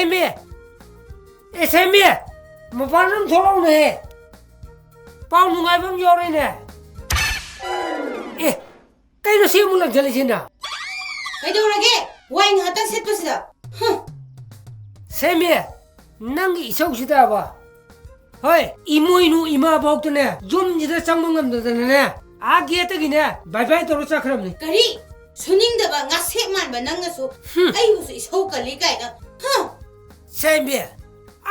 ꯁꯦꯝꯃꯦ ꯑꯦ ꯁꯦꯝꯃꯦ ꯃꯄꯥꯟ ꯑꯗꯨꯝ ꯊꯣꯛꯂꯛꯎꯅꯦꯍꯦ ꯄꯥꯎ ꯅꯨꯡꯉꯥꯏꯕ ꯑꯃ ꯌꯥꯎꯔꯦꯅꯦ ꯑꯦ ꯀꯩꯅꯣ ꯁꯤ ꯑꯃꯨꯛ ꯂꯪꯁꯤꯜꯂꯤꯁꯤꯅ ꯀꯩꯗꯧꯔꯒꯦ ꯋꯥꯏ ꯉꯥꯛꯇꯪ ꯁꯤꯠꯄꯁꯤꯗ ꯁꯦꯝꯃꯦ ꯅꯪꯒꯤ ꯏꯁꯧꯁꯤꯗꯕ ꯍꯣꯏ ꯏꯃꯣꯏꯅꯨ ꯏꯃꯥ ꯐꯥꯎꯇꯅꯦ ꯌꯨꯝꯁꯤꯗ ꯆꯪꯕ ꯉꯝꯗꯗꯅꯅꯦ ꯑꯥ ꯒꯦꯠꯇꯒꯤꯅꯦ ꯕꯥꯏ ꯕꯥꯏ ꯇꯧꯔ ꯆꯠꯈ꯭ꯔꯕꯅꯤ ꯀꯔꯤ ꯁꯨꯅꯤꯡꯗꯕ ꯉꯥꯁꯦꯞ ꯃꯥꯟꯕ ꯅꯪꯅꯁꯨ ꯑꯩꯕꯨꯁꯨ ꯏꯁꯧ ꯀꯜꯂꯤ ꯀꯥꯏꯅ ꯁꯦꯝꯃꯦ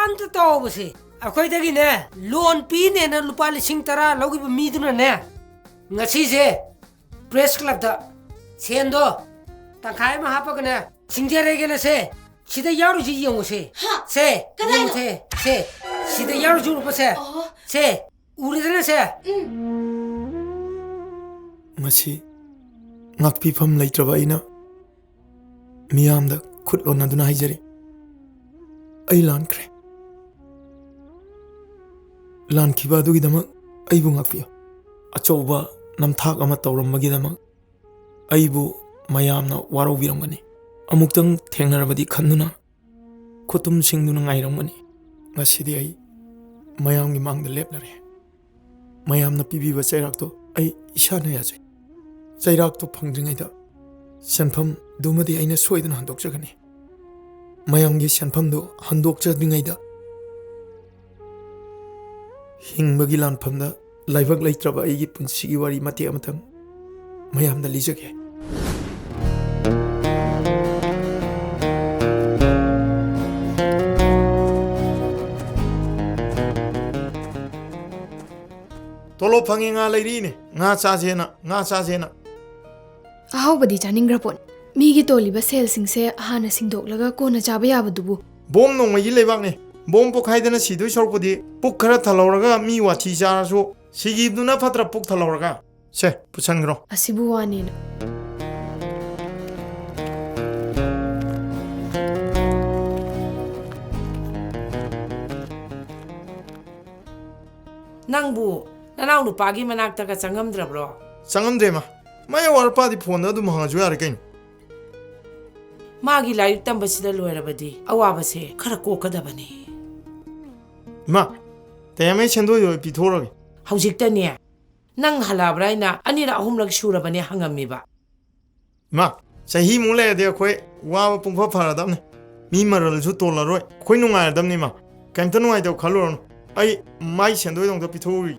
ꯑꯝꯇ ꯇꯧꯕꯁꯦ ꯑꯩꯈꯣꯏꯗꯒꯤꯅꯦ ꯂꯣꯟ ꯄꯤꯅꯦꯅ ꯂꯨꯄꯥ 10,000 ꯂꯧꯈꯤꯕ ꯃꯤꯗꯨꯅꯅꯦ ꯉꯁꯤꯁꯦ ꯄ꯭ꯔꯦꯁ ꯀ꯭ꯂꯕꯇ ꯁꯦꯟꯗꯣ ꯇꯪꯈꯥꯏ ꯑꯃ ꯍꯥꯞꯄꯒꯅꯦ ꯁꯤꯡꯖꯔꯒꯦꯅ ꯁꯦ ꯁꯤꯗ ꯌꯥꯎꯔꯤꯁꯤ ꯌꯦꯡꯉꯨꯁꯦ ꯁꯦ ꯌꯦꯡꯉꯨꯁꯦ ꯁꯦ sida yaru juru pa se uridana se masi ngakpi pham leitraba ina miyamda khutlon aduna haijari ai lankre lan khiba du gidama ai bu ngakpi achouba namthak ama tawram gidama ai bu mayamna waro biramgani amuktang thengnarabadi khannuna khutum singduna ngairamgani ngasidi ai mayamgi mangda leplare mayamna pibiba chairakto ai isana yajai chairakto phangdringaida senpham dumadi aina soidana handokjagani mayamgi senpham do handokjadringaida hingbagi lanphamda laibak leitraba aigi punsigi wari mate amathang mayamda lijage tolo phangi nga leiri ne nga cha jena ahawbadi chaningrapon migi toliba sel singse hana singdoklaga kona chaba yabadubu bom nong yi lebak ne bom pokhaidana sidoi sorpodi puk khara thalauraga mi wathi jarasu sigibduna phatra puk thalauraga se puchangro asibu wanina nangbu nanaw nupagi manaktaga changamdrabro changamde ma maya warpadi phone adu mahaju yar kain magi laik tambasida loirabadi awabase khara kokadabani ma tayame chendo yo pithorage haujiktane nang halabraina anira ahumlak surabani hangammiba ma sahi mule de khoi wa pungpha pharadamne mi maral ju tolaroi khoi nungaadamni ma kaimta nungai do khalon ai mai chendo dong da pithori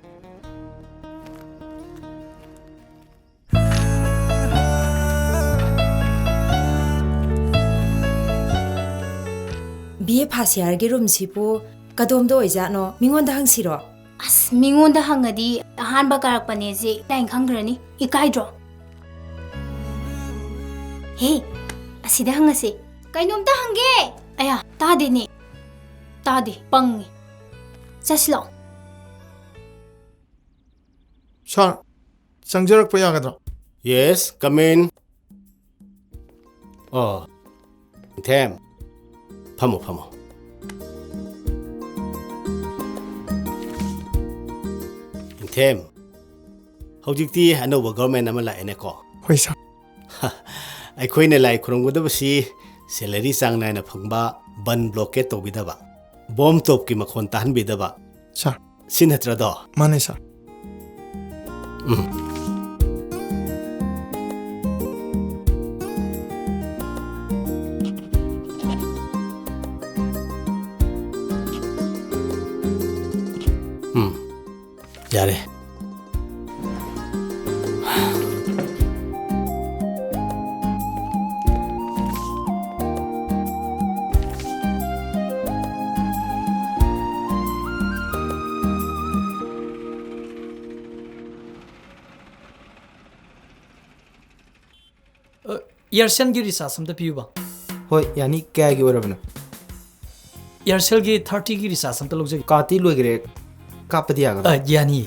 BA pass yarge room sipo kadomdo oijano mingonda hangsiro as mingonda hangadi ahanba karakpane je lain khangrani ikaidro he asida hangase kainomta hange aya tade ne tade pangi chaslo sir changjarak pa yagadra yes come in oh them phamo them hojikti anoba government amala ene ko hoi sir ai khoine lai khurungudabasi salary chang naina phangba ban blockade tobidaba bomb top ki makhon tahan bidaba sir sinatra do mane sir yare Aircel की recharge समता पियुबा होय यानी क्या की ओरबनो Aircel की 30 की recharge समता लोग जे काती लोगरे कापदी आगा यानी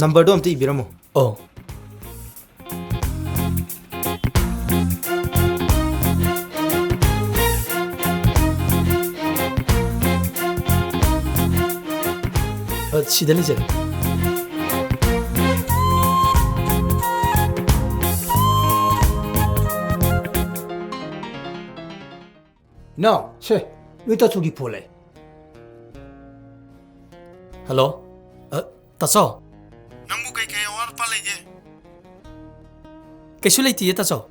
नंबर दो हमते इबिरमो ओ 시달리 제 नो छे 왜 따초기 볼래? 헬로? 따서? ꯅꯪꯕꯨ ꯀꯩꯀꯩ ꯑꯋꯥꯠ ꯑꯄꯥ ꯂꯩꯒꯦ? ꯀꯩꯁꯨ ꯂꯩꯇꯤꯌꯦ 따서.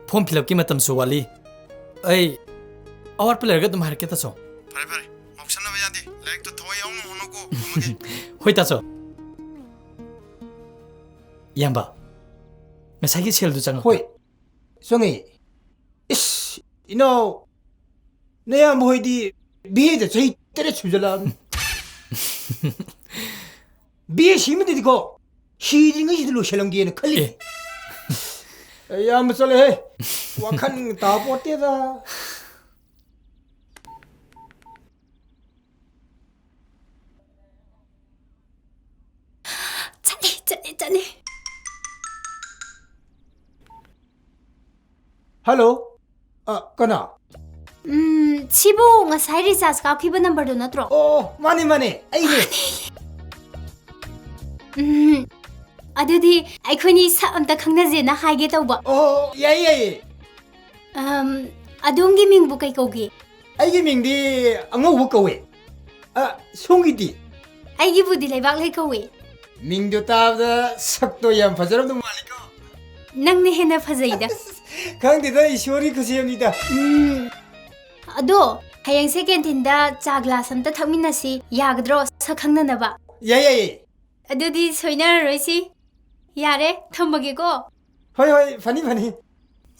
ꯐꯣꯔꯝ ꯐꯤꯜ ꯑꯞꯀꯤ ꯃꯇꯝꯁꯨ ꯋꯥꯠꯂꯤ. ꯑꯩ ꯑꯋꯥꯠꯄ ꯂꯩꯔꯒ ꯑꯗꯨꯝ ꯍꯥꯏꯔꯛꯀꯦ 따서. ꯐꯔꯦ ꯐꯔꯦ ꯉꯥꯎꯁꯟꯅꯕ ꯌꯥꯗꯦ ꯂꯥꯏꯔꯤꯛꯇꯣ ꯊꯋꯥꯏ ꯌꯥꯎꯅ ꯍꯣꯠꯅꯧꯀꯣ ꯊꯝꯃꯒꯦ ꯍꯣꯏ 따서. ꯏꯌꯥꯝꯕ ꯉꯁꯥꯏꯒꯤ ꯁꯦꯜꯗꯨ ꯆꯪꯉꯛꯄ꯭ꯔꯣ? ꯍꯣꯏ ꯆꯪꯉꯦ. 이씨 이나오 내야 뭐이디 비에다 저희 때려 주절라. 비에 시면 되고 시딩은 시들로 셜렁기에는 걸리. 야 한번 썰래. 와칸 다 뽀떼다. 짠해. 할로. 아, 까나. 시보 ngasai recharge kaphiba number do natro. 마네 아이네. Adudi aikhoni sa amta khangnaje na haige tawba. 야이. Adongi mingbu kai kogi. 아이게 밍디 앙어우 거웨. 아, 송이디. Aigi budi leibak lai kowi. 밍도 따다 sakdo yam fajaram도 말리고. Nangne hena fajaida. 강대다 이쇼리 그시입니다. Ado hayang second tinda cha glass amta thakminasi yagadro sa khangnanaba. 야야이. Adudi soina roisi. Yare thambage ko. 호이 파니.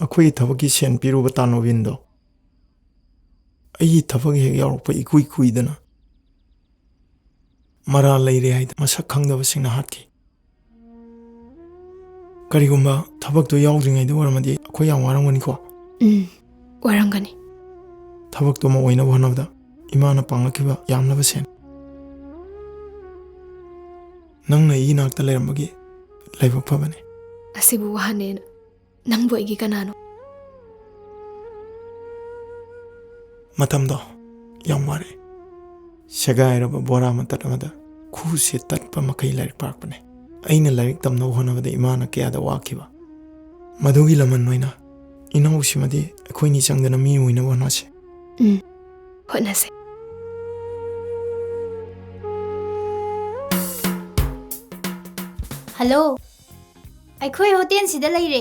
ꯑꯩꯈꯣꯏꯒꯤ ꯊꯕꯛꯀꯤ ꯁꯦꯟ ꯄꯤꯔꯨꯕ ꯇꯥꯅꯣꯕꯤꯟꯗꯣ ꯑꯩꯒꯤ ꯊꯕꯛ ꯍꯦꯛ ꯌꯥꯎꯔꯛꯄ ꯏꯀꯨꯏ ꯀꯨꯏꯗꯅ ꯃꯔꯥ ꯂꯩꯔꯦ ꯍꯥꯏꯗ ꯃꯁꯛ ꯈꯪꯗꯕꯁꯤꯡꯅ ꯍꯥꯠꯈꯤ. ꯀꯔꯤꯒꯨꯝꯕ ꯊꯕꯛꯇꯣ ꯌꯥꯎꯗ꯭ꯔꯤꯉꯩꯗ ꯑꯣꯏꯔꯝꯃꯗꯤ ꯑꯩꯈꯣꯏ ꯌꯥꯝ ꯋꯥꯔꯝꯒꯅꯤꯀꯣ. ꯋꯥꯔꯝꯒꯅꯤ. ꯊꯕꯛꯇꯣ ꯑꯃ ꯑꯣꯏꯅꯕ ꯍꯣꯠꯅꯕꯗ ꯏꯃꯥꯅ ꯄꯥꯡꯂꯛꯈꯤꯕ ꯌꯥꯝꯂꯕ ꯁꯦꯟ ꯅꯪꯅ ꯑꯩꯒꯤ ꯅꯥꯛꯇ ꯂꯩꯔꯝꯕꯒꯤ ꯂꯥꯏꯕꯛ ꯐꯕꯅꯤ. ꯑꯁꯤꯕꯨ ꯋꯥꯍꯟꯅꯦꯅ ꯅꯪꯕꯨ ꯑꯩꯒꯤ ꯀꯅꯥꯅꯣ? ꯃꯇꯝꯗꯣ ꯌꯥꯝ ꯋꯥꯔꯦ. ꯁꯦꯒꯥꯏꯔꯕ ꯕꯣꯔꯥ ꯃꯇꯠ ꯑꯃꯗ ꯈꯨꯁꯦ ꯇꯠꯄ ꯃꯈꯩ ꯂꯥꯏꯔꯤꯛ ꯄꯥꯔꯛꯄꯅꯦ. ꯑꯩꯅ ꯂꯥꯏꯔꯤꯛ ꯇꯝꯅꯕ ꯍꯣꯠꯅꯕꯗ ꯏꯃꯥꯅ ꯀꯌꯥꯗ ꯋꯥꯈꯤꯕ. ꯃꯗꯨꯒꯤ ꯂꯃꯟ ꯑꯣꯏꯅ ꯏꯅꯥꯎꯁꯤꯃꯗꯤ ꯑꯩꯈꯣꯏꯅꯤ ꯆꯪꯗꯅ ꯃꯤ ꯑꯣꯏꯅꯕ ꯍꯣꯠꯅꯁꯤ. ꯍꯣꯠꯅꯁꯦ. Hello. Aikhoi hotel sida leire.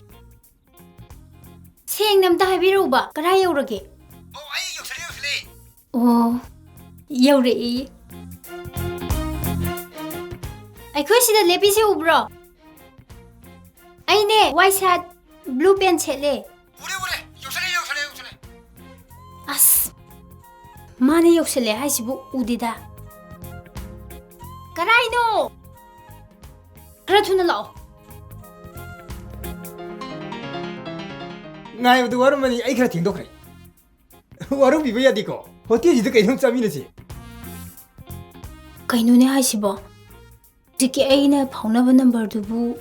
Seng namta habiruba kara yaurage. 아이 역설이. Yaure. Aikhoi sida lepi se ubro. Aine white shirt blue pant chele. 우레 역설이. As. Mane yoksele haisibu udida. Karaino. Kara thuna lao. 나이도 와르만이 아이 그라 팅도 그래. 와르 비벼야 되고. 호텔지도 그냥 짜미는지. Kainone haisibo. Diki aina phaunaba number dubu.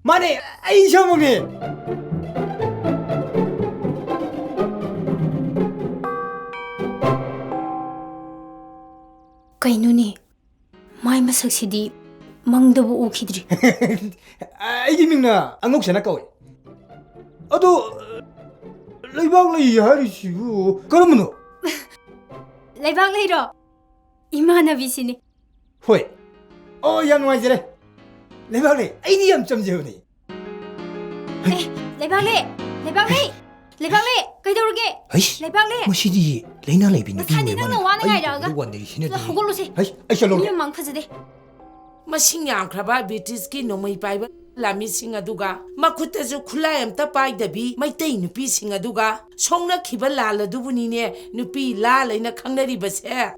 마네 아이 셔먹네. Kainone. Mai masaksidi mangdabu ukidri. 아이게 밍나 안옥잖아 까워. 아도 레이박레이 하리시고 그러면은 Leibak leiro. Imana bisini. 호이. 양 와이제래. 레이박레이 아이디 좀 제우니. Leibak le. Kaidorge. 아이씨. Leibak le. 뭐시디 레이나 레이비니. Sadi nangna wana ngairaga. 원데 시네디. Hogolose. 아이 샬롬. Miyam mang phajade. Masing yamkraba British nomai paiba lami sing aduga makutazu khulai amta paidabi maitai nupi sing aduga songna khiba lala dubuni ne nupi la laina khangnari base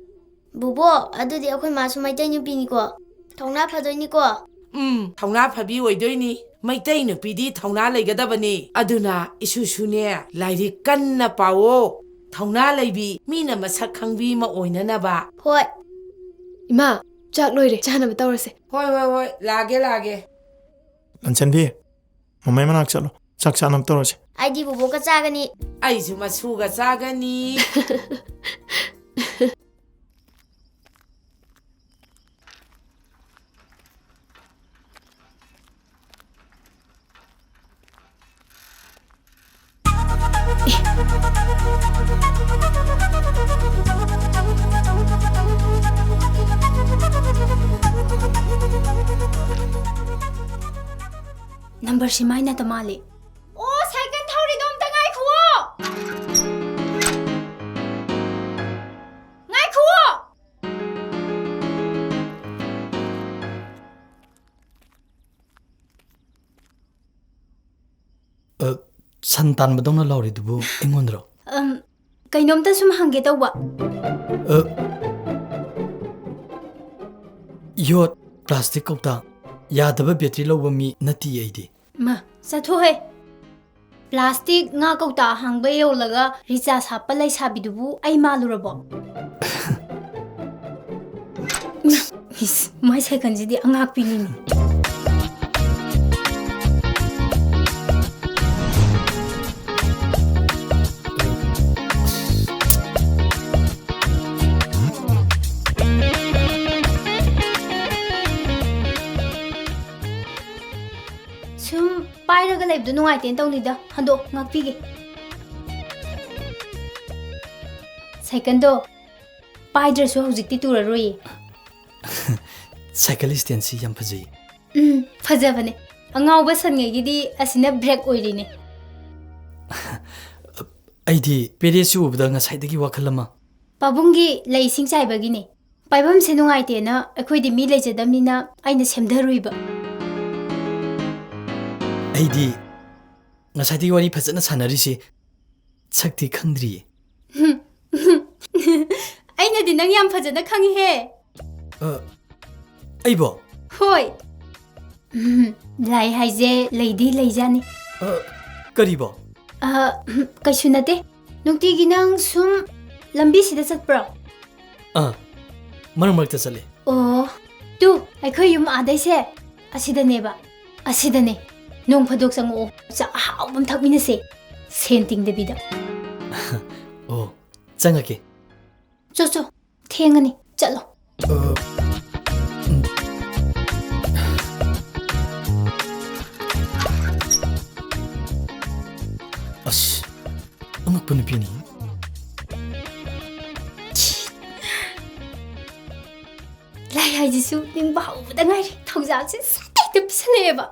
Bubo adudi akhoi masu maitai nupi ni ko thongna phadoi ni ko thongna phabi oidoini maitai nupi di thongna laigadabani aduna isusu ne lairi kanna pawo thongna laibi mina masak khangbi ma oinana ba hoi Ima ꯆꯥꯛ ꯂꯣꯏꯔꯦ ꯆꯥꯅꯕ ꯇꯧꯔꯁꯦ. ꯍꯣꯏ ꯂꯥꯒꯦ ꯂꯟꯆꯟꯕꯤ ꯃꯃꯥꯏ ꯃꯅꯥꯛ ꯆꯠꯂꯣ ꯆꯥꯛ ꯆꯥꯅꯕ ꯇꯧꯔꯁꯦ. 아이디 부부가 짜가니 ꯑꯩꯁꯨ ꯃꯁꯨꯒ ꯆꯥꯒꯅꯤ. number si mai na tamali. Oh, second thori dom ta ngai khuo. Ngai khuo. 산 딴ꯕꯗꯧꯅ ꯂꯥꯎꯔꯤꯗꯨꯕꯨ ꯑꯩꯉꯣꯟꯗꯔꯣ? Kainomta sum hangge tawba. ꯌꯣꯠ ꯄ꯭ꯂꯥꯁꯇꯤꯛ ꯀꯧꯇꯥ ꯌꯥꯗꯕ ꯕꯦꯇ꯭ꯔꯤ ꯂꯧꯕ ꯃꯤ ꯅꯠꯇꯦ ꯑꯩꯗꯤ. Ma, satho he. Plastic nga kauta hangba yolaga recharge happa lai sabidubu ai malurabo. My second jidi angak pinini. Pairaga leibdu nungaiten tawlida hando ngakpige. Second do paidrasu hojikti turaroi. Cycle stand si yam phajai. Phajabane. Angawba sangegidi asina break oirine. ꯑꯩꯗꯤ ꯄꯦꯔꯦꯠꯁꯨ ꯎꯕꯗ ꯉꯁꯥꯏꯗꯒꯤ ꯋꯥꯈꯜ ꯑꯃ. Pabungi leising chaibagine. Paibam se nungaitena akhoi di mi leijadamnina aina semdaruiba. ꯑꯩꯗꯤ ꯉꯁꯥꯏꯗꯒꯤ ꯋꯥꯔꯤ ꯐꯖꯅ ꯁꯥꯟꯅꯔꯤꯁꯤ ꯁꯛꯇꯤ ꯈꯪꯗ꯭ꯔꯤꯌꯦ. ꯑꯩꯅꯗꯤ ꯅꯪ ꯌꯥꯝ ꯐꯖꯅ ꯈꯪꯉꯤꯍꯦ. ꯑꯩꯕꯣ? ꯍꯣꯏ. ꯂꯥꯏ ꯍꯥꯏꯖꯦ ꯂꯩꯗꯤ ꯂꯩꯖꯥꯅꯤ. ꯀꯔꯤꯕꯣ? ꯀꯩꯁꯨ ꯅꯠꯇꯦ. ꯅꯨꯡꯇꯤꯒꯤ ꯅꯪ ꯁꯨꯝ ꯂꯝꯕꯤꯁꯤꯗ ꯆꯠꯄ꯭ꯔꯣ? ꯃꯔꯛ ꯃꯔꯛꯇ ꯆꯠꯂꯦ. ꯑꯣ, ꯇꯨ ꯑꯩꯈꯣꯏ ꯌꯨꯝ ꯑꯥꯗꯩꯁꯦ ꯑꯁꯤꯗꯅꯦꯕ. ꯑꯁꯤꯗꯅꯦ. Nong phadok sango cha haubam thakminase sen tingdebida. Oh, changake. Cho cho, thengani, chalo. Ash, angakpa nupini. Lai haijisu ning bahubda ngai thongjaase sai te pisaneba.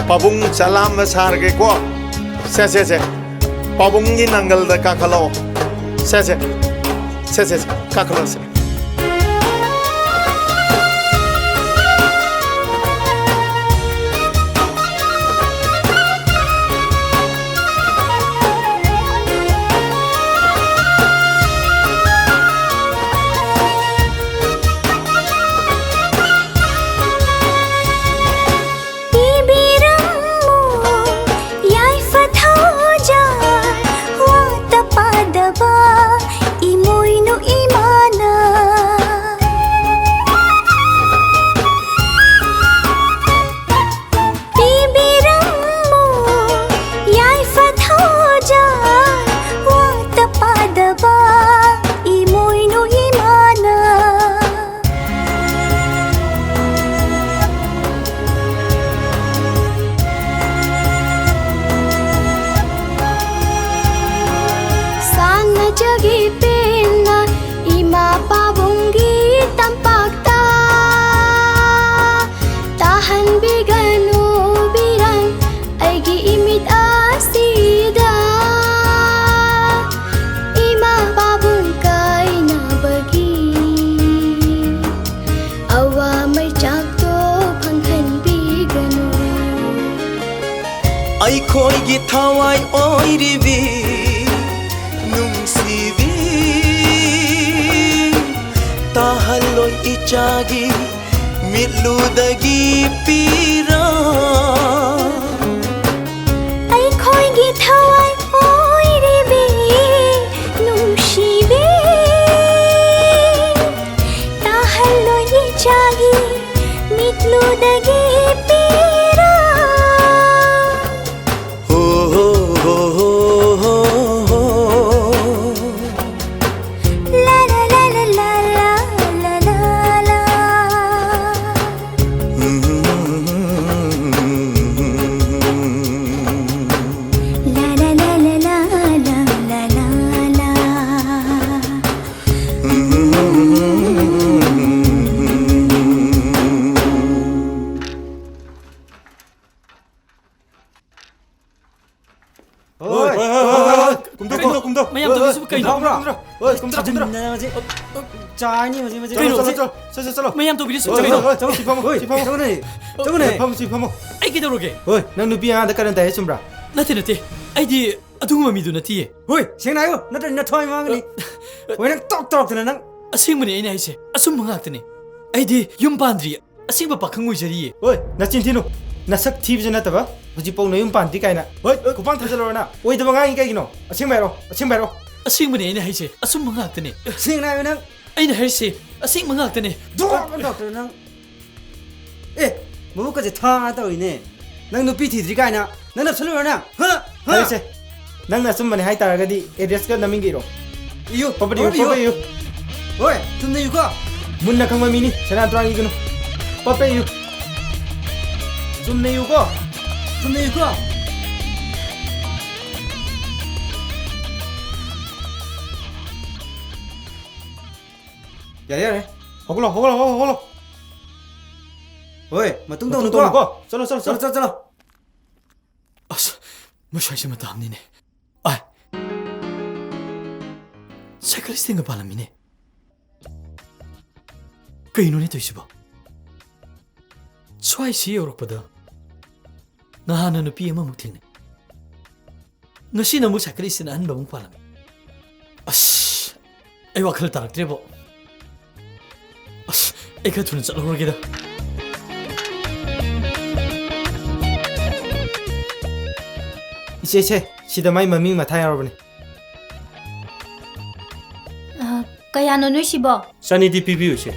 Pabung salam besar ke ko. Se. Pabung ni nanggal da kakalo. Se. Kakalo se. ꯑꯩꯈꯣꯏꯒꯤ ꯊꯋꯥꯏ ꯑꯣꯏꯔꯤꯕꯤ ꯅꯨꯡꯁꯤꯕꯤ ꯇꯥꯍꯜꯂꯣꯏ 이짝이 밀루다기 삐라 ꯑꯩꯈꯣꯏꯒꯤ ꯊꯋꯥꯏ ꯑꯣꯏꯔꯤꯕꯤ ꯅꯨꯡꯁꯤꯕꯤ ꯇꯥꯍꯜꯂꯣꯏ 이짝이 ꯃꯤꯠꯂꯨꯗꯒꯤ ꯄꯤꯔꯥ mayam to bisu kai no oi kumdra maji chani maji chalo mayam to bisu kai kai no no chalo chalo chalo ai ki doroge oi nang nupi anda karan tai chumbra nate ai di adunga mi du nati oi sengna yo nata na thoi mangani oi nang tok tana nang asing mani ai nai se asum mangak tane ai di yum pandri asing ba pakhang oi jari oi na chinthinu na sak thib jana taba huji pau na yum panti kaina oi kupang thajalo na oi da bangai kai gino asing bairo asing mani ai nai se asum mangak tane sengna yo nang ai nai se asing mangak tane doctor nang mabu ka je tha ta oine nang nupi thidri kaina nang na chalo na ha se nang na sum mane hai taragadi address ka naming giro iyo papadi yo oi tumne yu ka munna khangma mini sana trangi gino pape yu tumne yu ka yare hoglo oi matung dong ko chalo as masai se matam ni ne ai cyclist nga pala mine kai no ne to isiba swai si yorokpada na hana no pi ama mutin ngasi na mu cyclist na an ba mu pala as ai wakhal tarak trebo as ai ka thun chalo rogeda ise sida mai maming mathai arobane ꯀꯌꯥꯅꯣ ꯅꯣꯏ ꯁꯤꯕꯣ ꯆꯅꯤꯗꯤ ꯄꯤꯕꯤꯌꯨ ꯏꯆꯦ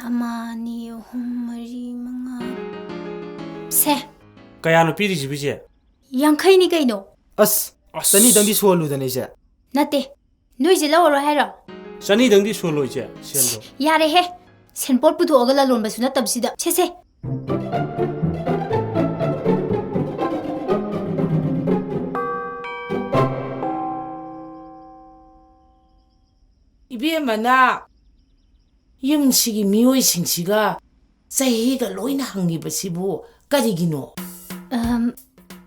ꯑꯃ ꯑꯅꯤ ꯑꯍꯨꯝ ꯃꯔꯤ ꯃꯉꯥ ꯁꯦ ꯀꯌꯥꯅꯣ ꯄꯤꯔꯤꯁꯤꯕꯨ ꯏꯆꯦ ꯌꯥꯡꯈꯩꯅꯤ ꯀꯩꯅꯣ ꯑꯁ ꯆꯅꯤꯗꯪꯗꯤ ꯁꯣꯜꯂꯨꯗꯅ ꯏꯆꯦ ꯅꯠꯇꯦ ꯅꯣꯏꯁꯦ ꯂꯧꯔꯔꯣꯏ ꯍꯥꯏꯔꯣ ꯆꯅꯤꯗꯪꯗꯤ ꯁꯣꯜꯂꯣ ꯏꯆꯦ ꯁꯦꯜꯗꯣ ꯌꯥꯔꯦꯍꯦ ꯁꯦꯟꯄꯣꯠ ꯄꯨꯊꯣꯛꯑꯒ ꯂꯂꯣꯟꯕꯁꯨ ꯅꯠꯇꯕꯁꯤꯗ ꯁꯦ 이비에마나 영식이 미호이싱씨가 자기가 로이나 항기버시부 까리기노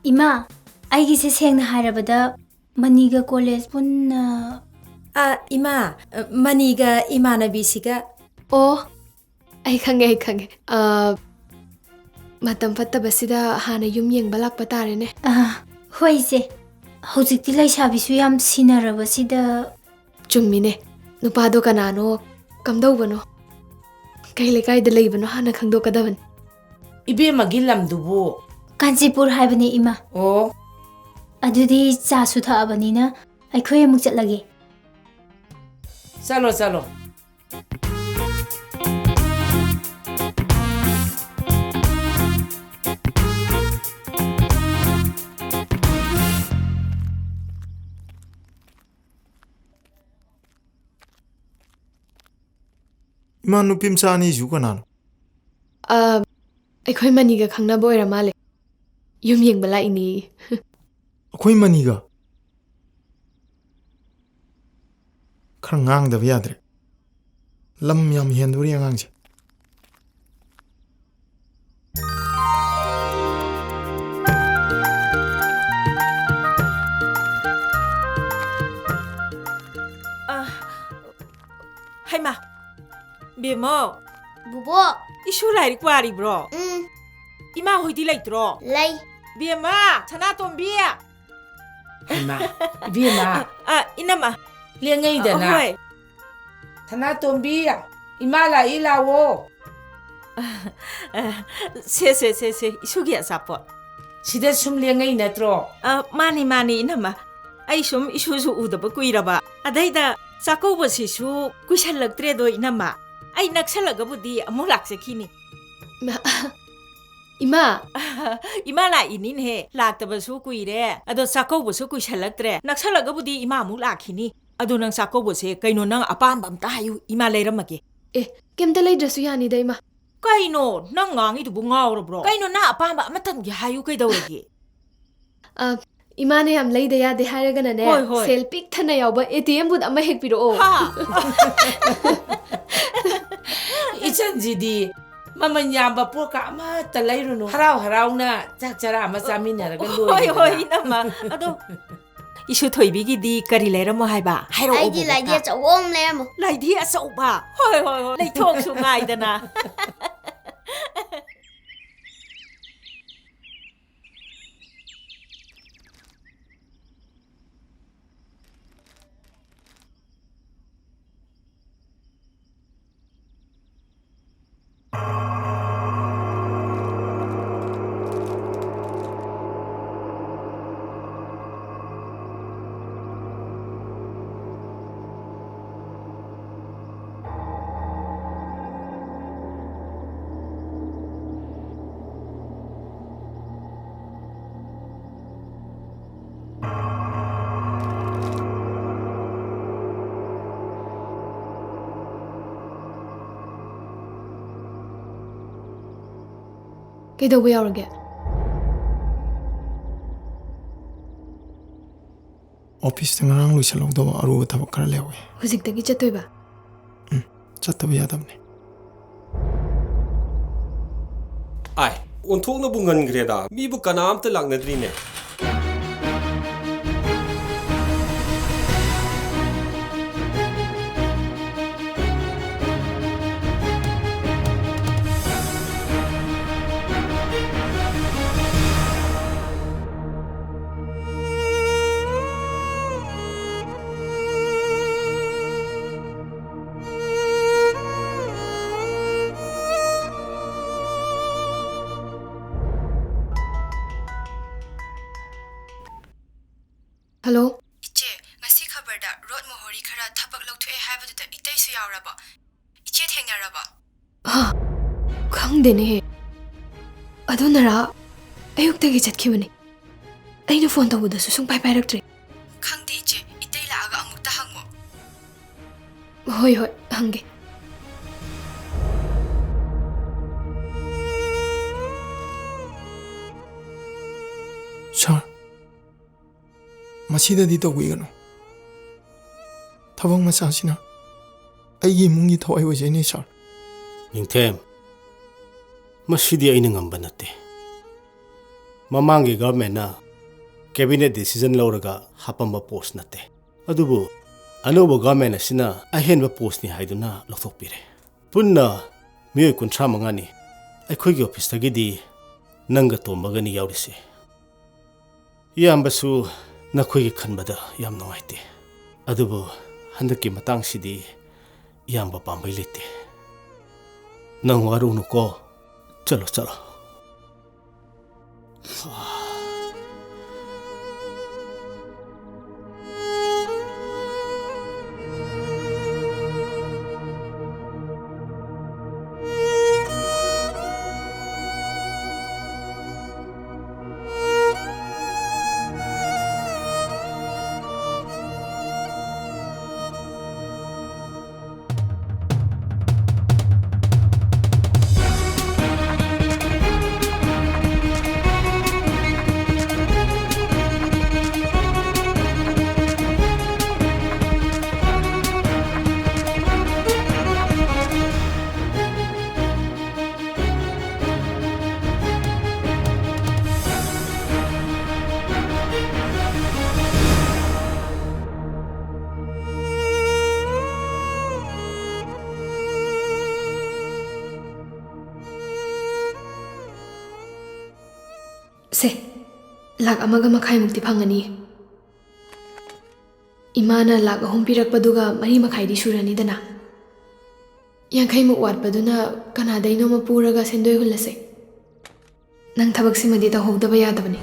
이마 아이기세 생나 하라보다 마니가 콜레지 분나 이마 마니가 이마나비시가 ai khangge matam fattabasida hana yum yengba lakpa tare ne hoise hojikti laisabisu yam sinarabasida chummine nupado kanano kamdawbano kai lekai da leibano hana khangdokadaban 이비에마기 람두부 Kanchipur ꯍꯥꯏꯕꯅꯦ ꯏꯃꯥ ꯑꯗꯨꯗꯤ ꯆꯥꯁꯨ ꯊꯛꯑꯕꯅꯤꯅ ꯑꯩꯈꯣꯏ ꯑꯃꯨꯛ ꯆꯠꯂꯒꯦ ꯆꯠꯂꯣ 이만 누핌 사니 주거나 ꯑꯩꯈꯣꯏ ꯃꯅꯤꯒ ꯈꯪꯅꯕ ꯑꯣꯏꯔ ꯃꯥꯜꯂꯦ ꯌꯨꯝ ꯌꯦꯡꯕ ꯂꯥꯛꯏꯅꯤ ꯑꯩꯈꯣꯏ ꯃꯅꯤꯒ खर ngang याद्रे लम याम हेंदुरी आंगांगसे हाइमा बेमो ꯕꯨꯕꯣꯛ 이슈 라이릭 와리브로 이마 호이디 레이트로 레이 비엠마 사나톰비 이마 이비마 아 이나마 랭이잖아 어허이. 사나톰비 이마라 일라오 세세세세 이슈기야 사포 시대 숨 랭이 네트로 아 마니 이나마 아이 좀 이슈수 우더바 꾸이라바 아다이다 사코버시수 꾸샬럭트레도 이나마 아이 낙살라가부디 아몰락세키니 이마 이마 라이닌해 락타바수 꾸이레 아도 사코버수 꾸샬럭트레 낙살라가부디 이마 아몰 라키니 아도 낭 사코버세 까이노 낭 아빠암 밤다 하유 이마 레이라마게 에 ꯀꯩꯝꯇ ꯂꯩꯗ꯭ꯔꯁꯨ ꯌꯥꯅꯤꯗ ꯏꯃꯥ 까이노 낭 ꯉꯥꯡꯉꯤꯗꯨꯕꯨ ꯉꯥꯎꯔꯕ꯭ꯔꯣ 까이노 나 아빠암 ꯑꯃꯇꯪꯒꯤ 하유 ꯀꯩꯗꯧꯔꯒꯦ 이마ꯅ ꯌꯥꯝ ꯂꯩꯗ ꯌꯥꯗꯦ ꯍꯥꯏꯔꯒꯅꯅꯦ ꯍꯣꯏ ꯍꯣꯏ ꯁꯦꯜ ꯄꯤꯛ ꯊꯟꯅ ꯌꯥꯎꯕ ATM ꯕꯨꯠ ꯑꯃ ꯍꯦꯛ ꯄꯤꯔꯛꯑꯣ 이천지디 마만 얌바 뽀까 아마따 레이루노 하라우나 짝자라 아마 짜미나라가 호이 호이 이나마 아도 이슈 토이비기디 까리 레이라모 하이바 하이로 ꯑꯩꯗꯤ ꯂꯥꯏꯗꯤ ꯑꯆꯧꯕ ꯑꯃ ꯂꯩꯔꯝꯃꯣ 라이디 아싸오바 호이 레이통수 nga이다나 ꯀꯩꯗꯧꯕ ꯌꯥꯎꯔꯒꯦ ꯑꯣꯐꯤꯁꯇ ꯉꯔꯥꯡ ꯂꯣꯏꯁꯤꯜꯍꯧꯗꯕ ꯑꯔꯨꯕ ꯊꯕꯛ ꯈꯔ ꯂꯩꯍꯧꯋꯤ ꯍꯧꯖꯤꯛꯇꯒꯤ ꯆꯠꯇꯣꯏꯕ ꯆꯠꯇꯕ ꯌꯥꯗꯕꯅꯤ 아이, 온통나 bungan greda. 미부 까나암때 락네드리네. Hello 이제 ngasi khabarda road mohori khara thabak lokthue haibadu itei su yauraba iche thengnaraba ꯈꯪꯗꯦꯅꯦ ꯑꯗꯨꯅꯔꯥ ꯑꯌꯨꯛꯇꯒꯤ ꯆꯠꯈꯤꯕꯅꯤ ꯑꯩꯅ ꯐꯣꯟ ꯇꯧꯕꯗꯁꯨ ꯁꯨꯡꯄꯥꯏ ꯄꯥꯏꯔꯛꯇ꯭ꯔꯦ khangde iche itei laaga amukta hango ꯍꯣꯏ ꯍꯪꯒꯦ ꯁꯥꯔ ꯃꯁꯤꯗꯗꯤ ꯇꯧꯕꯤꯒꯅꯨ ꯊꯕꯛ ꯃꯆꯥꯁꯤꯅ ꯑꯩꯒꯤ ꯏꯃꯨꯡꯒꯤ ꯊꯋꯥꯏ ꯑꯣꯏꯖꯩꯅꯦ ꯁꯥꯔ ꯅꯤꯡꯊꯦꯝ ꯃꯁꯤꯗꯤ ꯑꯩꯅ ꯉꯝꯕ ꯅꯠꯇꯦ ꯃꯃꯥꯡꯒꯤ ꯒꯚꯔꯟꯃꯦꯟꯠꯅ ꯀꯦꯕꯤꯅꯦꯠ ꯗꯤꯁꯤꯖꯟ ꯂꯧꯔꯒ ꯍꯥꯞꯄꯝꯕ ꯄꯣꯁꯠ ꯅꯠꯇꯦ ꯑꯗꯨꯕꯨ ꯑꯅꯧꯕ ꯒꯚꯔꯟꯃꯦꯟꯠ ꯑꯁꯤꯅ ꯑꯍꯦꯟꯕ ꯄꯣꯁꯠꯅꯤ ꯍꯥꯏꯗꯨꯅ ꯂꯧꯊꯣꯛꯄꯤꯔꯦ ꯄꯨꯟꯅ ꯃꯤꯑꯣꯏ 35ꯅꯤ ꯑꯩꯈꯣꯏꯒꯤ ꯑꯣꯐꯤꯁꯇꯒꯤꯗꯤ ꯅꯪꯒ ꯇꯣꯝꯕꯒꯅꯤ ꯌꯥꯎꯔꯤꯁꯦ ꯏꯌꯥꯝꯕꯁꯨ ꯅꯈꯣꯏꯒꯤ ꯈꯟꯕꯗ ꯌꯥꯝ ꯅꯨꯡꯉꯥꯏꯇꯦ ꯑꯗꯨꯕꯨ ꯍꯟꯗꯛꯀꯤ ꯃꯇꯥꯡꯁꯤꯗꯤ ꯏꯌꯥꯝꯕ ꯄꯥꯝꯕꯩ ꯂꯩꯇꯦ ꯅꯪ ꯋꯥꯔꯨꯅꯨꯀꯣ ꯆꯠꯂꯣ ꯁꯦ ꯂꯥꯛ ꯑꯃꯒ ꯃꯈꯥꯏꯃꯨꯛꯇꯤ ꯐꯪꯒꯅꯤ ꯏꯃꯥꯅ ꯂꯥꯛ 3 ꯄꯤꯔꯛꯄꯗꯨꯒ 4.5ꯗꯤ ꯁꯨꯔꯅꯤꯗꯅ 50ꯃꯨꯛ ꯋꯥꯠꯄꯗꯨꯅ ꯀꯅꯥꯗꯩꯅꯣꯃ ꯄꯨꯔꯒ ꯁꯦꯟꯗꯣꯏ ꯍꯨꯜꯂꯁꯦ ꯅꯪ ꯊꯕꯛꯁꯤꯃꯗꯤ ꯇꯧꯍꯧꯗꯕ ꯌꯥꯗꯕꯅꯤ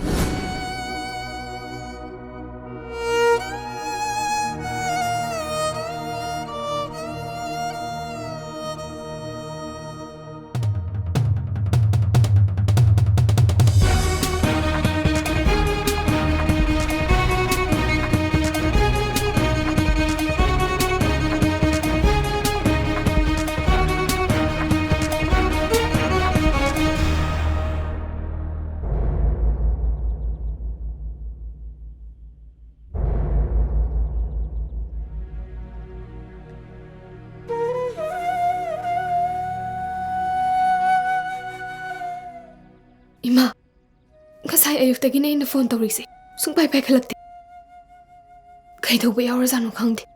이마, ngасai ayuktagina ina phone tawrise. Sungpai pai khalakte. Kaidawba yawrazano khangde.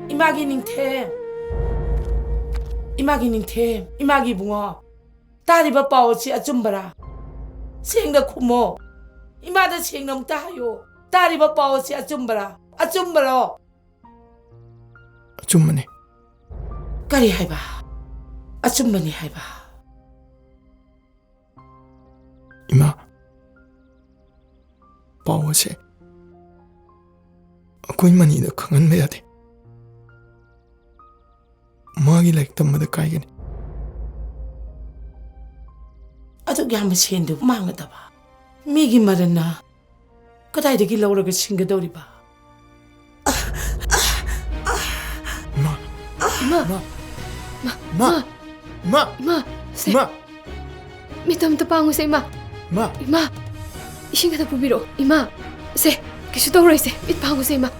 Imagi ningthe, imagi bungo. Tariba pawchi achumbara. Sengda khumo. Imada sengnam tayo. Tariba pawchi achumbara. Achumbaro. Achumbane. Kari haiba. Achumbani haiba. Ima. Pawase. Akoi mani da khangan me yade. Magi like tamada kaigani. Adu gyam sendu mangadaba. Migi marana. Kadaidagi lawraga singadoriba. Ma, se. Mitam tapango sa ima. Ima. Ising ka pubiro. Ima. Se. Kisu tawray se. Mitpango sa ima.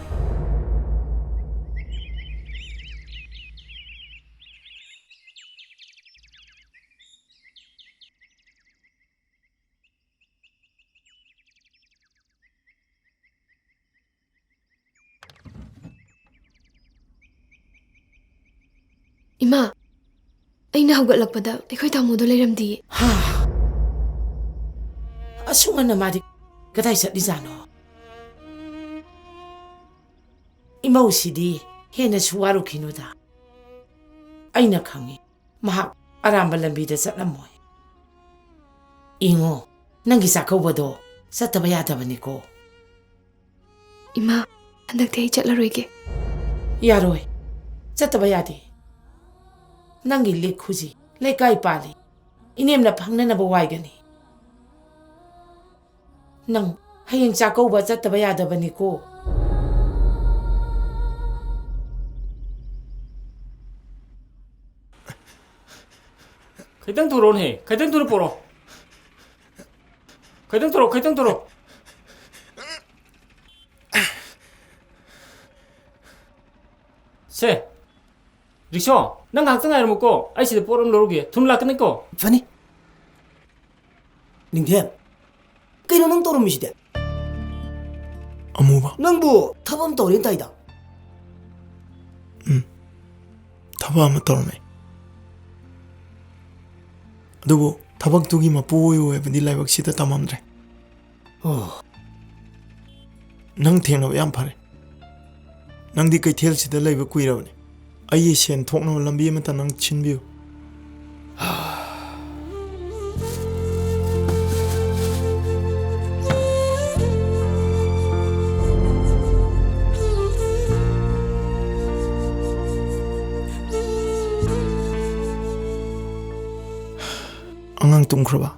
Ima, aina hawgatlakpada aykhoy tamodo layramdi. Ha. Asunga na madi kaday sa disano. Imaw sidi hena suwaru kinuda. Aina khangi mahak aramba lambida satlamoy. Ingo nangi sakawbado sataba yadabani ko. Ima, handakti ay chatlaroyge. Yaroy. Sataba yadi. Nangi likhuji lekai pali inemna phangnana bawaigani nang hayeng chakauba chattaba yadabani ko kaitang turon he kaitang turo poro kaitang turo se Risho, nang hangtang ayar mo ko, ay sida porom lorogi, tumlakan ko. Fani. Ningthem. Kaino nang torom misida? Amuba. Nang bu tabam torin taida. Thaba ama torme. Adubo thabak tugi mapuoyo ebandi laibak sida tamamdre. Oh. Nang thengna yam phare. Nang di kaithel sida laiba kuirabani. ꯑꯩ ꯁꯦꯟ ꯊꯣꯛꯅꯕ ꯂꯝꯕꯤ ꯑꯃꯇ ꯅꯪ ꯁꯤꯟꯕꯤꯌꯨ ꯑꯉꯥꯡ ꯇꯨꯝꯈ꯭ꯔꯕ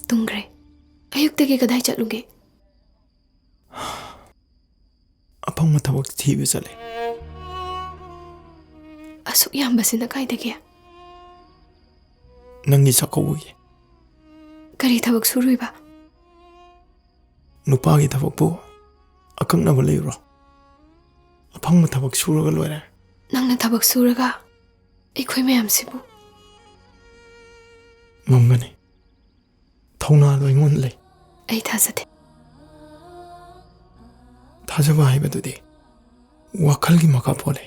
ꯇꯨꯝꯈ꯭ꯔꯦ ꯑꯌꯨꯛꯇꯒꯤ ꯀꯗꯥꯏ ꯆꯠꯂꯨꯒꯦ ꯑꯐꯪꯕ ꯊꯕꯛ ꯊꯤꯕ ꯆꯠꯂꯦ asuk yambasina kaidage nangi sakawugi kari thabak suruiba nupagi thabak bu akaknaba leiro aphangma thabak suraga loire nangna thabak suraga ekhoi mayam sibu ngomgani thawna lo ingon le ai thajate thajaba haibadudi ꯋꯥꯈꯜꯒꯤ ꯃꯈꯥ ꯄꯣꯜꯂꯦ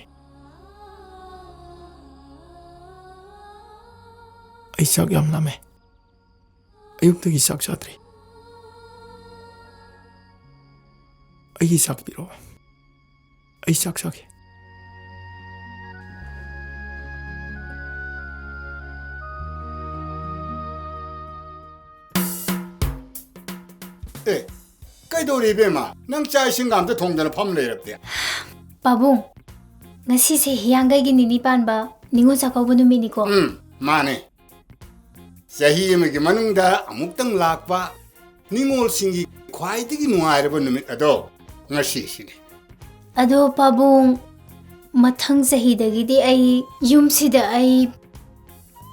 ꯑꯩ ꯆꯥꯛ ꯌꯥꯝ ꯂꯥꯝꯃꯦ ꯑꯌꯨꯛꯇꯒꯤ ꯆꯥꯛ ꯆꯥꯗ꯭ꯔꯤ ꯑꯩꯒꯤ ꯆꯥꯛ ꯄꯤꯔꯛꯑꯣ ꯑꯩ ꯆꯥꯛ ꯆꯥꯒꯦ ꯑꯦ ꯀꯩꯗꯧꯔꯤ ꯏꯕꯦꯝꯃ ꯅꯪ ꯆꯥꯛ ꯏꯁꯤꯡ ꯑꯝꯇ ꯊꯣꯡꯗꯅ ꯐꯝ ꯂꯩꯔꯕꯗꯤ ꯄꯥꯕꯨꯡ ꯉꯁꯤꯁꯦ ꯍꯤꯌꯥꯡꯒꯩꯒꯤ ꯅꯤꯅꯤ ꯄꯥꯟꯕ ꯅꯤꯉꯣꯜ ꯆꯥꯛꯀꯧꯕ ꯅꯨꯃꯤꯠꯅꯤꯀꯣ ꯃꯥꯅꯦ ꯆꯍꯤ ꯑꯃꯒꯤ ꯃꯅꯨꯡꯗ ꯑꯃꯨꯛꯇꯪ ꯂꯥꯛꯄ ꯅꯤꯉꯣꯜꯁꯤꯡꯒꯤ ꯈ꯭ꯋꯥꯏꯗꯒꯤ ꯅꯨꯡꯉꯥꯏꯔꯕ ꯅꯨꯃꯤꯠ ꯑꯗꯣ ꯉꯁꯤꯁꯤꯅꯤ ꯑꯗꯣ ꯄꯥꯕꯨꯡ ꯃꯊꯪ ꯆꯍꯤꯗꯒꯤꯗꯤ ꯑꯩ ꯌꯨꯝꯁꯤꯗ ꯑꯩ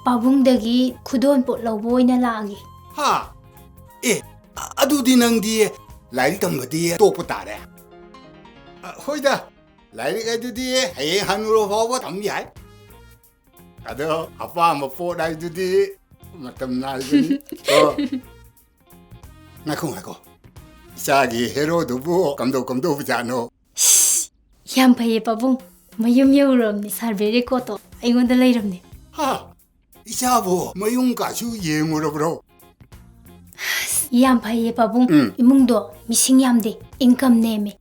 ꯄꯥꯕꯨꯡꯗꯒꯤ ꯈꯨꯗꯣꯜ ꯄꯣꯠ ꯂꯧꯕ ꯑꯣꯏꯅ ꯂꯥꯛꯑꯒꯦ ꯍꯥ ꯑꯦ ꯑꯗꯨꯗꯤ ꯅꯪꯗꯤ ꯂꯥꯏꯔꯤꯛ ꯇꯝꯕꯗꯤ ꯇꯣꯛꯄ ꯇꯥꯔꯦ ꯍꯣꯏꯗ ꯂꯥꯏꯔꯤꯛ ꯑꯗꯨꯗꯤ ꯍꯌꯦꯡ ꯍꯟꯅꯨꯔ ꯐꯥꯎꯕ ꯇꯝ ꯌꯥꯏ ꯑꯗꯣ ꯑꯄꯥꯝꯕ ꯄꯣꯠ ꯍꯥꯏꯗꯨꯗꯤ ꯃꯇꯝ ꯅꯥꯏꯕꯅꯤ ꯉꯥꯏꯈꯣ ꯏꯆꯥꯒꯤ ꯍꯦꯔꯣꯗꯨꯕꯨ ꯀꯝꯗꯧꯕꯖꯥꯠꯅꯣ ꯌꯥꯝ ꯐꯩꯌꯦ ꯄꯥꯕꯨꯡ ꯃꯌꯨꯝ ꯌꯧꯔꯝꯅꯤ ꯁꯥꯔꯚꯦ ꯔꯦꯀꯣꯔꯗꯇꯣ ꯑꯩꯉꯣꯟꯗ ꯂꯩꯔꯝꯅꯤ ꯍꯥ ꯏꯆꯥꯕꯨ ꯃꯌꯨꯝ ꯀꯥꯁꯨ ꯌꯦꯡꯉꯨꯔꯕ꯭ꯔꯣ ꯌꯥꯝ ꯐꯩꯌꯦ ꯄꯥꯕꯨꯡ 이몽도 미싱 ꯌꯥꯝꯗꯦ 인컴 내매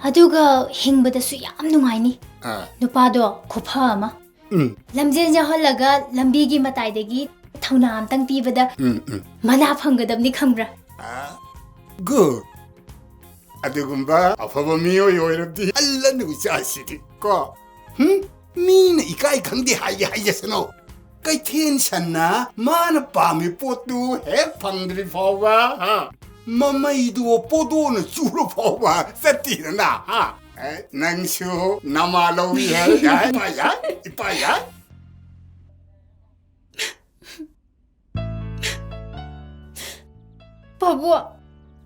ꯑꯗꯨꯒ ꯍꯤꯡꯕꯗꯁꯨ ꯌꯥꯝ ꯅꯨꯡꯉꯥꯏꯅꯤ 누파도 고파 아마 ꯂꯝꯖꯦꯟ ꯌꯥꯎꯍꯜꯂꯒ ꯂꯝꯕꯤꯒꯤ ꯃꯇꯥꯏꯗꯒꯤ ꯊꯧꯅꯥ ꯑꯝꯇꯪ ꯄꯤꯕꯗ ꯃꯅꯥ ꯐꯪꯒꯗꯕꯅꯤ ꯈꯪꯕ꯭ꯔꯥ ꯒꯨꯗ ꯑꯗꯨꯒꯨꯝꯕ ꯑꯐꯕ ꯃꯤꯑꯣꯏ ꯑꯣꯏꯔꯕꯗꯤ ꯑꯜꯂꯅꯨ ꯏꯆꯥꯁꯤꯗꯤ ꯀꯣ ꯃꯤꯅ ꯏꯀꯥꯏ ꯈꯪꯗꯦ ꯍꯥꯏꯖꯁꯅꯨ ꯀꯩꯊꯦꯜ ꯁꯟꯅ ꯃꯥꯅ ꯄꯥꯝꯃꯤ ꯄꯣꯠꯇꯨ ꯍꯦꯛ ꯐꯪꯗ꯭ꯔꯤ ꯐꯥꯎꯕ ꯃꯃꯩꯗꯨ ꯄꯣꯗꯣꯅ ꯆꯨꯔ ꯐꯥꯎꯕ ꯆꯠꯇꯦꯗꯅ ꯅꯪꯁꯨ ꯅꯃꯥ ꯂꯧꯏ ꯍꯥꯏ 이빠 야 바보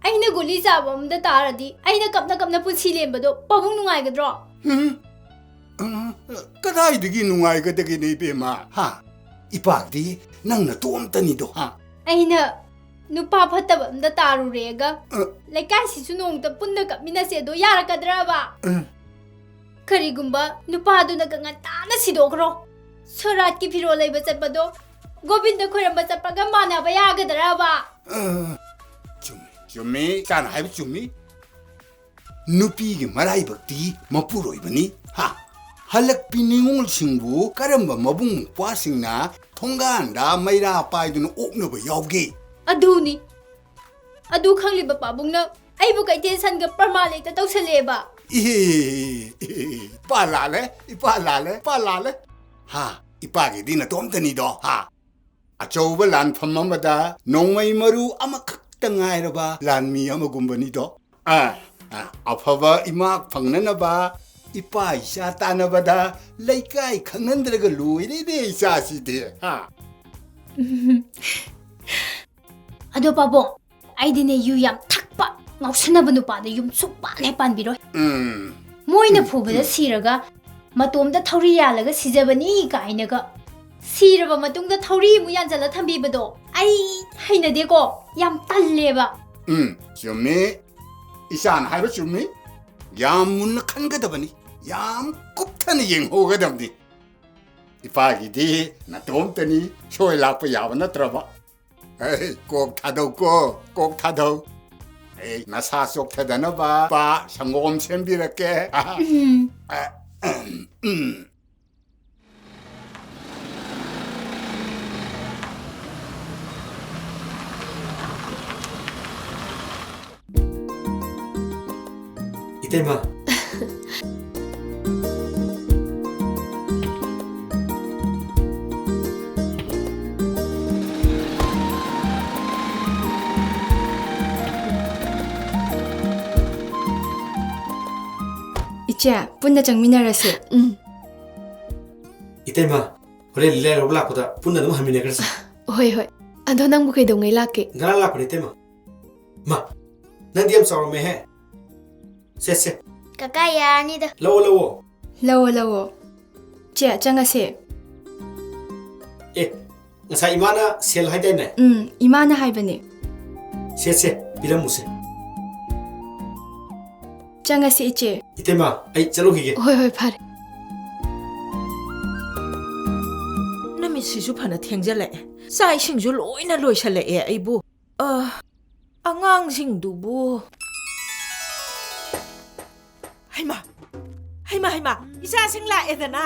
ꯑꯩꯅ ꯒꯨꯂꯤ ꯆꯥꯕ ꯑꯃꯗ ꯇꯥꯔꯗꯤ ꯑꯩꯅ ꯀꯞꯅ ꯄꯨꯟꯁꯤ ꯂꯦꯟꯕꯗꯣ ꯄꯥꯕꯨꯡ ꯅꯨꯡꯉꯥꯏꯒꯗ꯭ꯔꯣ ꯀꯗꯥꯏꯗꯒꯤ ꯅꯨꯡꯉꯥꯏꯒꯗꯒꯦꯅꯦ ꯏꯕꯦꯝꯃ 이빠ꯗꯤ ꯅꯪꯅ ꯇꯣꯝꯇꯅꯤꯗꯣ ꯑꯩꯅ 누파 ꯐꯠꯇꯕ ꯑꯃꯗ ꯇꯥꯔꯨꯔꯦꯒ ꯂꯩꯀꯥꯏꯁꯤꯁꯨ ꯅꯣꯡꯇ ꯄꯨꯟꯅ ꯀꯞꯃꯤꯟꯅꯁꯦ ꯑꯗꯣ ꯌꯥꯔꯛꯀꯗ꯭ꯔꯕ ꯀꯔꯤꯒꯨꯝꯕ ꯅꯨꯄꯥꯗꯨꯅ ꯉꯟꯇꯥꯅ ꯁꯤꯗꯣꯛꯈ꯭ꯔꯣ ꯁꯣꯔꯥꯠꯀꯤ ꯐꯤꯔꯣꯜ ꯂꯩꯕ ꯆꯠꯄꯗꯣ ꯒꯣꯕꯤꯟꯗ ꯈꯣꯏꯔꯝꯕ ꯆꯠꯄꯒ ꯃꯥꯟꯅꯕ ꯌꯥꯒꯗ꯭ꯔꯕ ꯆꯨꯝꯃꯤ ꯆꯥꯅ ꯍꯥꯏꯕ ꯆꯨꯝꯃꯤ ꯅꯨꯄꯤꯒꯤ ꯃꯔꯥꯏꯕꯛꯇꯤ ꯃꯄꯨꯔꯣꯏꯕꯅꯤ ꯍꯜꯂꯛꯄꯤ ꯅꯤꯉꯣꯜꯁꯤꯡꯕꯨ ꯀꯔꯝꯕ ꯃꯕꯨꯡ ꯃꯧꯄ꯭ꯋꯥꯁꯤꯡꯅ ꯊꯣꯡꯒꯥꯟꯗ ꯃꯩꯔꯥ ꯄꯥꯏꯗꯨꯅ ꯑꯣꯛꯅꯕ ꯌꯥꯎꯒꯦ ꯑꯗꯨꯅꯤ ꯑꯗꯨ ꯈꯪꯂꯤꯕ ꯄꯥꯕꯨꯡꯅ ꯑꯩꯕꯨ ꯀꯩꯊꯦꯜ ꯁꯟꯒ ꯄ꯭ꯔꯃꯥꯟ ꯍꯦꯛꯇ ꯇꯧꯁꯜꯂꯦꯕ 이빠 랄래 이빠기디 나tom더니도 아저우버 란팜 아마다 농마이 머루 아마 극당 아이러바 란미 아마군버니도 아파바 이막 방나나바 이빠 이샤 따나바다 레이까이 강난들가 루이리데 이샤시데 ꯑꯗꯣ ꯄꯥꯕꯨꯡ ꯑꯩꯗꯤꯅꯦ ꯌꯨ ꯌꯥꯝ ꯊꯛꯄ ꯉꯥꯎꯁꯟꯅꯕ ꯅꯨꯄꯥꯗ ꯌꯨꯝ ꯁꯨꯛꯄꯥꯟ ꯍꯦꯛ ꯄꯥꯟꯕꯤꯔꯣꯏ ꯃꯣꯏꯅ ꯐꯨꯕꯗ ꯁꯤꯔꯒ ꯃꯇꯣꯝꯗ ꯊꯧꯔꯤ ꯌꯥꯜꯂꯒ ꯁꯤꯖꯕꯅꯤ ꯀꯥꯏꯅꯒ 시르바 마뚱다 타우리 무얀잘라 탐비버도 아이 하이나데고 얌 딸레바 좀 이산 하이버 좀미 얌 문낙한 거다버니 얌 굽타니 잉호거든디 이파기디 나 돔더니 쇼에 라프 야바나 들어봐 에이 꼭 타도 에이 나 사속 타다나 봐 상고금 셈비랄게 이때마 이제야 분나 정민아라서 이때마 그래 릴레로 올라보다 분나 너무 하미네 그래서 호이 아너 낭부 그동안 라게 나랑 라고 이때마 마 난디엄 싸움에 해 세세 Kakak yani dah. Lawo. Cia jangan se. Ngasa imana sel hai dai ne. Imana hai bane. Se bilang muse. ꯆꯪꯉꯁꯤ ꯏꯆꯦ 이때마 아이 ꯆꯠꯂꯨꯈꯤꯒꯦ ꯍꯣꯏ ꯍꯣꯏ ꯐꯔꯦ ꯅꯨꯃꯤꯠꯁꯤꯁꯨ ꯐꯅ ꯊꯦꯡꯖꯜꯂꯛꯑꯦ ꯆꯥꯛ ꯏꯁꯤꯡꯁꯨ ꯂꯣꯏꯅ ꯂꯣꯏꯁꯜꯂꯛꯑꯦ ꯑꯩꯕꯨ ꯑꯉꯥꯡꯁꯤꯡꯗꯨꯕꯨ ꯍꯩꯃꯥ ꯍꯩꯃꯥ ꯍꯩꯃꯥ ꯏꯆꯥꯁꯤꯡ ꯂꯥꯛꯑꯦꯗꯅ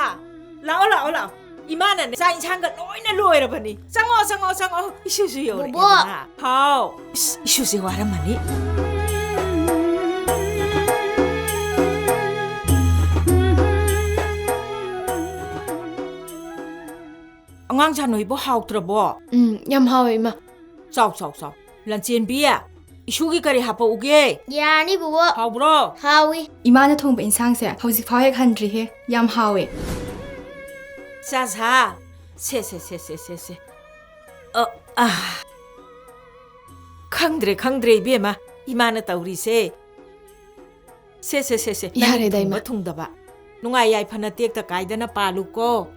ꯂꯥꯛꯑꯣ ꯂꯥꯛꯑꯣ ꯂꯥꯛꯑꯣ ꯏꯃꯥꯅꯅꯦ ꯆꯥꯛ ꯏꯟꯁꯥꯡꯒ ꯂꯣꯏꯅ ꯂꯣꯏꯔꯕꯅꯤ ꯆꯪꯉꯣ ꯆꯪꯉꯣ ꯆꯪꯉꯣ 이슈ꯁꯨ ꯌꯧꯔꯛꯑꯦꯗꯅ ꯍꯥꯎ 이슈ꯁꯦ 와ꯔꯝꯃꯅꯤ ꯑꯉꯥꯡ ꯁꯥꯅꯣꯏꯕꯨ ꯍꯥꯎꯇ꯭ꯔꯕꯣ ꯌꯥꯝ ꯍꯥꯎꯋꯦ ꯏꯃꯥ ꯆꯥꯎ ꯆꯥꯎ ꯆꯥꯎ ꯂꯟꯆꯦꯟꯕꯤ 이슈ꯒꯤ ꯀꯔꯤ ꯍꯥꯞꯄꯛꯎꯒꯦ ꯌꯥꯔꯅꯤ ꯕꯨꯕꯣ ꯍꯥꯎꯕ꯭ꯔꯣ ꯍꯥꯎꯋꯤ 이마ꯅ ꯊꯣꯡꯕ ꯏꯟꯁꯥꯡꯁꯦ ꯍꯧꯖꯤꯛꯐꯥꯎ ꯍꯦꯛ ꯍꯟꯗ꯭ꯔꯤꯍꯦ ꯌꯥꯝ ꯍꯥꯎꯋꯦ ꯆꯥꯁꯥ ꯁꯦ ꯈꯪꯗ꯭ꯔꯦ 이ꯕꯦꯝꯃ 이마ꯅ ꯇꯧꯔꯤꯁꯦ ꯁꯦ ꯌꯥꯔꯦꯗ ꯊꯨꯡꯕ ꯊꯨꯡꯗꯕ ꯅꯨꯡꯉꯥꯏ ꯌꯥꯏꯐꯅ ꯇꯦꯛꯇ ꯀꯥꯏꯗꯅ ꯄꯥꯜꯂꯨꯀꯣ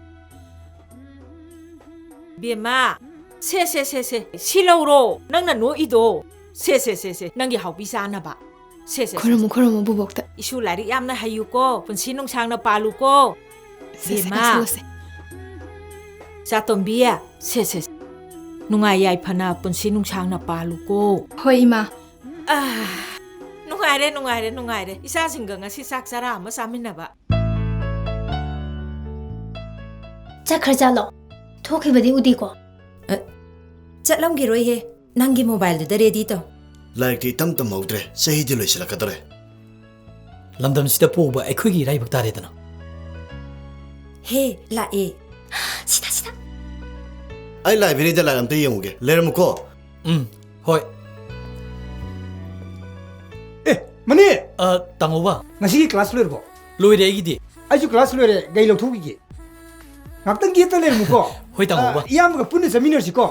이ꯕꯦꯝꯃ ꯁꯦ ꯁꯤ ꯂꯧꯔꯣ ꯅꯪꯅ ꯅꯣꯛꯏꯗꯣ ꯁꯦ ꯅꯪꯒꯤ ꯍꯥꯎꯄꯤ ꯆꯥꯅꯕ ꯁꯦ ꯈꯨꯔꯨꯝꯃꯨ ꯕꯨꯕꯣꯛꯇ 이슈 ꯂꯥꯏꯔꯤꯛ ꯌꯥꯝꯅ ꯍꯩꯌꯨꯀꯣ ꯄꯨꯟꯁꯤ ꯅꯨꯡꯁꯥꯡꯅ ꯄꯥꯜꯂꯨꯀꯣ 이ꯕꯦꯝꯃ ꯆꯥꯇꯣꯝꯕꯤ ꯁꯦ ꯅꯨꯡꯉꯥꯏ ꯌꯥꯏꯐꯅ ꯄꯨꯟꯁꯤ ꯅꯨꯡꯁꯥꯡꯅ ꯄꯥꯜꯂꯨꯀꯣ ꯍꯣꯏ ꯏꯃꯥ ꯅꯨꯡꯉꯥꯏꯔꯦ 이사ꯁꯤꯡꯒ ꯉꯁꯤ ꯆꯥꯛ ꯆꯔꯥ ꯑꯃ ꯆꯥꯃꯤꯟꯅꯕ ꯆꯠꯈ꯭ꯔꯖꯥꯠꯂꯣ ꯊꯣꯛꯈꯤꯕꯗꯤ ꯎꯗꯦꯀꯣ ꯆꯠꯂꯝꯈꯤꯔꯣꯏꯍꯦ ꯅꯪꯒꯤ ꯃꯣꯕꯥꯏꯜꯗꯨꯗ ꯔꯦꯗꯤ ꯇꯧ ꯂꯥꯏꯔꯤꯛꯇꯤ ꯇꯝ ꯇꯝꯍꯧꯗ꯭ꯔꯦ ꯆꯍꯤꯗꯤ ꯂꯣꯏꯁꯤꯜꯂꯛꯀꯗꯧꯔꯦ ꯂꯝꯗꯝꯁꯤꯗ ꯄꯣꯛꯕ ꯑꯩꯈꯣꯏꯒꯤ ꯏꯔꯥꯏꯕꯛ ꯇꯥꯔꯦꯗꯅ ꯍꯦ ꯂꯥꯛꯑꯦ ꯁꯤꯗ ꯑꯩ ꯂꯥꯏꯕ꯭ꯔꯦꯔꯤꯗ ꯂꯥꯏꯔꯤꯛ ꯑꯝꯇ ꯌꯦꯡꯉꯨꯒꯦ ꯂꯩꯔꯝꯃꯨꯀꯣ ꯍꯣꯏ ꯃꯅꯤ ꯇꯥꯃꯣꯕ ꯉꯁꯤꯒꯤ ꯀ꯭ꯂꯥꯁ ꯂꯣꯏꯔꯕꯣ ꯂꯣꯏꯔꯦ ꯑꯩꯒꯤꯗꯤ ꯑꯩꯁꯨ ꯀ꯭ꯂꯥꯁ ꯂꯣꯏꯔꯦ ꯒꯩ ꯂꯧꯊꯣꯛꯈꯤꯒꯦ ꯉꯥꯛꯇꯪ ꯒꯦꯠꯇ ꯂꯩꯔꯝꯃꯨꯀꯣ ꯍꯣꯏ ꯇꯥꯃꯣꯕ ꯏꯌꯥꯝꯕꯒ ꯄꯨꯟꯅ ꯆꯠꯃꯤꯟꯅꯔꯁꯤꯀꯣ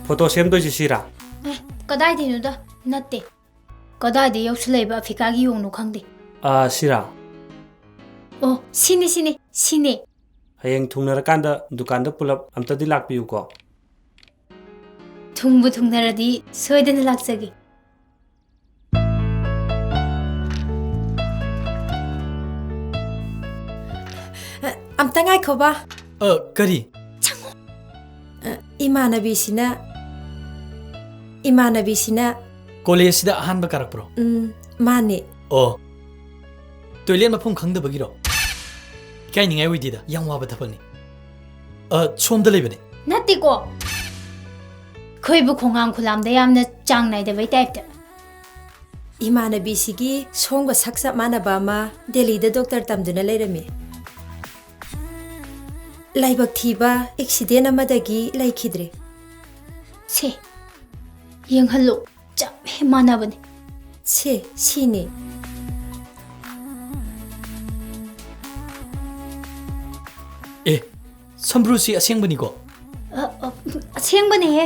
ꯐꯣꯇꯣ ꯁꯦꯝꯗꯣꯏꯁꯤ ꯁꯤꯔꯥ ꯀꯗꯥꯏꯗꯩꯅꯣꯗ ꯅꯠꯇꯦ ꯀꯗꯥꯏꯗ ꯌꯧꯁꯤꯜꯂꯛꯏꯕ ꯑꯐ꯭ꯔꯤꯀꯥꯒꯤ ꯌꯣꯡꯅꯣ ꯈꯪꯗꯦ ꯁꯤꯔꯥ ꯑꯣ ꯁꯤꯅꯦ ꯍꯌꯦꯡ ꯊꯨꯡꯅꯔꯀꯥꯟꯗ ꯗꯨꯀꯥꯟꯗ ꯄꯨꯂꯞ ꯑꯝꯇꯗꯤ ꯂꯥꯛꯄꯤꯌꯨꯀꯣ ꯊꯨꯡꯕꯨ ꯊꯨꯡꯅꯔꯗꯤ ꯁꯣꯏꯗꯅ ꯂꯥꯛꯆꯒꯦ ꯑꯝꯇ ꯉꯥꯏꯈꯣꯕ ꯀꯔꯤ 이마나비시나 ꯀꯣꯂꯦꯖꯁꯤꯗ ꯑꯍꯥꯟꯕ ꯀꯥꯔꯛꯄ꯭ꯔꯣ 마네 ꯑꯣ ꯇꯣꯏꯂꯦꯠ ꯃꯐꯝ ꯈꯪꯗꯕꯒꯤꯔꯣ ꯏꯀꯥꯏꯅꯤꯡꯉꯥꯏ ꯑꯣꯏꯗꯦꯗ ꯌꯥꯝ ꯋꯥꯕ ꯊꯕꯛꯅꯤ ꯁꯣꯝꯗ ꯂꯩꯕꯅꯦ ꯅꯠꯇꯦꯀꯣ ꯑꯩꯈꯣꯏꯕꯨ ꯈꯣꯡꯉꯥꯝ ꯈꯨꯂꯥꯝꯗ ꯌꯥꯝꯅ ꯆꯥꯡ ꯅꯥꯏꯗꯕꯩ ꯇꯥꯏꯞꯇ 이마나비시기 ꯁꯣꯝꯒ ꯁꯛ ꯆꯞ ꯃꯥꯟꯅꯕ ꯑꯃ ꯗꯦꯜꯂꯤꯗ ꯗꯣꯛꯇꯔ ꯇꯝꯗꯨꯅ ꯂꯩꯔꯝꯃꯤ ꯂꯥꯏꯕꯛ ꯊꯤꯕ ꯑꯦꯛꯁꯤꯗꯦꯟ ꯑꯃꯗꯒꯤ ꯂꯩꯈꯤꯗ꯭ꯔꯦ ꯁꯦ ꯌꯦꯡꯍꯜꯂꯣ ꯆꯞ ꯍꯦꯛ ꯃꯥꯟꯅꯕꯅꯦ ꯁꯤꯅꯦ ꯁꯝꯕ꯭ꯔꯨꯁꯤ ꯑꯁꯦꯡꯕꯅꯤꯀꯣ ꯑꯁꯦꯡꯕꯅꯦꯍꯦ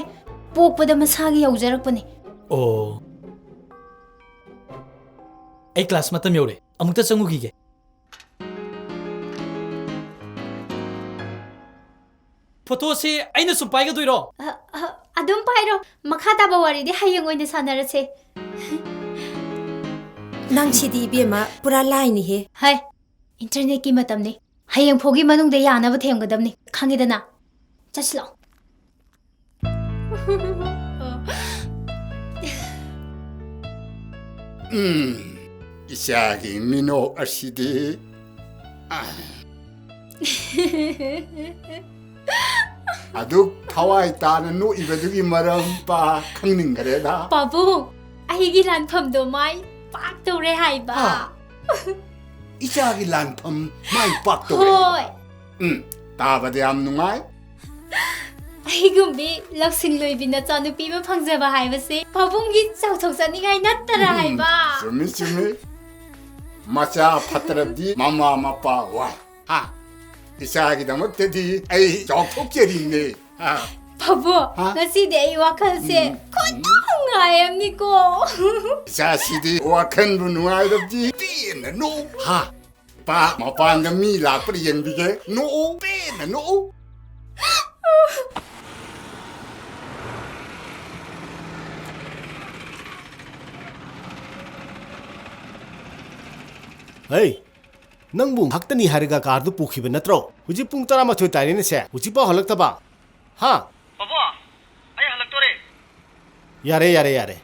ꯄꯣꯛꯄꯗ ꯃꯁꯥꯒꯤ ꯌꯧꯖꯔꯛꯄꯅꯦ ꯑꯣ ꯑꯩ ꯀ꯭ꯂꯥꯁ ꯃꯇꯝ ꯌꯧꯔꯦ ꯑꯃꯨꯛꯇ ꯆꯪꯉꯨꯈꯤꯒꯦ ꯐꯣꯇꯣꯁꯤ ꯑꯩꯅ ꯁꯨꯝ ꯄꯥꯏꯒꯗꯣꯏꯔꯣ ꯑꯗꯨꯝ ꯄꯥꯏꯔꯣ ꯃꯈꯥ ꯇꯥꯕ ꯋꯥꯔꯤꯗꯤ ꯍꯌꯦꯡ ꯑꯣꯏꯅ ꯁꯥꯟꯅꯔꯁꯦ ꯅꯪꯁꯤꯗꯤ 이ꯕꯦꯝꯃ ꯄꯨꯔꯥ ꯂꯥꯏꯅꯤꯍꯦ ꯍꯥꯏ ꯏꯟꯇꯔꯅꯦꯠꯀꯤ ꯃꯇꯝꯅꯤ ꯍꯌꯦꯡ ꯐꯥꯎꯒꯤ ꯃꯅꯨꯡꯗ ꯌꯥꯅꯕ ꯊꯦꯝꯒꯗꯕꯅꯤ ꯈꯪꯉꯤꯗꯅ ꯆꯠꯁꯤ ꯂꯥꯛꯑꯣ 이샤기 민호 아시디 아둑 타와이 따는 노 이베두기 마람 빠 강능 그래다 पाबुं 아이기 란펌도 마이 빡도래 하이바 이샤기 란펌 마이 빡도 호이 따바데 암누마이 아이금비 럭싱로이비나 짜누비만 방자바 하이바세 पाबुं기 चाउथौचानिगाई नत्तरा हाइबा 주미 마차 파트랍디 마마 마빠 와 이샤기 담았대디 에이 적톡제리네 바보, ngasi디 ay wakalse khotong ngayamniko. 이자식이 와칸부 누아이럽지 삐나 노 하. 빠 마판가 미라 프리엔비게 노 삐나 노. Hey, nang bung haktani hariga kardu pukhi ben natro. Uji pung tara ma thoi tari ne se. Uji pa halak ta ba. Ha. Papa, ay halak to re. Yare.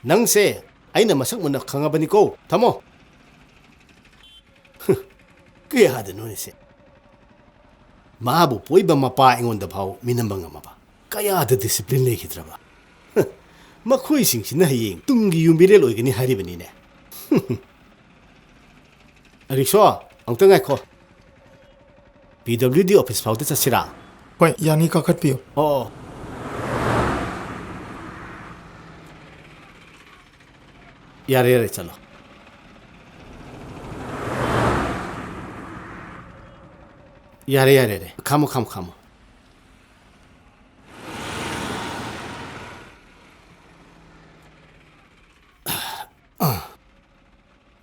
Nang se ai na masak mun khanga bani ko. Thamo. Ke ha de no ne se. Ma bu poi ba ma pa ingon da phau minam bang ma ba. Kaya da discipline le khitra ba. Ma khoi sing sin na yeng tungi yumbire loi gani hari bani ne. Rikshaw, ang tangay ko. PWD office pa sa sira. Hoy, yani kakat piyo. Oo. Yare, chalo. Yare. Kamo.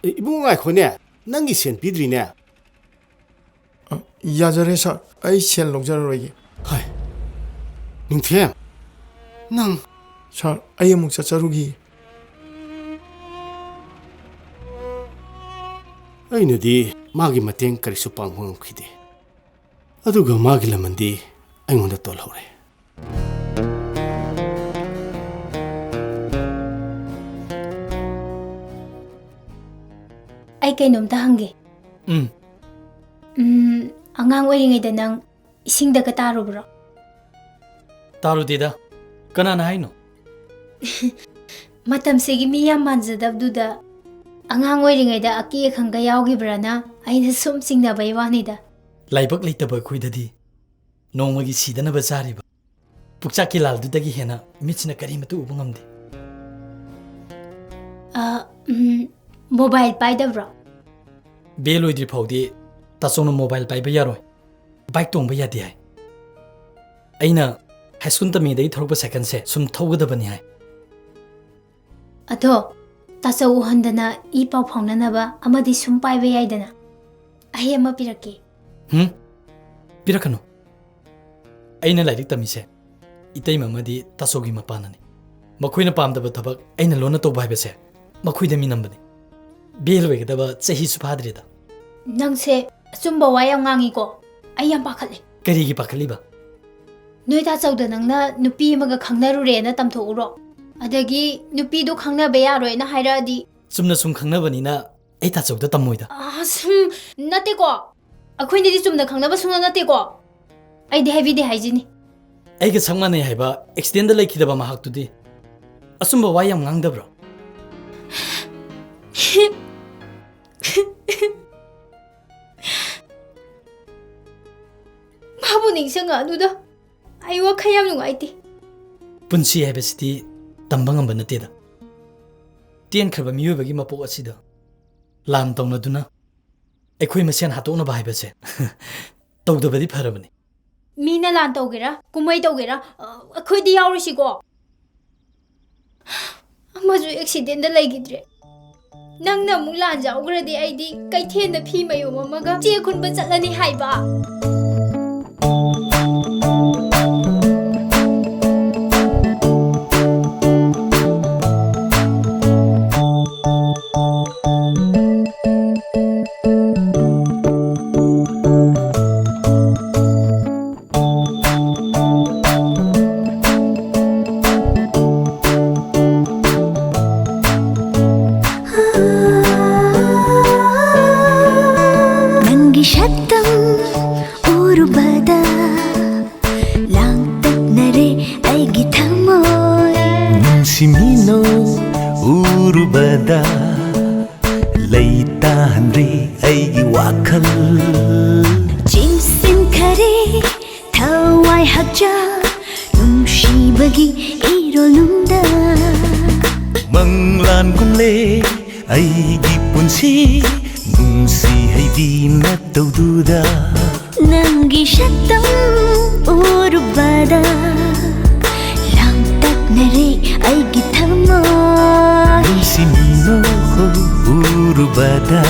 Ibung ngay ko niya. Nangi sen pidri ne. Yajare sa, ay sen lokjararoige. Hai. Ningthem. Nang. Sa, ay amuk chacharugi. Ay na di, magi mateng karisu panghung khide. Aduga magi lamandi, ay ngonda tol hore. Ay kainom ta hangge. Angang oiringayda nang isingda ka tarubro. Tarudida. Kanana haino? Matamsigi miyam manjadabduda angang oiringayda aki khanga yawgibra na aina sum singnaba iwanida. Laibak leitaba khuidadi. Nongmagi sidanaba chariba. Pukchaki laldudagi hena mitsina karimatu ubu ngamde. Mobile paidabro. Beloidri phawdi tasongna mobile paiba yaroi. Bike tongba yadi hai. Aina high school tamidai thorba second se sum thawgadabani hai. Ado tasaw handana ipaw phawnanaba amadi sum paiba yaidana. Ahi ama pirake. Pirakano. Aina lairik tamise. Itai mamadi tasogi mapanani. Makhoina pamdaba thabak aina lona to bhaiba se. Makhoida minambani. Belwegadaba chahi su phadrida. Nangse sumba wayam ngangi ko. Ayam pakhale. Karigi pakhaliba. Noida chawda nangna nupi amaga khangnarure na tamthokuro. Adagi nupi do khangnaba yaroi na hairadi. Sumna sum khangnabani na ai ta chawda tamoida. Sum nate ko. Akhoini di sumna khangnaba sungna nate ko. Ai de heavy de hygiene. Ai ga sangmane haiba extend la khidaba mahak tudi. Asumba wayam ngangdabro. Mabu ningsanga aduda ai wa khayam nungaiti. Punsi haibasiti tamba ngamba nateda. Tien khaba miyobagi mapok asida lan tongna duna ekhoi masen hatona baibase tawdabadi pharabani. Mina lan tawgera kumai tawgera akhoi di yawrisi ko. Amaju accident da laigidre. Nangna mung lan jawgradi aidi kaithena phi mayo mamaga che khunba chatlani haiba. Simino urubada leita handri aigi wakal Jimsin kare thawai hakja nungshibagi irolunda Manglan kumle aigi punsi nungsi haidi na tawduda Nangi shatam urubada ꯑꯩꯒꯤ ꯊꯃꯣꯏ ꯅꯨꯡꯁꯤꯃꯤꯅꯣ ꯎꯔꯨꯕꯗ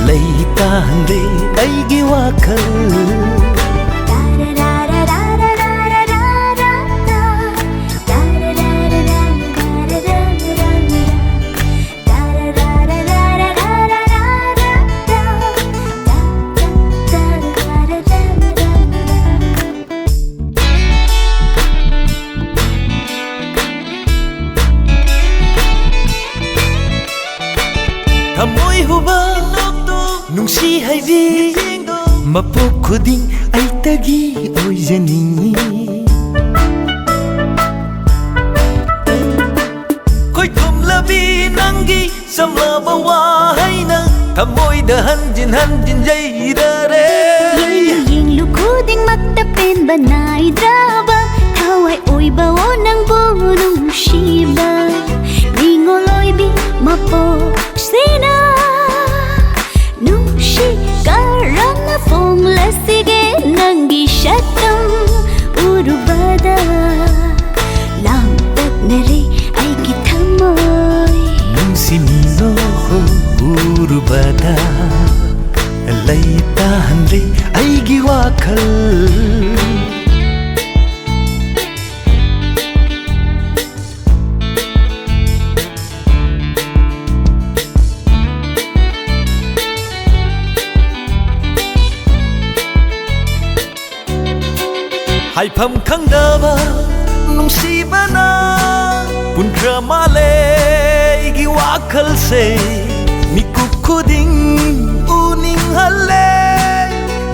ꯂꯩꯇꯥꯍꯟꯗꯦ ꯑꯩꯒꯤ ꯋꯥꯈꯜ ꯊꯃꯣꯏ ꯍꯨꯕ ꯅꯨꯡꯁꯤ ꯍꯥꯏꯕꯤ ꯃꯄꯣꯛ ꯈꯨꯗꯤꯡ ꯑꯩꯇꯒꯤ ꯑꯣꯏꯖꯅꯤꯡꯉꯤ ꯈꯣꯏꯊꯨꯝꯂꯕꯤ ꯅꯪꯒꯤ ꯆꯝꯂꯕ ꯋꯥꯍꯩꯅ ꯊꯃꯣꯏꯗ ꯍꯟꯖꯤꯟ ꯍꯟꯖꯤꯟ ꯌꯩꯔꯔꯦ ꯌꯦꯡꯂꯨ ꯈꯨꯗꯤꯡꯃꯛꯇ ꯄꯦꯟꯕ ꯅꯥꯏꯗ꯭ꯔꯕ ꯊꯋꯥꯏ ꯑꯣꯏꯕ ꯑꯣ ꯅꯪꯕꯨ ꯅꯨꯡꯁꯤꯕ ꯅꯤꯡꯉꯣꯜ ꯑꯣꯏꯕꯤ ꯃꯄꯣꯛꯁꯤꯅ ꯅꯨꯡꯁꯤ ꯀꯔꯝꯅ ꯐꯣꯡꯂꯁꯤꯒꯦ ꯅꯪꯒꯤ ꯁꯛꯇꯝ ꯎꯔꯨꯕꯗ ꯂꯥꯡꯇꯛꯅꯔꯦ ꯑꯩꯒꯤ ꯊꯃꯣꯏ ꯅꯨꯡꯁꯤꯃꯤꯅꯣ ꯎꯔꯨꯕꯗ ꯂꯩꯇꯥꯍꯟꯗꯦ ꯑꯩꯒꯤ ꯋꯥꯈꯜ 하이팜 강다바 농시바나 분크라말레 이기 와클세 미쿠쿠딩 우닝할레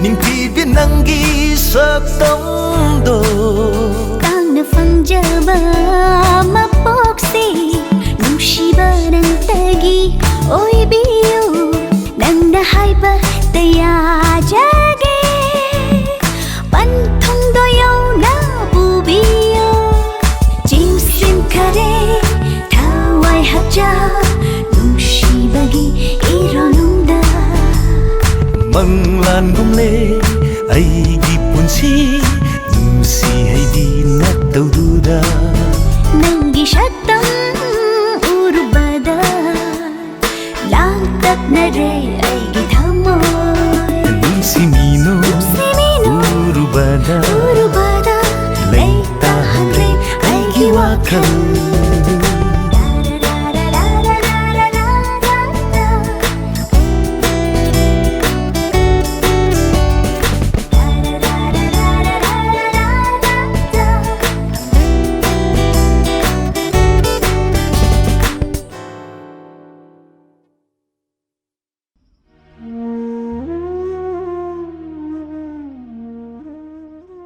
닝티비 낭기 삭담도 깡나 팡자바 마폭시 농시바는 따기 오이비요 낭나 하이바 따야자게 반통도 여나 부비요 짐심카레 다와이 합자 농시바기 이러는다 망란 곰레 아이기 본시 눈시 하이디 나떠두다 낭기 샷담 우루바다 랑딱나레 아이기 담모이 눈시미노 우루바다 레이타한레 아이기 와칸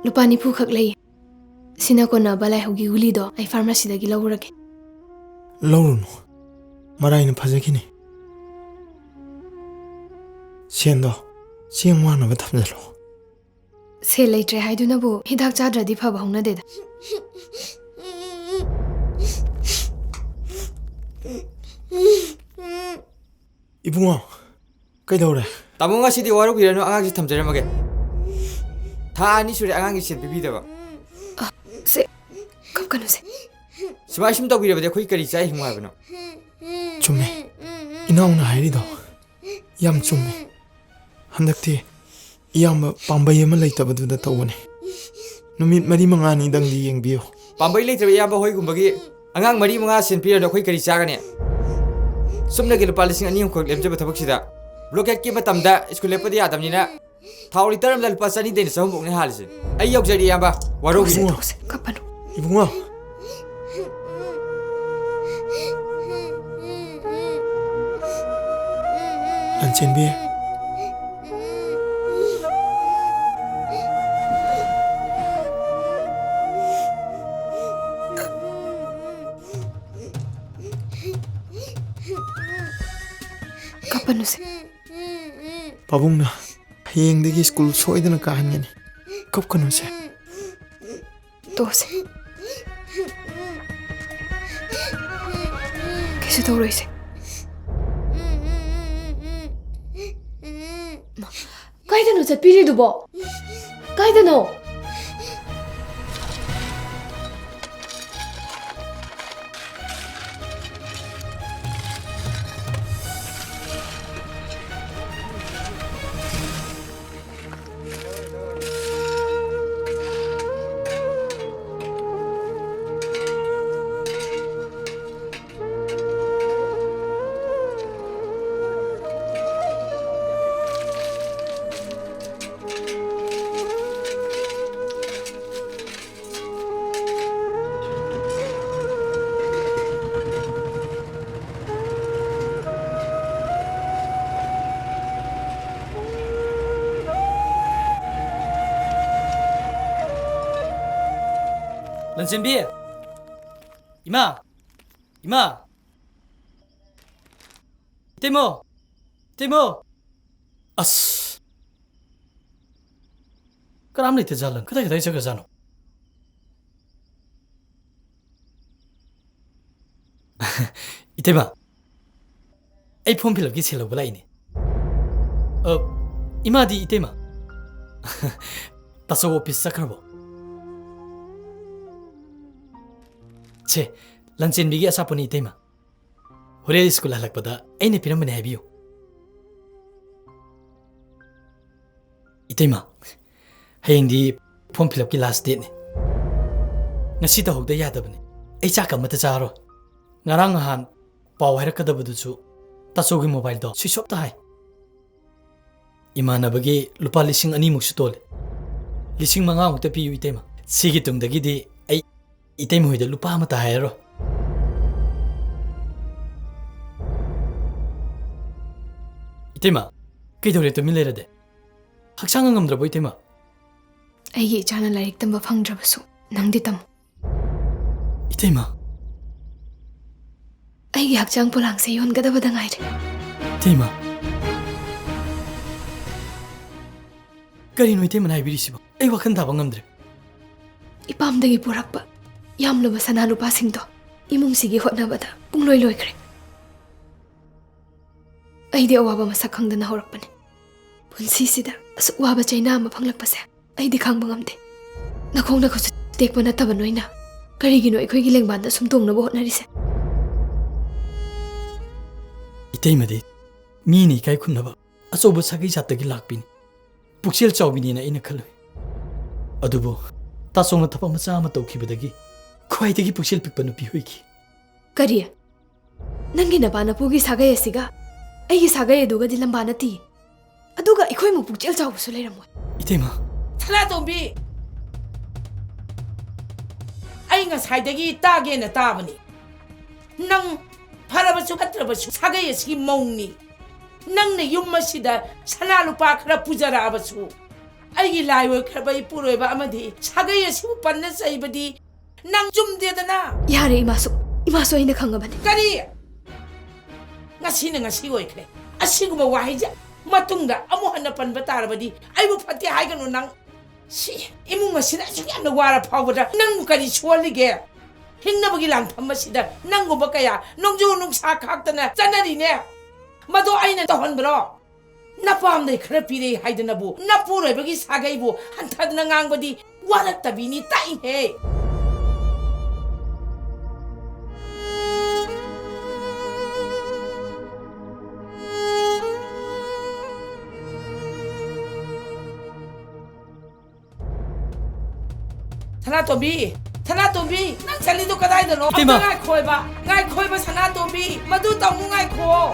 lupa nipu khak lei sina kona balai hogi guli do ai pharmacy dagi lawurake lawruno maraina phajagini sendo cheng wana ba thamjalo se leitre haiduna bu hidak chadradi phaba hongna de da ibungo kaidore tamunga sidi waru girano angang si thamjaramage थानी सुरे आगांगी set बिबिदबा से कब कनो से सुमाय सुम तबिरबदे खोइ करि चाइ हिमाबनो चुमे इनाउना हाइरिदो याम चुमे हंदक्ति याम पांबई अमा लैतबदुदा तवने नुमित मरी मंगानी दंगदी येंगबियो पांबई लैतबे याम होय गुंबगी आगांग मरी मंगा सेन पिरदो खोइ करि चागने सुमनगे लुपा लिसिंग अनि हमखो लेमजब थबकसिदा ब्लॉकेट के मतमदा स्कूल लेपदि यादमनिना थावरी तरम लल पासनी देन सहम बोकने हालसे आई योगजरी याबा वारोगी Kapno ibungo Lanchenbi kapanu se pabungna hayengdagi school soidana kahangani kapkanu se to se kese to roise kaidano chatpiri dubo kaidano 런센비 이마 이때모 아스 그럼 리트 잘런 그다이 저거잖아 이때마 에이 폼 필럽기 셀로 볼라이네 이마디 이때마 다소 오피스 사크라보 체 런센비기 아사포니 이때마 호레 스쿨 할락보다 애네 피라면 해비요 이때마 하영디 폼 필럽기 라스트 데이네 ngasi ta hokda yadabne ai cha kam ta charo ngarang han paw harakadabudu chu tasogi mobile do switch off ta hai imana bagi lupa lising ani muk sutol lising manga muk ta piu itema sigi tungdagi di ai itema hoida lupa ma ta hai ro itema kidore to milera de hakchang ngamdra bo itema ai gi chana laik tamba phangdrabasu nangdi tam 이때마 아이기 학장 볼랑세 연가다보다 가이래 이때마 그리노 이때만 하이비리시바 아이 와칸 다방감들 이밤당이 보락바 얌로바 사나루파싱도 이몽시기 헛나바다 뿡로이로이 그래 아이디 어와바 마삭 강다나 호락바네 분시시다 asuk waba chaina ma phanglakpase aidi khangba ngamde nakhongna khosu tekpa na taba noina karigino ekhoi gi lengbanda sumtongna bo hotnarise 이때마디 미니 가이 쿤나바 아소보 사기 잡다기 락빈 북실 짜오비니나 이나 칼로 어두보 따송나 타파 마차 아마 또키베다기 코아이데기 북실 픽바누 비호이기 kariya nangi na bana pugi sagai asiga ai sagai duga dilambana ti aduga ikhoi mu pukchel chaw su leiramoi 이때마 살라동비 ai ngasai 따게나 따버니 năng 파라바수 파트라바수 사가예스기 몽니 낭네 용마시다 살라루파 크라 부자라바수 아이기 라이워 크라바이 뿌로에바 아마디 사가예스부 반나 사이바디 낭 좀 되다나 야레 이마수 아이나 강가바니 까리 ngasi는 ngasi oi kre asiguma wahija matungda amu hanna panba tarabadi aibu phati haiganu nang si imu ngasina sugyanna wara phawda nang kari cholige hingnabagi langphammasida nangguba kaya nongju nungsa khaktana chanarine mado aina tawhanbro napamdai khara pire haidanabu napuroibagi sagaibu hanthadna ngangbadi waraktabini tai he Sanatombi, nang chalido kadai dano. Ngai khoi ba Sanatombi, madu tamu ngai kho.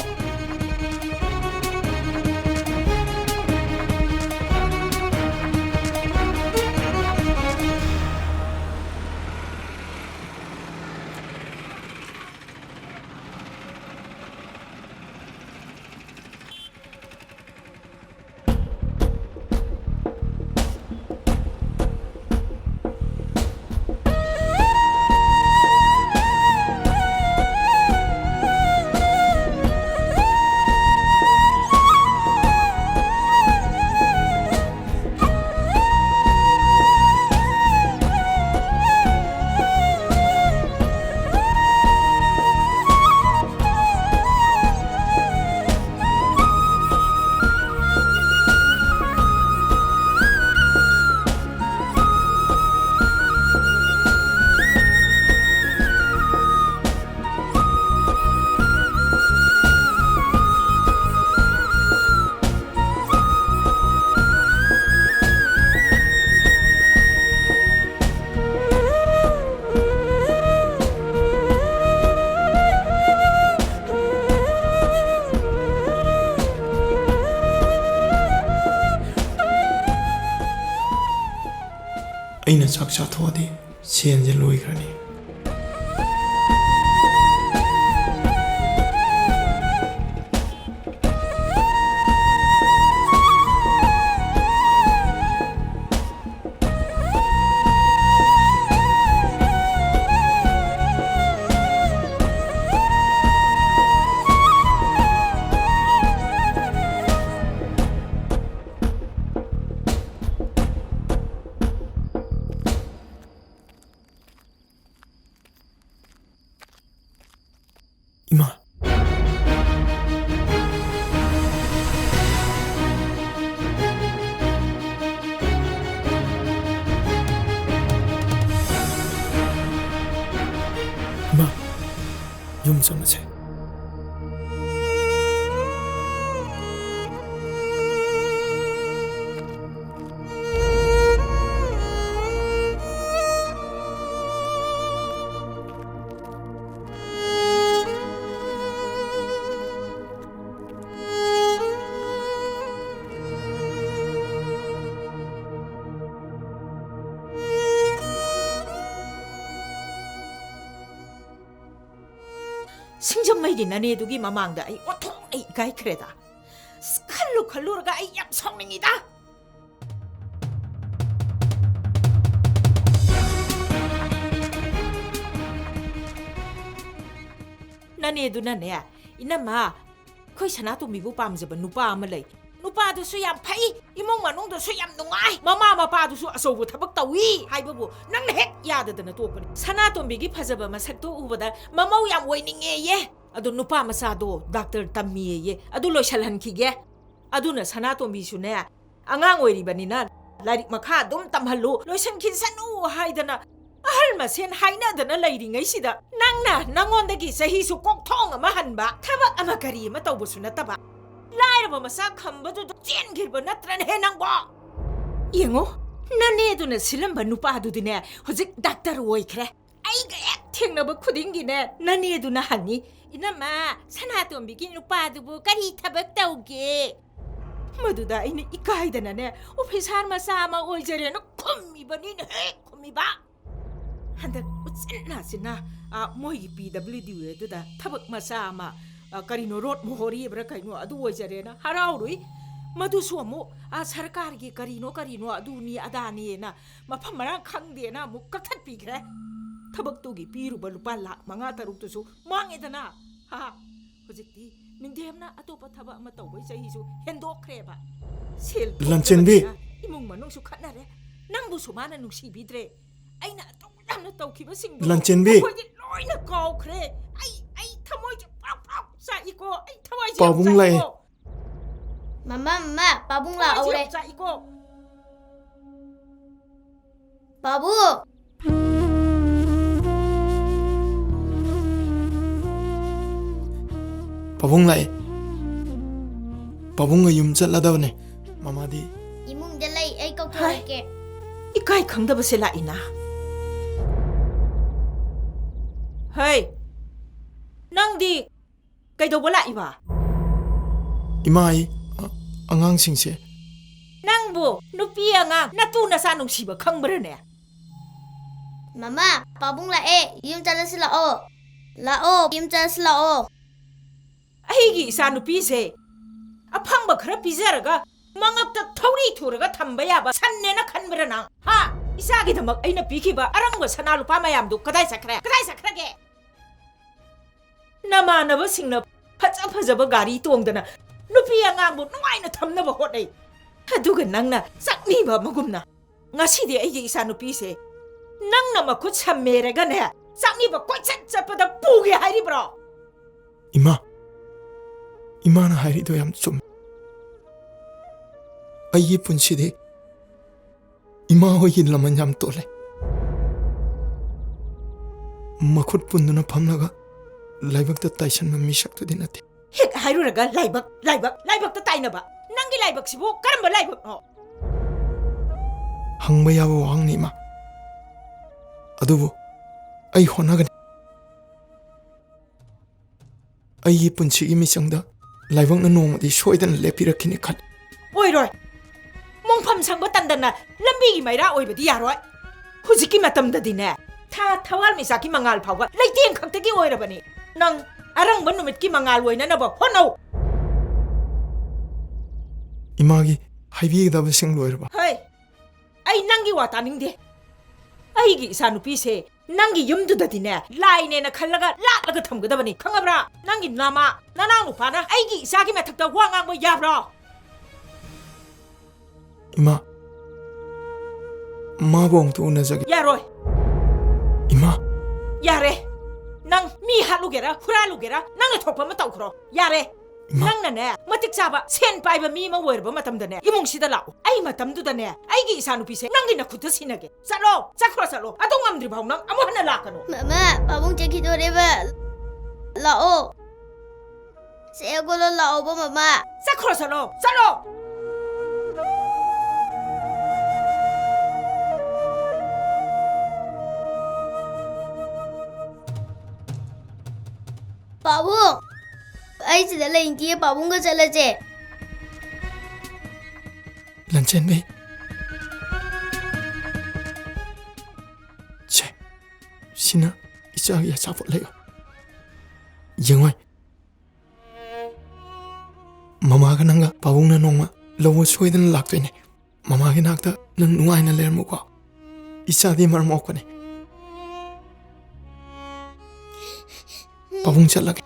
ꯑꯩꯅ ꯆꯥꯛ ꯆꯥꯊꯣꯛꯑꯗꯤ ꯁꯦꯟꯁꯦ ꯂꯣꯏꯈ꯭ꯔꯅꯤ 싱정매기 나네두기 마망다 아이 오통 아이 가이 그래다 칼루가 아이 얌 성능이다 나네두나네 이나마 거의 사나토미부 빰자바 누파 아말레 누파도수 얌 파이 이몽 마농도수 얌 농아이 마마 마파도수 아소부 타박 따위 하이바부 낭나 핵 야드드나 토거니 사나토미기 파자바 마삭도 우바다 마마우 얌 오이닝에 예 아도 누파 마사도 닥터 tammiye ye adu loishalhan khige aduna sanatombi sune angang oiribanina larik makha dum tamhallu loisan khinsanu haidana ahal masen haina dana lairingai sida nangna nangondagi sahi su kokthong ama hanba thabak ama kari ma tawbusu nataba lairaba masa khambadu chen girba natran he nangbo yengo nane duna silamba nupa adu dine hojik doctor oikhre aiga thengna khudingine nane duna hani 이나마 사나토미기 누파두부 까리 타박 따오게 모두다 이는 이까이다나네 오피사르 마사마 올제레노 콤미바니네 콤미바 한다 우슬나시나 아 모이 PWD에도다 타박 마사마 까리노 롯 모호리 브라카이노 아두 올제레나 하라우루이 마두수모 아 사르카르기 까리노 아두니 아다니에나 마팜마랑 캉데나 무 깍탄피그래 타박도기 비루바 루파 락 망아 타룩도수 망에다나 하 호직티 닝데엠나 아토파 타바 아마 tawbai chahisu hendokhreba sel lamchenbi imung manungsu khatnare nangbu sumana nungsibidre aina atoklamna tawkhiba sing lamchenbi loina kawkhre ai thamoi pau sa iko ai thawai pabung lai mama pabung la aure sa iko babu pabung lai pabung yum chatladawne mamadi imung da lai ai kau thake ikai khangdaba se la ina hey nangdi kaidoba la iba imai angang singse nangbu nupi angang natu na sa nungsiba khangbrane mama pabung la yum chalas lao yum chalas lao 아이기 이사누피세 아팡바 그라 비자라가 망압다 터리 투르가 탐바야바 산내나 칸브라나 하 이사기다 막 아이나 비키바 아랑거 사나루 파마얌도 그다이 사크라게 나마나바 싱나 파자파자바 가리 똥다나 누피양아무 누아이나 탐나바 호네 하두가 낭나 싹미바 먹음나 nga시디 아이기 이사누피세 낭나 마쿠 참메레가네 싹미바 꽉찬짜빠다 뿌게 하리브라 Imana hairido yam chum ayi punside ima hoyi laman yam tole makhut punduna phamnaga laibak ta taisan ma misak to dinate hek hairuraga laibak ta tainaba nangi laibak sibo karamba laibak no hangba yawa wangni ma adubu ai honagani ayi punsigi misangda laibang na nomadi soidan lepirakini khat oiroi mongpham sangba tandana lambi gi maira oibadi yaroi hujiki matamdadine tha thawal misaki mangal phawga leiteng khaktagi oirabani nang arang ban numit ki mangal oina na ba honau imagi haibi da basing loirba hai ai nangi wata ningde ai gi sanupi se nangi yumdudadine laine na khallaga laga thamgadabani khangabra nangi nama nanang upana aigi isagi mathakta wangang ba yabra ima ma bong tu na jagi yaroi ima yare nang mi halugera huralugera nang thokpa ma tawkhro yare nang na ne matik chaba sen paiba mi ma werba matamdane imung sida lao ai matamdudane aigi isanupi se nangi na khutta sinage salo chakhro adong amdri bhawnang amu hana lakano mama pabung cheki doreba lao segolo lao ba mama chakhro salo pabung ai sida lai inti pabung ga chalaje lanchen be che sina ichagi ya chapot leyo Yengoi. Mama ka nanga pabung na nongma lawo soidan laktoine. Mama ki nakta nang nungai na ler mo ko. Isa di mar mo ko ne. Pabung chalak.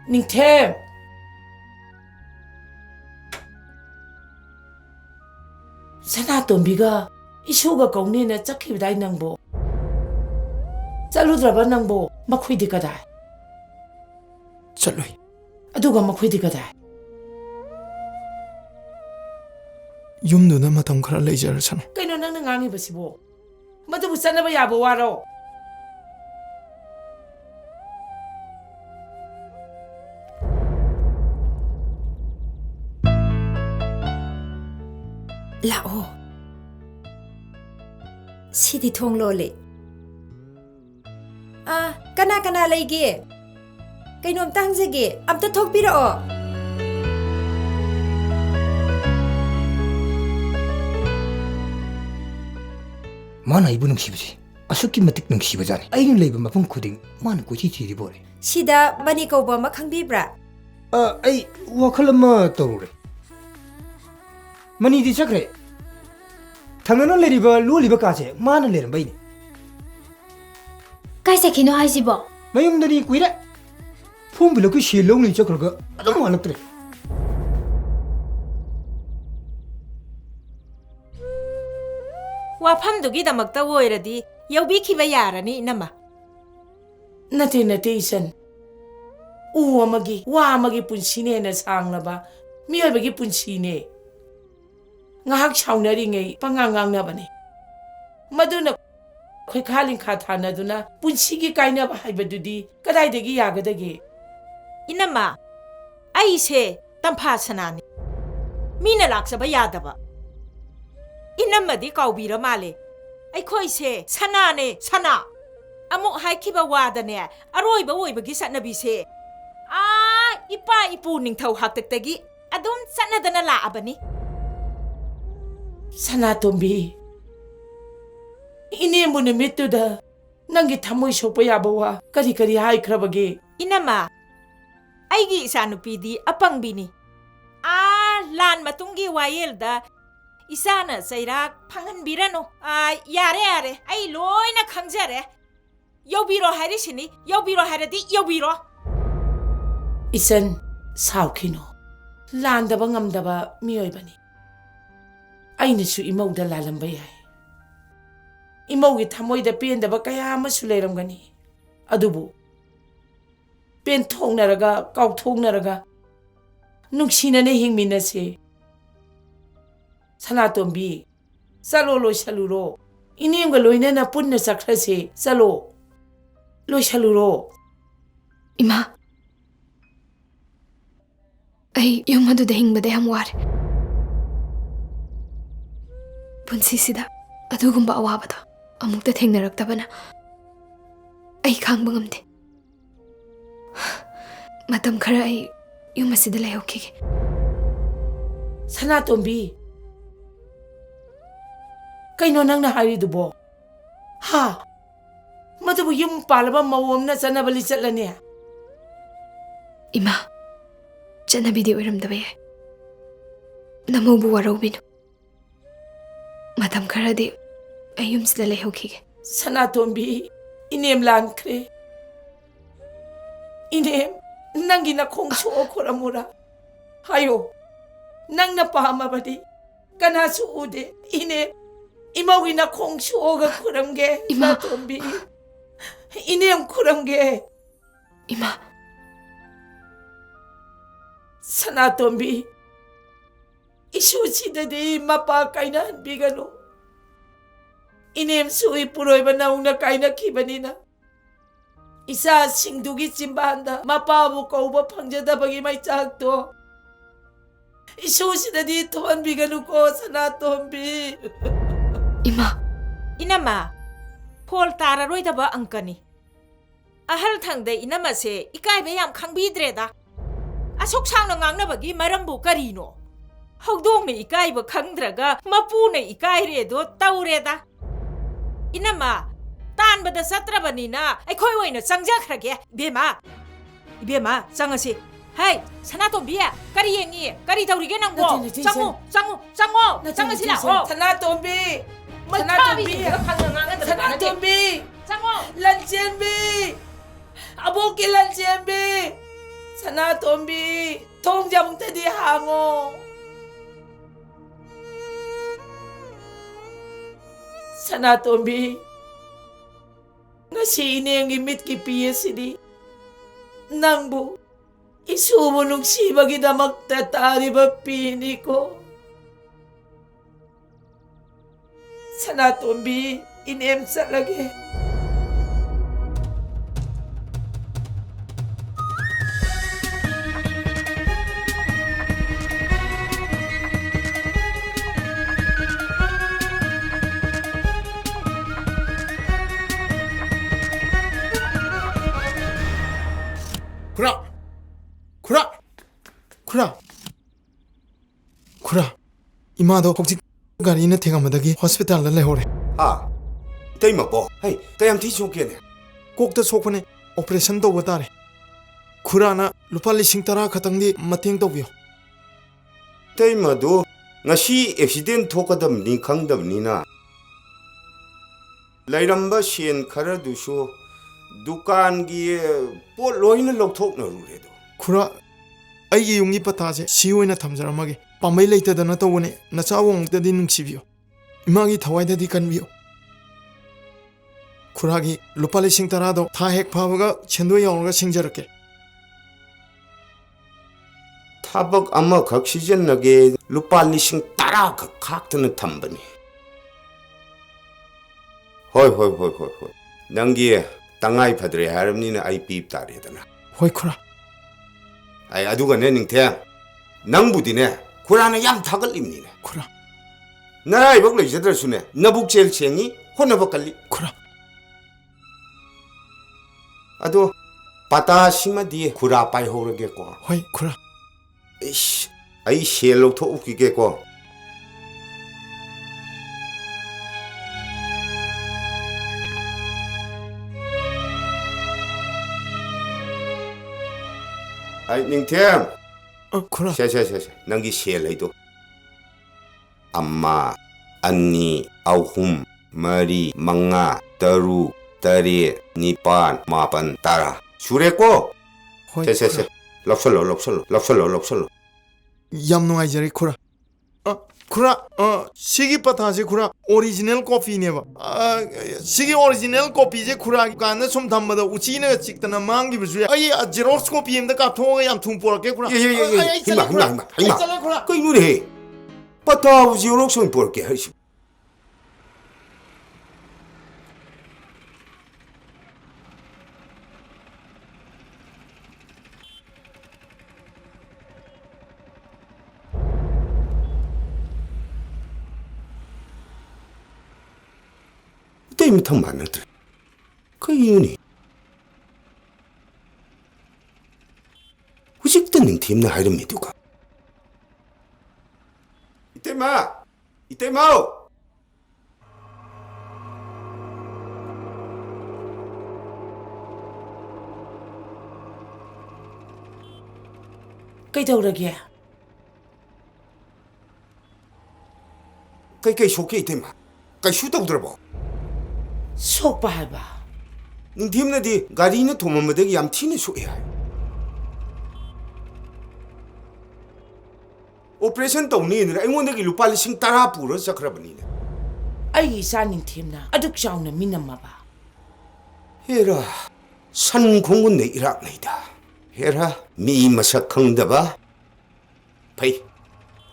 Ningthem Sanatombiga isuga kaunina chakibdai nangbo chaludraba nangbo makhudi kadai Chaloi. Aduga makhudi kadai Yumduna matam khara leijarasana. Kaino nangna ngangi basibo Madubu sanaba yabo waro Lao Sidi thong lo le Kana leige Kainom tangjage amta thok pira Mana ibu nungsibusi asukki matik nungsibajani ainu leiba mafam khuding mana kochi chiri bore Sida mani kauba ma khangbibra ai wakhal ma torure mani di chakre thangana leriba loliba kaje mana leram baini Kai sakino haisibo mayumdani kuire phum biloku shilong ni chakraga adam halaktre ꯋꯥꯐꯝꯗꯨꯒꯤꯗꯃꯛꯇ ꯑꯣꯏꯔꯗꯤ ꯌꯧꯕꯤꯈꯤꯕ ꯌꯥꯔꯅꯤ ꯏꯅꯝꯃ Nate isan U amagi wa amagi punsine na sanglaba miyoibagi punsine ngahak shaunari pangangang na bane maduna khoi khalin kha thana duna punsigi kaina ba haibadudi kadaidagi yagadagi Inamma aise tampa sanani mina laksaba yadaba Inammadi kaubira male aikoise sanane sana amuk haikiba wadane aroiba oibagi satnabise ipa ipu ningthau haktaktagi adum satnadana laabani Sanatombi Ine muna mituda nangi thamoi sokpa yaba wa kari haikrabage Inamma aigi isanupidi apangbini lan matungi wayelda Isana sairak phanganbirano yare ai loina khangjare yobiro harisini yobiro haradi yobiro Isan saukino landaba ngamdaba miyoibani ainasu imauda lalamba yai imaugi thamoida pendaba kaya amasu leiramgani adubu pen thongnaraga kauthongnaraga nungsinane hingminase Sanatombi salo lo shaluro inemga loinana punna sakrase salo lo shaluro Ima ai yumadu da hingbade ham war punsi sida adugumba awabada amukta thengnaraktabana ai khangba ngamde matam khara ai yumasida layokige Sanatombi Kaino nangna haridubo ha madabu yum palaba mawamna sanabali chatlane Ima chanabidi oiramdaba yai namobu warobinu matam kharadi ayumsida layokige Sanatombi inem lankre inem nangina khongsu okhoramura hayo nangna pahamabadi kanasu ude inem Imawina khongsu oga khuramge Sanatombi inem khuramge Ima Sanatombi isu chidadi mapa kaina bigano inem sui puroiba nauna kaina kibanina isa singdugi chimbanda mapa bu kauba phangjadabagi mai chakto 이소시다니 토한비가 누고 사나토한비. 이마. 이나마 폴 따라로이다바 앙까니. 아할 탕데 이나마세 이까이베 얌 캉비드레다. 아속상나 ꯉꯥꯡꯅꯕꯒꯤ ꯃꯔꯝꯕꯨ ꯀꯔꯤꯅꯣ? ꯍꯧꯗꯣꯡꯅ 이까이ꯕ ꯈꯪꯗ꯭ꯔꯒ ꯃꯄꯨꯅ 이까이ꯔꯦꯗꯣ ꯇꯧꯔꯦꯗ. 이나마 딴ꯕꯗ ꯆꯠꯇ꯭ꯔꯕꯅꯤ나 ꯑꯩꯈꯣꯏ ꯑꯣꯏꯅ ꯆꯪꯖꯈ꯭ꯔꯒꯦ. 이베마 ꯆꯪꯉꯁꯤ. 하이 사나토비 까리 yengi 까리 타우리게 낭고 짱오 짱ꯉꯁꯤ ꯂꯥꯛꯑꯣ. 사나토비 짱오 란첸비 아보키 란첸비 사나토비 통자뭉태디 항오 사나토비 ngasi ini ang imit kipiya sini nangbu isumo nung sibagi na magtatari ba pini ko Sanatombi inemsa lagi 쿠라 이마도 혹시 가리는 태가마다기 호스피탈에 레호레 아 이때이마보 헤이 때얌 티쇼게네 꼭다 속번에 오퍼레이션 도 보다래 쿠라나 루파 리싱 따라 가당디 마팅 도비요 때이마도 ngasi accident thokadamni khangdamnina lairamba shen khara dusu dukan gi pot loina lokthokna ruredo 쿠라 아이기 용기 빠타제 시오이나 탐자라마게 ꯄꯥꯝꯕꯩ ꯂꯩꯇꯗꯅ ꯇꯧꯕꯅꯦ ꯅꯆꯥꯋꯣꯡꯇꯗꯤ ꯅꯨꯡꯁꯤꯕꯤꯌꯨ ꯏꯃꯥꯒꯤ ꯊꯋꯥꯏꯗꯗꯤ ꯀꯟꯕꯤꯌꯨ ꯈꯨꯔꯥꯒꯤ ꯂꯨꯄꯥ 10,000ꯗꯣ ꯊꯥ ꯍꯦꯛ ꯐꯥꯕꯒ ꯁꯦꯟꯗꯣꯏ ꯌꯥꯎꯔꯒ ꯁꯤꯡꯖꯔꯛꯀꯦ ꯊꯕꯛ ꯑꯃꯈꯛ ꯁꯤꯖꯤꯟꯅꯒꯦ ꯂꯨꯄꯥ 10,000ꯈꯛ ꯈꯥꯛꯇꯅ ꯊꯝꯕꯅꯤ ꯍꯣꯏ ꯅꯪꯒꯤ ꯇꯉꯥꯏ ꯐꯗ꯭ꯔꯦ ꯍꯥꯏꯔꯕꯅꯤꯅ ꯑꯩ ꯄꯤꯕ ꯇꯥꯔꯦꯗꯅ ꯍꯣꯏ ꯈꯨꯔꯥ ꯑꯩ ꯑꯗꯨꯒꯅꯦ ꯅꯤꯡꯊꯦꯝ ꯅꯪꯕꯨꯗꯤꯅꯦ 쿠라는 얌 타글림니네 쿠라 나라이벅 레이저들수네 나북 제일 챙이 혼나벅 갈리 쿠라 아도 바타 심마디에 쿠라 빠이 호르게고 호이 쿠라 이씨 아이 셰록 토 웃기게고 아이 닝템 쿠라 샤 낭기 셰레이도 엄마 안니 아홉 머리 망아 따루 따리 니판 마pan 따라 주레고 샤 럽설로 얌 누아이저리 쿠라 쿠라 시기 빠타지 쿠라 오리지널 커피네바 시기 오리지널 커피제 쿠라 간나 좀 담마다 우치네 찍다나 망기 비주야 아이 제로스 커피 임다 카토가 얌 퉁포라게 쿠라 예 이마 그 이노래 빠타 제로스 좀 볼게 하시 때문에 더 많아들. 그 이유니. 후식드는 팀나 하이름 미두가. 이때마오. 그이더라게. 그이 쇼케 이때마. 그이 슈도 들어봐. 속바 해봐. ning 팀나디 가리는 도마마데기 얌 티네 소야. 오퍼레이션 tawni 아이원데기 루파 10,000 부러 sakhrabani. 아이 사닝 팀나 아득 자우나 미남마바. 헤라 산공은 내 이락나이다. 헤라 미 마삭 컹다바. 파이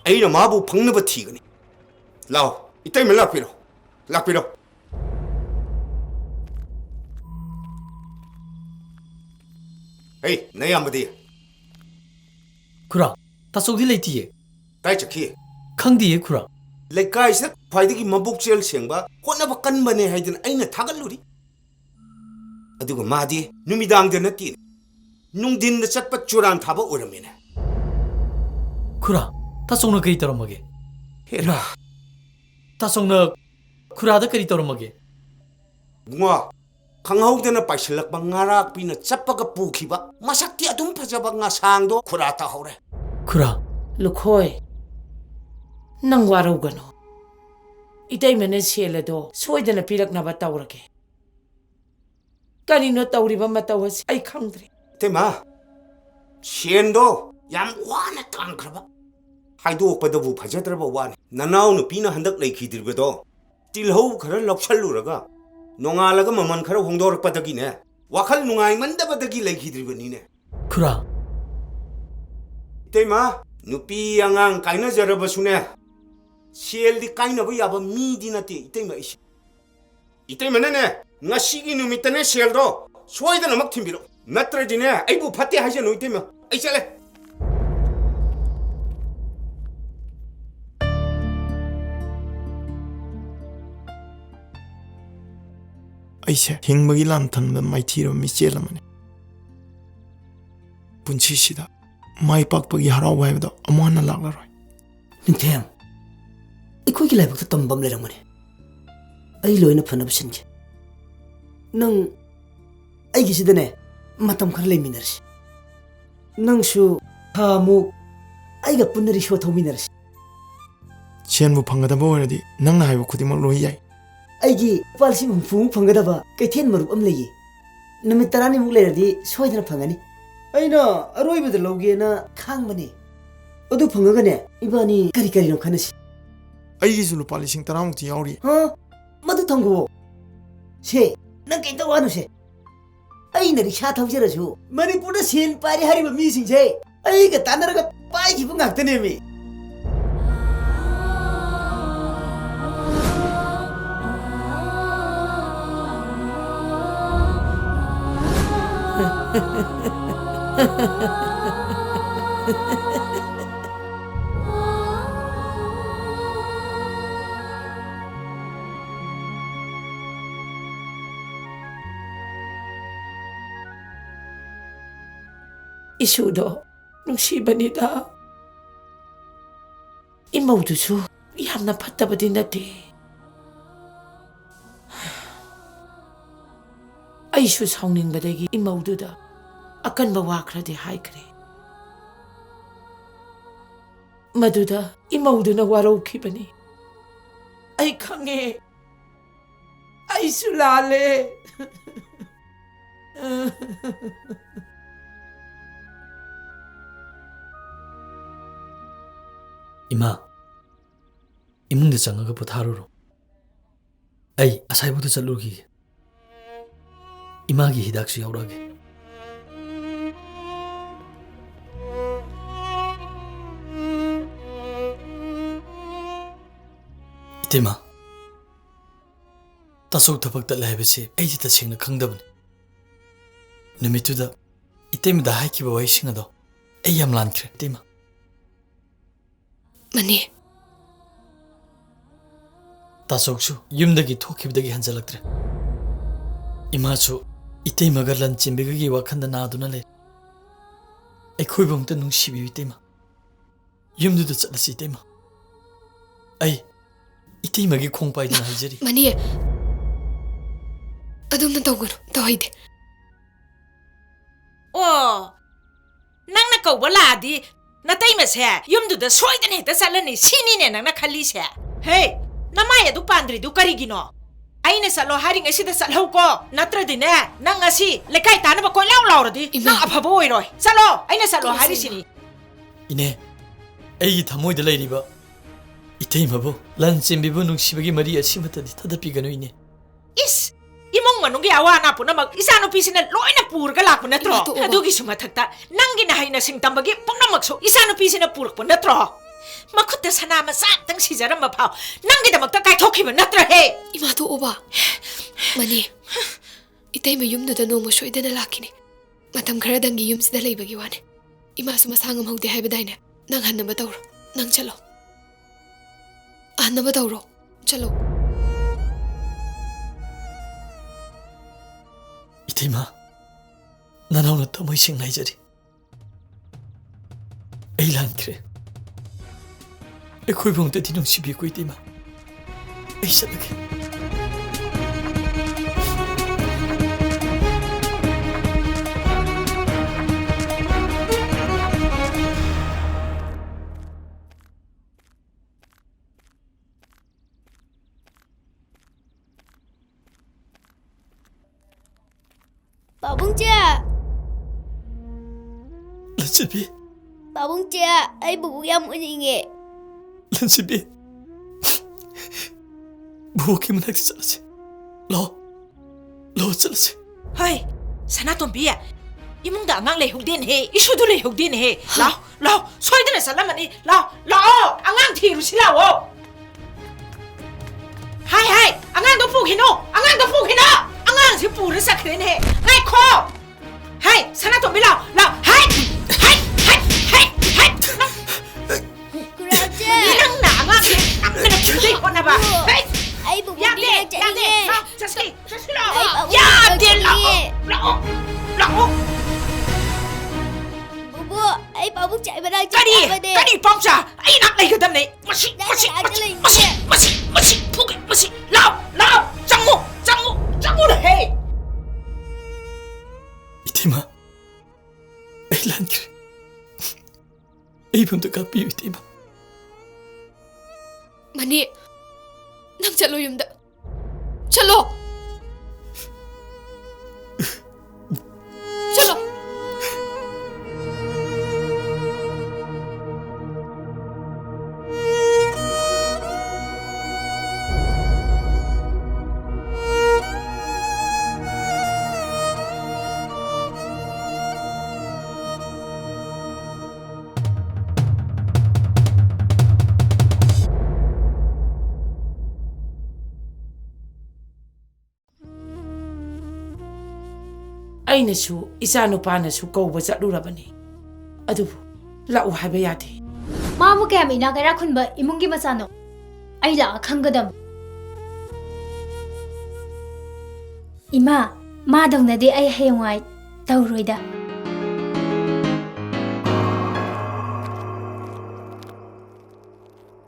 아이나 마부 박나바 티그니. 라오 이때면 락피로. 에이, 내 한마디. 쿠라, 다 속이 레이티에. ꯀꯥꯏ ꯆꯠꯈꯤ ꯈꯪꯗꯤꯌꯦ ꯈꯨꯔꯥ ꯂꯩꯀꯥꯏꯁꯤꯗ ꯈ꯭ꯋꯥꯏꯗꯒꯤ ꯃꯕꯨꯛ ꯆꯦꯜ ꯁꯦꯡꯕ ꯍꯣꯠꯅꯕ ꯀꯟꯕꯅꯦ ꯍꯥꯏꯗꯅ ꯑꯩꯅ ꯊꯥꯒꯠꯂꯨꯔꯤ ꯑꯗꯨꯒ ꯃꯥꯗꯤ ꯅꯨꯃꯤꯗꯥꯡꯗ ꯅꯠꯇꯦ ꯅꯨꯡꯊꯤꯟꯗ ꯆꯠꯄ ꯆꯨꯔꯥꯟ ꯊꯥꯕ ꯑꯣꯏꯔꯝꯃꯦꯅꯦ ꯈꯨꯔꯥ ꯇꯥꯆꯧꯅ ꯀꯔꯤ ꯇꯧꯔꯝꯃꯒꯦ ꯍꯦꯔꯥ ꯇꯥꯆꯧꯅ ꯈꯨꯔꯥꯗ ꯀꯔꯤ ꯇꯧꯔꯝꯃꯒꯦ ꯕꯨꯡꯉꯣ ꯈꯪꯍꯧꯗꯅ ꯄꯥꯏꯁꯤꯜꯂꯛꯄ ꯉꯥꯔꯥꯛꯄꯤꯅ ꯆꯞꯄꯒ ꯄꯨꯈꯤꯕ ꯃꯁꯛꯇꯤ ꯑꯗꯨꯝ ꯐꯖꯕ ꯉꯥꯁꯥꯡꯗꯣ ꯈꯨꯔꯥ ꯇꯥꯍꯧꯔꯦ ꯈꯨꯔꯥ ꯂꯨꯈꯣꯏ ꯅꯪ ꯋꯥꯔꯧꯒꯅꯨ ꯏꯇꯩꯃꯅ ꯁꯦꯜ ꯑꯗꯣ ꯁꯣꯏꯗꯅ ꯄꯤꯔꯛꯅꯕ ꯇꯧꯔꯒꯦ ꯀꯔꯤꯅꯣ ꯇꯧꯔꯤꯕ ꯃꯇꯧ ꯑꯁꯤ ꯑꯩ ꯈꯪꯗ꯭ꯔꯦ ꯏꯇꯩꯃ ꯁꯦꯟꯗꯣ ꯌꯥꯝ ꯋꯥꯅ ꯇꯥꯟꯈ꯭ꯔꯕ ꯍꯥꯏꯗꯣꯛꯄꯗꯕꯨ ꯐꯖꯗ꯭ꯔꯕ ꯋꯥꯅꯤ ꯅꯅꯥꯎ ꯅꯨꯄꯤꯅ ꯍꯟꯗꯛ ꯂꯩꯈꯤꯗ꯭ꯔꯤꯕꯗꯣ ꯇꯤꯜꯍꯧ ꯈꯔ ꯂꯧꯁꯜꯂꯨꯔꯒ ꯅꯣꯡꯉꯥꯜꯂꯒ ꯃꯃꯜ ꯈꯔ ꯍꯣꯡꯗꯣꯔꯛꯄꯗꯒꯤꯅꯦ ꯋꯥꯈꯜ ꯅꯨꯡꯉꯥꯏꯃꯟꯗꯕꯗꯒꯤ ꯂꯩꯈꯤꯗ꯭ꯔꯤꯕꯅꯤꯅꯦ ꯈꯨꯔꯥ 이때마 누피 양앙 까이나저러버수네 시엘디 까이나버 야버 미디나티 이때마 이시 이때마네네 나 시기 누미때네 시엘도 소이다나 막 팀비로 나트라지네 아이부 파티 하셔노 이때마 아이 잘래 ꯑꯩꯁꯦ ꯍꯤꯡꯕꯒꯤ ꯂꯥꯟꯊꯟꯕ ꯃꯥꯏꯊꯤꯔꯕ ꯃꯤꯆꯦꯜ ꯑꯃꯅꯤ ꯄꯨꯟꯁꯤꯁꯤꯗ ꯃꯥꯏ ꯄꯥꯛꯄꯒꯤ ꯍꯔꯥꯎꯕ ꯍꯥꯏꯕꯗꯣ ꯑꯃꯨꯛ ꯍꯟꯅ ꯂꯥꯛꯂꯔꯣꯏ ꯅꯤꯡꯊꯦꯝ ꯑꯩꯈꯣꯏꯒꯤ ꯂꯥꯏꯕꯛꯇ ꯇꯝꯕ ꯑꯃ ꯂꯩꯔꯝꯒꯅꯤ ꯑꯩ ꯂꯣꯏꯅ ꯐꯅꯕ ꯁꯤꯟꯒꯦ ꯅꯪ ꯑꯩꯒꯤꯁꯤꯗꯅꯦ ꯃꯇꯝ ꯈꯔ ꯂꯩꯃꯤꯟꯅꯔꯁꯤ ꯅꯪꯁꯨ ꯊꯥꯃꯨꯛ ꯑꯩꯒ ꯄꯨꯟꯅ ꯔꯤꯛꯁꯣ ꯊꯧꯃꯤꯟꯅꯔꯁꯤ ꯁꯦꯟꯕꯨ ꯐꯪꯒꯗꯕ ꯑꯣꯏꯔꯗꯤ ꯅꯪꯅ ꯍꯥꯏꯕ ꯈꯨꯗꯤꯡꯃꯛ ꯂꯣꯏ ꯌꯥꯏ ꯑꯩꯒꯤ ꯂꯨꯄꯥ 60,000 ꯐꯪꯒꯗꯕ ꯀꯩꯊꯦꯜ ꯃꯔꯨꯞ ꯑꯃ ꯂꯩꯌꯦ ꯅꯨꯃꯤꯠ 10ꯅꯤꯃꯨꯛ ꯂꯩꯔꯗꯤ ꯁꯣꯏꯗꯅ ꯐꯪꯒꯅꯤ ꯑꯩꯅ ꯑꯔꯣꯏꯕꯗ ꯂꯧꯒꯦꯅ ꯈꯥꯡꯕꯅꯦ ꯑꯗꯨ ꯐꯪꯉꯒꯅꯦ ꯏꯕꯥꯅꯤ ꯀꯔꯤ ꯀꯔꯤꯅꯣ ꯈꯟꯅꯁꯤ ꯑꯩꯒꯤꯁꯨ ꯂꯨꯄꯥ 10,000 ꯌꯥꯎꯔꯤ ꯃꯗꯨ ꯊꯝꯈꯣ ꯁꯦ ꯅꯪ ꯀꯩꯇ ꯋꯥꯅꯨꯁꯦ ꯑꯩꯅ ꯔꯤꯛꯁꯥ ꯊꯧꯖꯔꯁꯨ ꯃꯅꯤꯄꯨꯔꯗ ꯁꯦꯟ ꯄꯥꯏꯔꯦ ꯍꯥꯏꯔꯤꯕ ꯃꯤꯁꯤꯡꯁꯦ ꯑꯩꯒ ꯇꯥꯟꯅꯔꯒ ꯄꯥꯏꯈꯤꯕ ꯉꯥꯛꯇꯅꯦꯃꯤ 이슈도 නුꯡꯁꯤꯕꯅꯤꯗ 이모두수 ꯌꯥꯝꯅ ꯐꯠꯇꯕꯗꯤ ꯅꯠꯇꯦ ꯑꯩꯁꯨ ꯁꯥꯎꯅꯤꯡꯕꯗꯒꯤ 이모두ꯗ ꯑꯀꯟꯕ ꯋꯥ ꯈꯔꯗꯤ ꯍꯥꯏꯈ꯭ꯔꯦ ꯃꯗꯨꯗ 이모두ꯅ ꯋꯥꯔꯧꯈꯤꯕꯅꯤ ꯑꯩ ꯈꯪꯉꯦ ꯑꯩꯁꯨ ꯂꯥꯜꯂꯦ 이마 이문데 장가가 포타루로 에이 아사이부터 잘루기 이마기 히닥시 야우라게 이때마 따속 타박다 라이브시 에이지 따칭나 강다분 누미투다 이때미다 하이키바 와이싱아도 에이 얌란크레 이때마 ꯃꯅꯤ ꯇꯥꯆꯧꯁꯨ ꯌꯨꯝꯗꯒꯤ ꯊꯣꯛꯈꯤꯕꯗꯒꯤ ꯍꯟꯖꯜꯂꯛꯇ꯭ꯔꯦ ꯏꯃꯥꯁꯨ ꯏꯇꯩꯃꯒ ꯂꯟ ꯆꯦꯟꯕꯤꯒꯤ ꯋꯥꯈꯟꯗ ꯅꯥꯗꯨꯅ ꯂꯩ ꯑꯩꯈꯣꯏꯕꯨ ꯑꯃꯨꯛꯇ ꯅꯨꯡꯁꯤꯕꯤꯌꯨ ꯏꯇꯩꯃ ꯌꯨꯝꯗꯨꯗ ꯆꯠꯂꯁꯤ ꯏꯇꯩꯃ ꯑꯩ 이때이마게 콩파이든 하이저리 마니 ꯑꯗꯨꯝꯅ ꯇꯧꯒꯅꯨ ꯇꯧꯍꯩꯗꯦ ꯑꯣ ꯅꯪꯅ ꯀꯧꯕ ꯂꯥꯛꯑꯗꯤ ꯅꯇꯩꯃꯁꯦ ꯌꯨꯝꯗꯨꯗ ꯁꯣꯏꯗꯅ ꯍꯦꯛꯇ ꯆꯠꯂꯅꯤ ꯁꯤꯅꯤꯅꯦ ꯅꯪꯅ ꯈꯜꯂꯤꯁꯦ ꯍꯦ ꯅꯃꯥꯏ ꯑꯗꯨ ꯄꯥꯟꯗ꯭ꯔꯤꯗꯨ ꯀꯔꯤꯒꯤꯅꯣ ꯑꯩꯅ ꯆꯠꯂꯣ ꯍꯥꯏꯔꯤꯉꯩꯁꯤꯗ ꯆꯠꯍꯧꯀꯣ ꯅꯠꯇ꯭ꯔꯗꯤꯅꯦ ꯅꯪ ꯉꯁꯤ ꯂꯩꯀꯥꯏ ꯇꯥꯅꯕ ꯀꯣꯏꯂꯥꯎ ꯂꯥꯎꯔꯗꯤ ꯅꯪ ꯑꯐꯕ ꯑꯣꯏꯔꯣꯏ ꯆꯠꯂꯣ ꯑꯩꯅ ꯆꯠꯂꯣ ꯍꯥꯏꯔꯤꯁꯤꯅꯤ 이네 ꯑꯩꯒꯤ ꯊꯃꯣꯏꯗ ꯂꯩꯔꯤꯕ 이태이마ꯕꯨ 란ꯆꯦꯟꯕꯤꯕꯨ ꯅꯨꯡꯁꯤꯕꯒꯤ ꯃꯔꯤ ꯑꯁꯤꯃꯇꯗꯤ ꯊꯥꯗꯠꯄꯤꯒꯅꯨ ꯏꯅꯦ 이스 이몽 만ung이 아와나 punamak 이사누피시는 로이나 부르가 라고 나트로 아두기수 마탁다 낭기나 하이나 생담박이 뽕나막소 이사누피시는 부르고 나트로 마쿠테 사나마 싹당 시자란 마파오 낭기다 막다 가이토키면 나트로 해 이마도 오바 마니 이때이마 윰두다 노모 쇼이데나 라키니 마탐 카라당기 윰시다 레이바기 와네 이마수 마상음 홍대 하이바다이네 낭 한나마 떠오르 ꯅꯪ ꯆꯠꯂꯣ ꯑꯍꯟꯅꯕ ꯇꯧꯔꯣ ꯆꯠꯂꯣ 이태마 나나오는 터모이싱 나이자리 에일란크레 에코이봉 때 디농 시비고 이태마 에이샤나게 Bụng 란시비 cha, ai bụng em ở gì nghe? 란시비 무엇게 문학대 잘라지 러 잘라지 Hey, sana tombiya. Imong da angang lehog din he. Isu du lehog din he. Lao, soy din sa laman ni. Lao, angang thiru sila wo. Hai, angang do pu hino. Angang si pu sa kren he. Ngai kho. Hai, sana tombi lao. Hai. Kuraja. Nang na angang he. Angang chudai ko na ba. Hai. Ai bụng Ya đi de, ra chạy nghe. Just ya de lao. Bố, ai bảo bụng chạy vào đây Cái đi bóng ra. Ai nặng này cái tâm này. Masi. Phuki, masi. Lao. Chẳng ngủ đây. 이태마 에일란크레 에이봉도 가삐 이태마 마니 난 찰로 юм다 찰로 ꯑꯩꯅꯁꯨ ꯏꯆꯥꯅꯨꯄꯥꯅꯁꯨ ꯀꯧꯕ ꯆꯠꯂꯨꯔꯕꯅꯤ ꯑꯗꯨꯕꯨ ꯂꯥꯛꯎ ꯍꯥꯏꯕ ꯌꯥꯗꯦ 마부 kaya ina kaya kunba imungi masano ay la khanggadam ima madang na di ay hayungay tawroida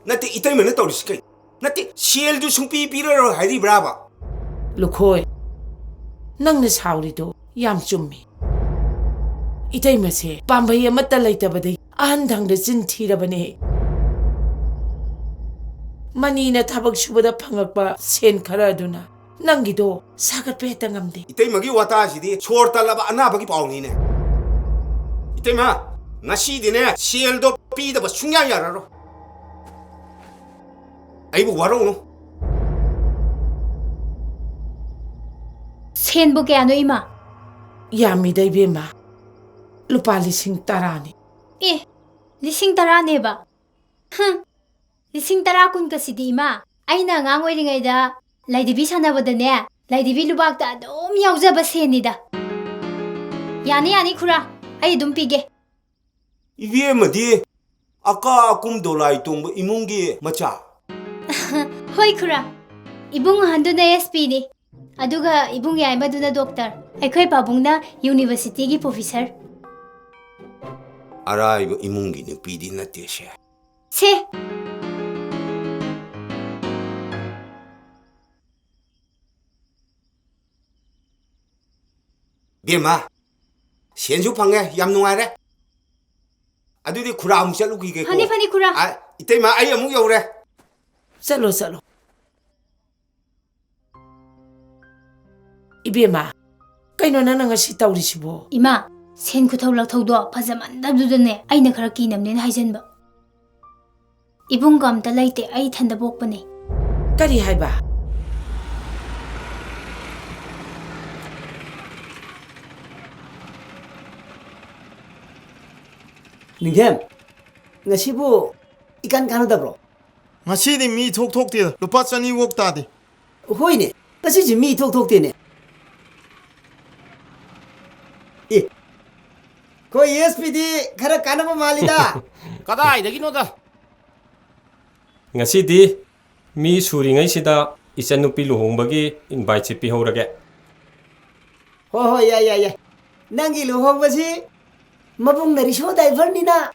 nati itay mana tawris kay nati siel du sungpi piraro hari brava Lukhoi ꯅꯪꯅ ꯁꯥꯎꯔꯤꯗꯣ ꯌꯥꯝ ꯆꯨꯝꯃꯤ ꯏꯇꯩꯃꯁꯦ ꯄꯥꯝꯕꯩ ꯑꯃꯠꯇ ꯂꯩꯇꯕꯗꯒꯤ ꯑꯍꯟꯊꯪꯗ ꯆꯤꯟ ꯊꯤꯔꯕꯅꯦ ꯃꯅꯤꯅ ꯊꯕꯛ ꯁꯨꯕꯗ ꯐꯪꯉꯛꯄ ꯁꯦꯟ ꯈꯔ ꯑꯗꯨꯅ ꯅꯪꯒꯤꯗꯣ ꯁꯥꯒꯠꯄ ꯍꯦꯛꯇ ꯉꯝꯗꯦ 이때마기 와타시디 소르 달라바 아나바기 파옹이네 이때마 나시디네 시엘도 삐다바 숭양이 알아로 아이고 와롱노 senbu kaya no ima ꯌꯥꯝꯃꯤꯗ ꯏꯕꯦꯝꯃ ꯂꯨꯄꯥ 10,000ꯅꯤ lising tara neba lising tara kun kasidi ima aina ngang oiringay da laidibi sanabadane laidibi lubakta adom yaujaba senida yani khura ai dum pige 이게마디 아까 아꿈 돌아이 동부 이몽기 마차 hoi khura ibung handuna SP ni aduga ibung yai maduna doctor aikhoi pabungna university gi professor 아라이브 이몽기 누피디 나티샤 se 비마 현주 방에 얌농아래 아두디 구라 아무 짤로 기게 Hani kura 아 이때마 아이 아무 여우래 ꯆꯠꯂꯣ ꯏꯕꯦꯝꯃ ꯀꯩꯅꯣ ꯅꯪꯅ ꯉꯁꯤ ꯇꯧꯔꯤꯁꯤꯕꯣ ima sen khu thawlak thawdo phajaman dabdudane aina khara kinamne haijanba ibung gamta laite ai thanda bokpane ꯀꯔꯤ ꯍꯥꯏꯕ ꯅꯤꯡꯊꯦꯝ ꯉꯁꯤꯕꯨ 이간 가능다브로 ngasi디 mi thok thok te lupa chani wok ta de 호이네 ngasi지 미 톡톡대네 거 ESPD 가라 까는 거 말이다 가다이다기노다 ngasi di mi suri ngai sida isan nupi luhong bagi invite si pihorage ho ya nangi luhong basi mabung nari show diver ni na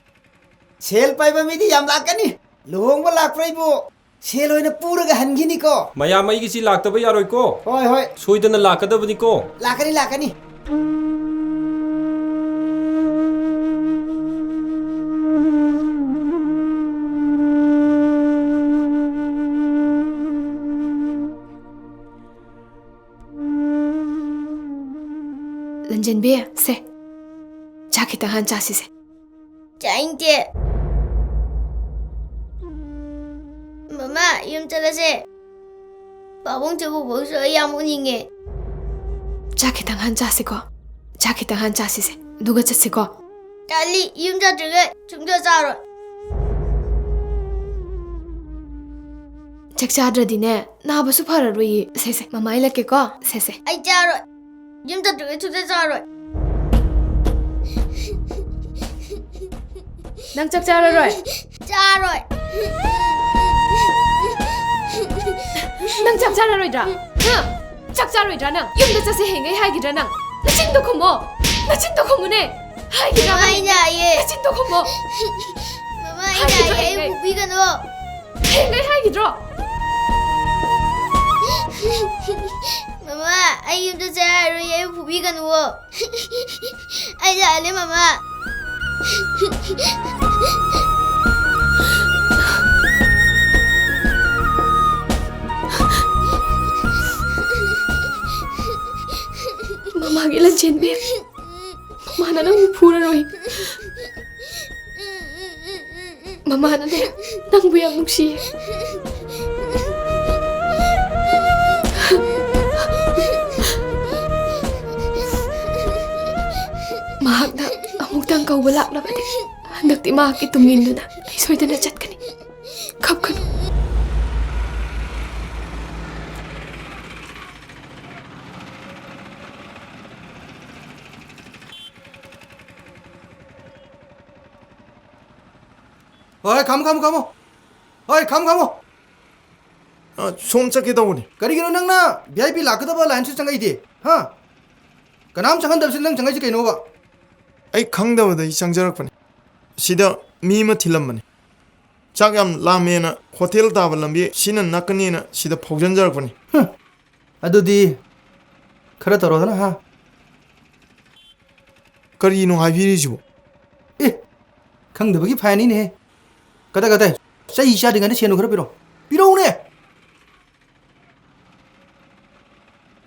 sel pai ba mi di yam lakani luhong ba lak prai bo sel hoina pura ga hangi ni ko maya mai gi si lakta ba yaroi ko hoi soidana lakada bani ko lakani Lanjin be se cha khitang han cha si se Chainte. Mama, yum chalase. Babong chabu boso yamuninge. cha khitang han cha si ko cha khitang han cha si se duga cha si ko Tali yum cha trige chungjo charo. chak cha dra di ne na ba su phara roi se mama ila ke ko se Ai charo. Yum cha trige chungjo charo. nang chak cha roi Charo. nang chak cha roi dra chak cha roi dra nang yum da cha se hengai hai gi dra nang na chin do khomo ne hai gi dra Mama ina ye. na chin do khomo Mama ina ye bubi gano. hengai hai gi dra Mama, ai yum cha charo ye bubi gano. Ai ja le mama. mama gi lan chen be mama na nang phura roi mama na ne nang bu yam nuksi mahak na amuk tang kau balak na bade handak ti mahak itungin do na ay soidana chat kani kap kanu 어이 가모 어이 가모 손 찾기다 오니 그리기로 낭나 VIP 라크다바 라인스 장가이디 하 그남 장한답신 낭 장가이지 개노바 아이 강다보다 이 장자락파니 시다 미마 틸람마니 자감 라메나 호텔 다발람비 시는 나까니나 시다 폭전자락파니 아도디 그래 떨어잖아 하 그리노 하비리지고 강다박이 파니네 가다 자 이샤 등간에 채노 그래 비로우네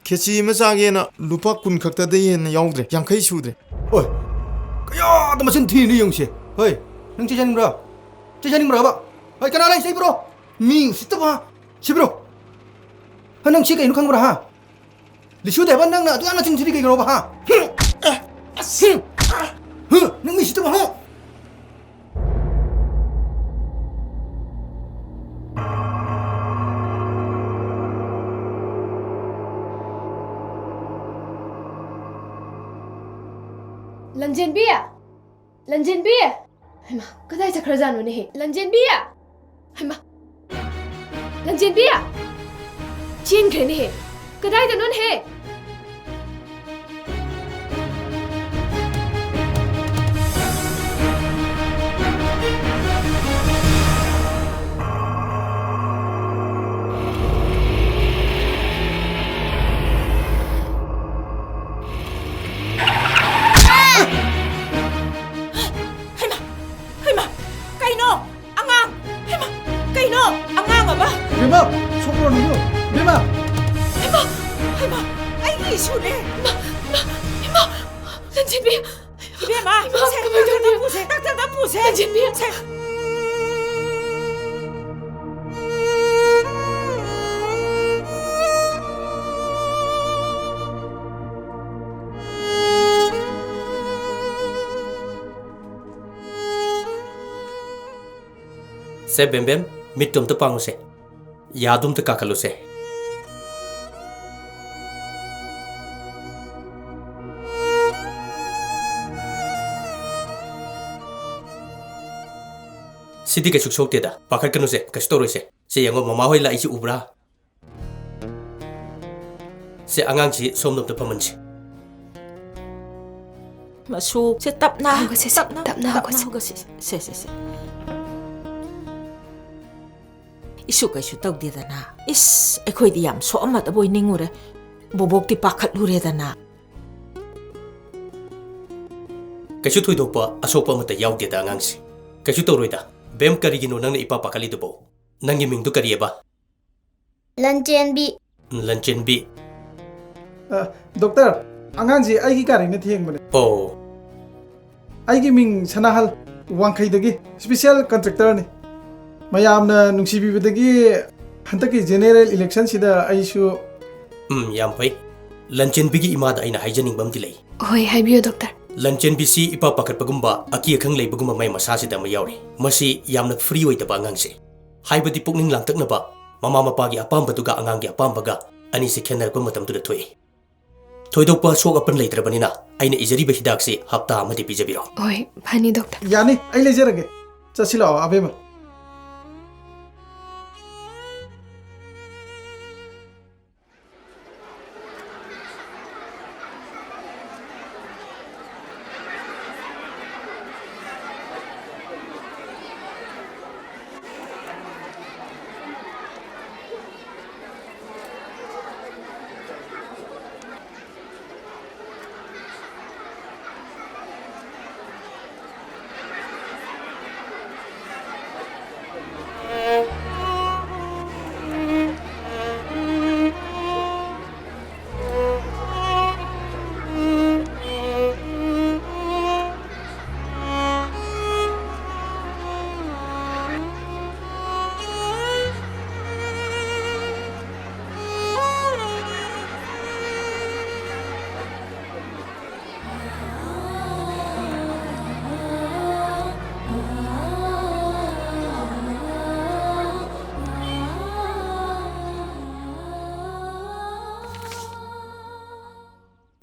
캐치 마사게나 루파 군 각다데이나 야우드레 양카이 슈드레 어이 야, 너 무슨 뒤니 영시? 어이, 능 제자님 뭐라? 제자님 뭐라 봐? 어이, 까나라 이세 브로. 미 시트 봐. 시브로. 하능 치가 이렇게 한 거라 하. 리슈 대반 낭나 또 하나 좀 드리게 이거 봐 하. 능 미 시트 봐 하. Lanjin biya hai ma kadai chakra janu ne he Lanjin biya hai ma Lanjin biya chen khe ne he kadai da non he Bima, 속으로 누구? Bima. 해마, 아이기 이슈네. 해마, Lanjin biya Bima, 딱딱다 부세, 딱딱다 부세. Lanjin biya se bem bem mitum te pang se yadum te kakalu se Sidi kaisu sokte da. Pakat kanu se, kaisu toro se. Se yango mama hoi la isi ubra. Se angang si somdom ta paman si. Masu, se tapna. Tapna hugasi. Se. Isu kaisu tawdedana. Is, akhoi di yam so amat aboy ningure. Bobok ti pakhat luredana. Kaisu thuidokpa asokpa mata yaude da angang si. Kaisu toroi da. Bem karigino nang na ipa pakali dubo. Nangi mingdu karieba. Lanchenbi. Lanchenbi. Doctor, anganji aigi kari na thieng bane. Oh. Aigi ming sanahal wangkhai dagi special contractor ni. Mayamna nungsibi dagi hantaki general election sida aisu Yam pai. Lanchenbi gi imada aina haijaning bam dilai. Hoi, haibiyo doctor. Lanchenbi si ipa pakat pagumba aki akhang lei bagumba mai masasi da mayauri. Masi yamna free oi da bangang se. Haibadi pukning langtak na ba. Mama mapagi apam baduga angang gi apam baga ani se khenar ko matam tu da thoi. Thoidokpa sok apan leitrabanina aina ijari ba hidak se hapta amadi pijabiro. Hoi, phani doctor. yani ai lejerage chasilo abema.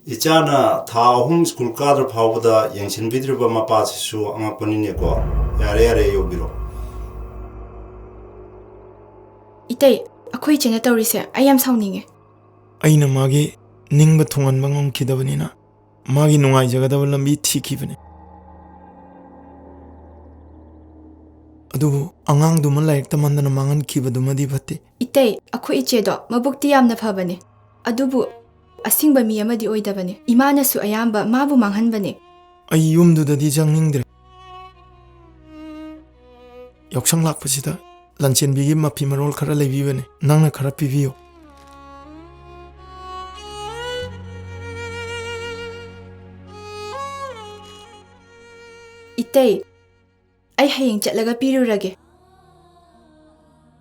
이자나 다홈 스쿨 가들 파우보다 영신 비드르바 마빠시수 angakpanine ko yare yobiro Itay, ako'y chena tawrise, ayam sauninge. Aina magi ningba thongan bangong kidabanina. Magi nungai jagadaba lambi thikibane. Adubu angang duma laik tamandana mangan kibaduma di bhatte. Itay, ako'y chedo, mabukti yam na phabane. Adubu asingba mi amadi oidabane. Imana su ayamba mabu manghanbane. Ay yumdudadi jangningdre. Yoksang lakpasida Lanchenbi mapi marol khara leibibane. Nangna khara pibiyo. Itay, ay hayang chatlaga pirurage.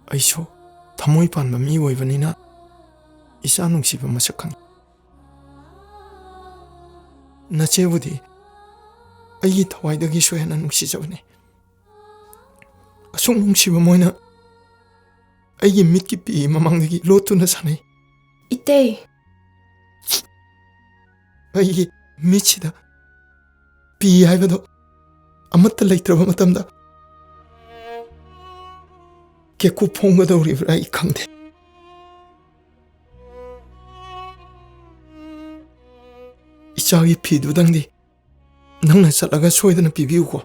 Aisho thamoi panba mi oibanina isa nungsiba masak khang. Nachebudi ai thawaidagi sohena nungsijabane. Asung nungsiba moina ai mitki pi mamangdagi lotuna sanai. Itay, ai michida pi haibado amatta leitraba matamda ke ku phonggadawribra ai khangde. Ichagi pidudangdi nangna chalaga soidana pibiyuko.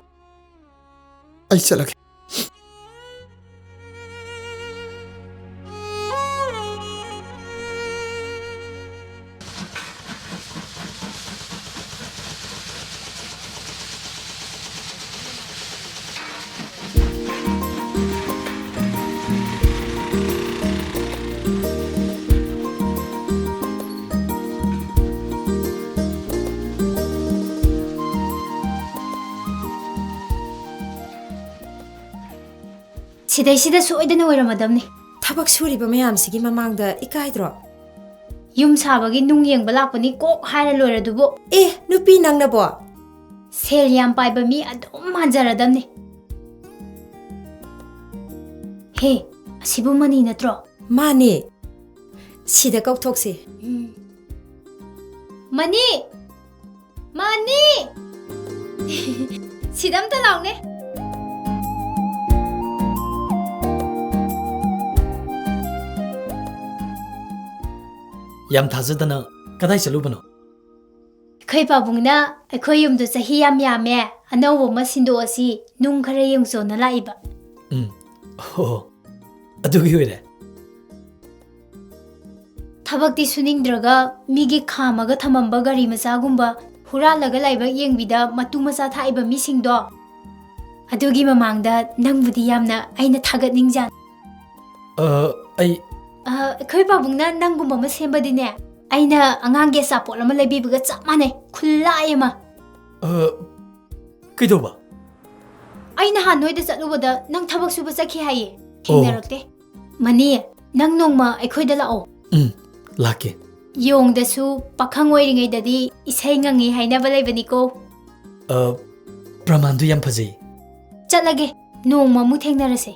Ai chalage. 시대시대 소이드는 오이라마담니 타박 수리바 mayamsigi mamangda ikaidro yum sabagi nung yengba lakpani kok haira loiradubo nupi nangnabo sel yam paiba mi adum manjaradamni he asibu mani natro mani sida kaukthokse mani mani sidam ta laune ꯌꯥꯝ ꯊꯥꯖꯗꯅ ꯀꯗꯥꯏ ꯆꯠꯂꯨꯕꯅꯣ? ꯑꯩꯈꯣꯏ ꯄꯥꯕꯨꯡꯅ ꯑꯩꯈꯣꯏ ꯌꯨꯝꯗꯣ ꯆꯍꯤ ꯌꯥꯝ ꯌꯥꯝꯃꯦ, ꯑꯅꯧꯕ ꯑꯃ ꯁꯤꯟꯗꯣꯛꯑꯁꯤ, ꯅꯨꯡ ꯈꯔ ꯌꯦꯡꯆꯣꯟꯅ ꯂꯥꯛꯏꯕ. ꯑꯣ, ꯑꯗꯨꯒꯤ ꯑꯣꯏꯔꯦ. ꯊꯕꯛꯇꯤ ꯁꯨꯅꯤꯡꯗ꯭ꯔꯒ ꯃꯤꯒꯤ ꯈꯥꯝꯃꯒ ꯊꯝꯃꯝꯕ ꯒꯥꯔꯤ ꯃꯆꯥꯒꯨꯝꯕ ꯍꯨꯔꯥꯜꯂꯒ ꯂꯥꯏꯕꯛ ꯌꯦꯡꯕꯤꯗ ꯃꯇꯨ ꯃꯆꯥ ꯊꯥꯛꯏꯕ ꯃꯤꯁꯤꯡꯗꯣ, ꯑꯗꯨꯒꯤ ꯃꯃꯥꯡꯗ ꯅꯪꯕꯨꯗꯤ ꯌꯥꯝꯅ ꯑꯩꯅ ꯊꯥꯒꯠꯅꯤꯡꯖꯥꯠ. ꯑꯩꯈꯣꯏ ꯄꯥꯕꯨꯡꯅ ꯅꯪꯒꯨꯝꯕ ꯑꯃ ꯁꯦꯝꯕꯗꯤꯅꯦ, ꯑꯩꯅ ꯑꯉꯥꯡꯒꯤ ꯑꯆꯥꯄꯣꯠ ꯑꯃ ꯂꯩꯕꯤꯕꯒ ꯆꯞ ꯃꯥꯟꯅꯩ. ꯈꯨꯜꯂꯥꯏ ꯑꯃ. ꯀꯩꯗꯧꯕ? ꯑꯩ ꯅꯍꯥꯟ ꯅꯣꯏꯗ ꯆꯠꯂꯨꯕꯗ ꯅꯪ ꯊꯕꯛ ꯁꯨꯕ ꯆꯠꯈꯤ ꯍꯥꯏꯌꯦ. ꯊꯦꯡꯅꯔꯛꯇꯦ. ꯃꯅꯤ, ꯅꯪ ꯅꯣꯡꯃ ꯑꯩꯈꯣꯏꯗ ꯂꯥꯛꯑꯣ. ꯂꯥꯛꯀꯦ. ꯌꯣꯡꯗꯁꯨ ꯄꯥꯈꯪ ꯑꯣꯏꯔꯤꯉꯩꯗꯗꯤ ꯏꯁꯩ ꯉꯪꯉꯤ ꯍꯥꯏꯅꯕ ꯂꯩꯕꯅꯤꯀꯣ. ꯄ꯭ꯔꯃꯥꯟꯗꯨ ꯌꯥꯝ ꯐꯖꯩ. ꯆꯠꯂꯒꯦ. ꯅꯣꯡꯃ ꯑꯃꯨꯛ ꯊꯦꯡꯅꯔꯁꯦ.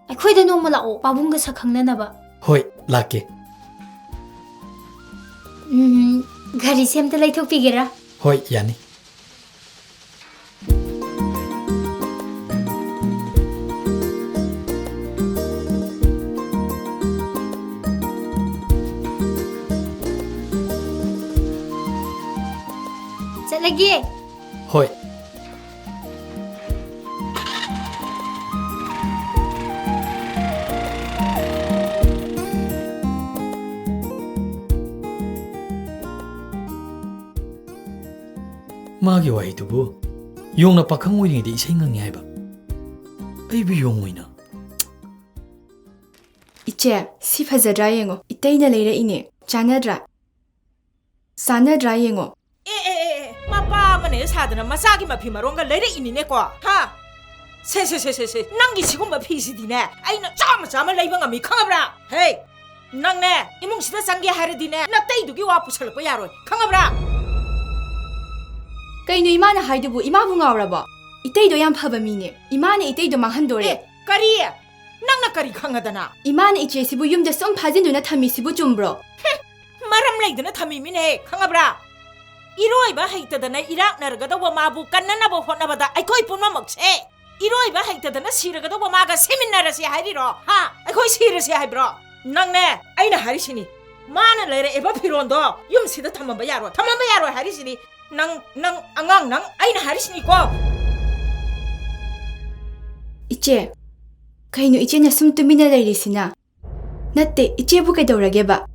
ꯑꯩꯈꯣꯏꯗ ꯅꯣꯡꯃ ꯂꯥꯛꯑꯣ, ꯄꯥꯕꯨꯡꯒ ꯁꯛꯈꯪꯅꯅꯕ. ꯍꯣꯏ, ꯂꯥꯛꯀꯦ. ꯒꯥꯔꯤꯁꯦ ꯑꯝꯇ ꯂꯩꯊꯣꯛꯄꯤꯒꯦꯔꯥ? ꯍꯣꯏ, ꯌꯥꯅꯤ. ꯆꯠꯂꯒꯦ. ꯍꯣꯏ. 마기 와이두부 용나 박항 오이링이데 이 생각이 해봐. 아이비 용오이나. 이제 시 파자드라 잉어. 이때이나 레이라 이네. 자나드라. 사나드라 잉어. 마빠만에 사드나 마사기 마피 마롱가 레레 이니네 과. 하. 세세세세세. 낭기 지금 마피시디네. 아이나 짜마 레이방가 미 강아브라. 헤이. 낭네 이몽시다 상게 하르디네. 나 때이두기 와 부설고 야로. 강아브라. 그이노 이마나 하이두부 이마부 ngawraba. 이때이도 얌 파바 미네. 이마나 이때이도 망한도레. 까리. 낭나 까리 강하다나. 이마나 이제시부 윰데 썸 파진도나 타미시부 좀브로. 마람 레이드나 타미미네. 강아브라. 이로이바 하이트다나 이락나르가다 와마부 깐나나보 혼나바다 아이코이 뿐마 먹세. 이로이바 하이트다나 시르가다 와마가 세민나라시 하이리로. 하. 아이코이 시르시 하이브로. 낭네 아이나 하리시니. 마나 레레 에바 피론도 юм시다 탐만바 야로. 하리시니. 낭 앙앙 낭 아이나 하리시니고. 이제 그이노 이제나 숨 뚜미나 레이리시나. 나때 이제부 그이도라게바.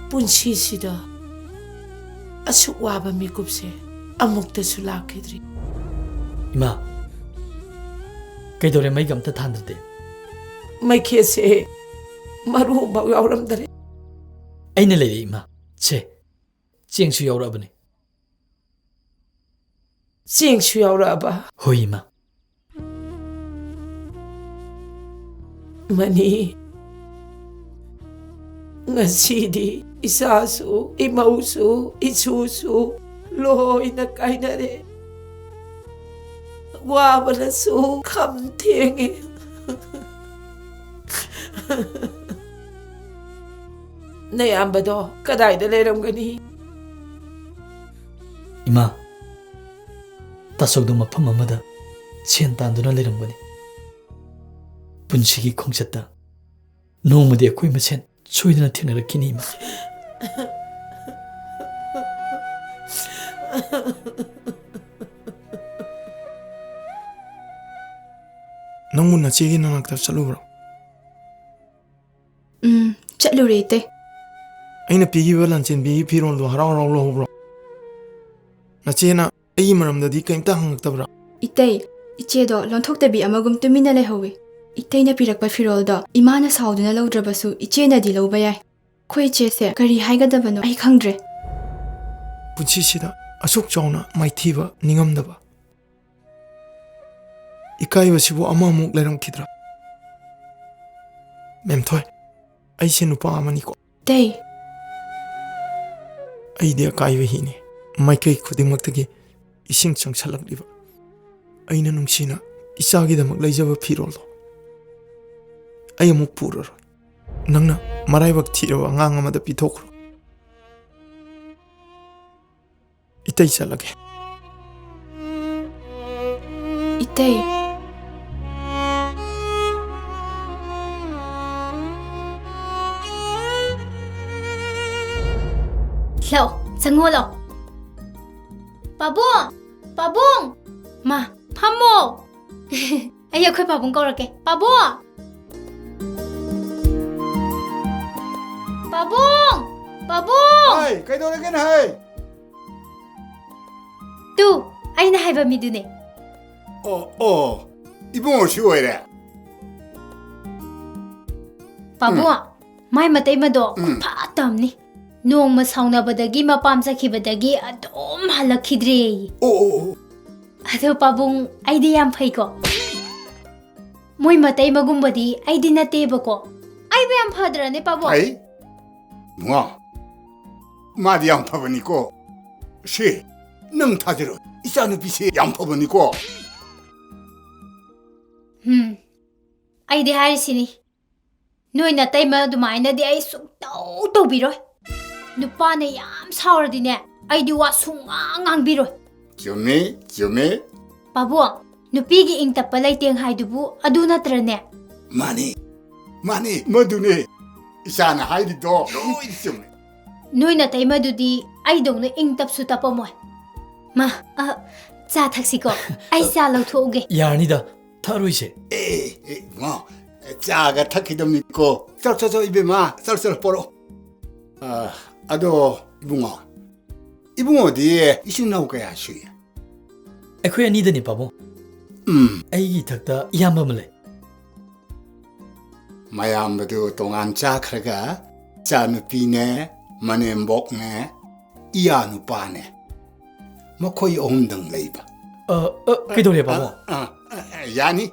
ꯄꯨꯟꯁꯤꯁꯤꯗ ꯑꯁꯨꯛ ꯋꯥꯕ ꯃꯤꯀꯨꯞꯁꯦ ꯑꯃꯨꯛꯇꯁꯨ ꯂꯥꯛꯈꯤꯗ꯭ꯔꯤ. 이마, ꯀꯩꯗꯧꯔꯦ ꯃꯩꯒ ꯑꯝꯇ ꯊꯥꯟꯗ꯭ꯔꯗꯤ? ꯃꯩꯈꯦꯠꯁꯦ ꯃꯔꯨ ꯑꯃꯐꯥꯎ ꯌꯥꯎꯔꯝꯗꯔꯦ. ꯑꯩꯅ ꯂꯩꯔꯦ 이마. ꯁꯦ, ꯆꯦꯡꯁꯨ ꯌꯥꯎꯔꯛꯑꯕꯅꯤ. ꯆꯦꯡꯁꯨ ꯌꯥꯎꯔꯛꯑꯕ? ꯍꯣꯏ 이마. ꯃꯅꯤ, ngasi디 isasu imausu isusu loina kainare wabanasu kamtenge nayambado kadaida leramgani. 이마, 따석도 마팜 아마다 chen tanduna leramgani. ꯄꯨꯟꯁꯤꯒꯤ ꯈꯣꯡꯆꯠꯇ ꯅꯣꯡꯃꯗꯤ ꯑꯩꯈꯣꯏ ꯃꯁꯦꯟ ꯁꯣꯏꯗꯅ ꯊꯦꯡꯅꯔꯛꯈꯤꯅꯤ ꯏꯃꯥ. ꯅꯪꯕꯨ ꯅꯆꯦꯒꯤ ꯅꯅꯥꯛꯇ ꯆꯠꯂꯨꯕ꯭ꯔꯣ? ꯆꯠꯂꯨꯔꯦ ꯏꯇꯩ. ꯑꯩꯅ ꯄꯤꯈꯤꯕ ꯂꯟꯆꯦꯟꯕꯤꯒꯤ ꯐꯤꯔꯣꯜꯗꯣ ꯍꯔꯥꯎ ꯍꯔꯥꯎ ꯂꯧꯍꯧꯕ꯭ꯔꯣ? ꯅꯆꯦꯅ ꯑꯩꯒꯤ ꯃꯔꯝꯗꯗꯤ ꯀꯩꯝꯇ ꯍꯪꯉꯛꯇꯕ꯭ꯔꯥ? 이때이 이제도 런톡대비 아마금 뚜미나 레호위. 이때이나 비락바 피롤도 이마나 사오드나 러우드라바수 이제나디 러우바야이. 코이 제세 가리 하이가다바노 아이 캉드레. ꯄꯨꯟꯁꯤꯁꯤꯗ ꯑꯁꯨꯛ ꯆꯥꯎꯅ ꯃꯥꯏꯊꯤꯕ ꯅꯤꯡꯉꯝꯗꯕ ꯏꯀꯥꯏꯕꯁꯤꯕꯨ ꯑꯃꯃꯨꯛ ꯂꯩꯔꯝꯈꯤꯗ꯭ꯔꯥ? ꯃꯦꯝꯊꯣꯏ, ꯑꯩꯁꯦ ꯅꯨꯄꯥ ꯑꯃꯅꯤꯀꯣ. ꯇꯩ. ꯑꯩꯗꯤ ꯑꯀꯥꯏꯕ ꯍꯤꯅꯤ. ꯃꯥꯏꯀꯩ ꯈꯨꯗꯤꯡꯃꯛꯇꯒꯤ ꯏꯁꯤꯡ ꯆꯪꯁꯜꯂꯛꯂꯤꯕ. ꯑꯩꯅ ꯅꯨꯡꯁꯤꯅ ꯏꯆꯥꯒꯤꯗꯃꯛ ꯂꯩꯖꯕ ꯐꯤꯔꯣꯜꯗꯣ ꯑꯩ ꯑꯃꯨꯛ ꯄꯨꯔꯔꯣꯏ ꯅꯪꯅ ꯃꯔꯥꯏꯕꯛ ꯊꯤꯔꯕ ꯑꯉꯥꯡ ꯑꯃꯗ ꯄꯤꯊꯣꯛꯈ꯭ꯔꯣ 이따 잘라게. 이때 Lậu, sang ngô lậu. Bà buông, bà buông. Mà, phá mồ. Ai giờ khơi bà buông câu rồi kìa. Bà buông. Bà buông, bà buông. Hey, cái đó là cái này. Tu, ai na hai bà mi du nè. 이봉호 쉬워야 Bà buông, mai mà tay mà đổ, phá tầm nè. Nong mà sau na badagi mà pam sa khi badagi adom halak khidre. Ado pabung ai di yam phai ko. Moi matai magum badi ai di na te ba ko. Ai ba yam phadra ne pabung. 아이? 뭐? 말이 양파버니고 시, 능 타지로 이사는 빛이 양파버니고 Ai di hai sini. Noi na tay ma dumai na di ai suk tau tau bi rồi. Nupa na yam saur di ne. Ai di wa sung ngang bi rồi. 지오메 Pabuang, nupi gi ing tapalay tiyang hai dubu adu na trane. 마니 뭐두네 이사는 하이디도 로이 지오메 Noi na tay madudi ai dong na ing tap su tapamoy. Ma, cha thaksi ko. Ai sa lau thu ge. 야르니다 타루이세. 뭐 짜가 타키도 믿고 썰썰 입에 마 썰썰 보러 아도 이붕어 뒤에 이신 나올 거야 쉬야 ꯑꯩꯈꯣꯏ ꯑꯅꯤꯗꯅꯤ ꯄꯥꯕꯨꯡ ꯑꯩꯒꯤ ꯏꯊꯛꯇ ꯏꯌꯥꯝꯕ ꯑꯃ ꯂꯩ 마야ම්도 동안 짜크가 짜누피네 마넴복네 이야누빠네 뭐 거의 온등 레이바 그도래 바보 야니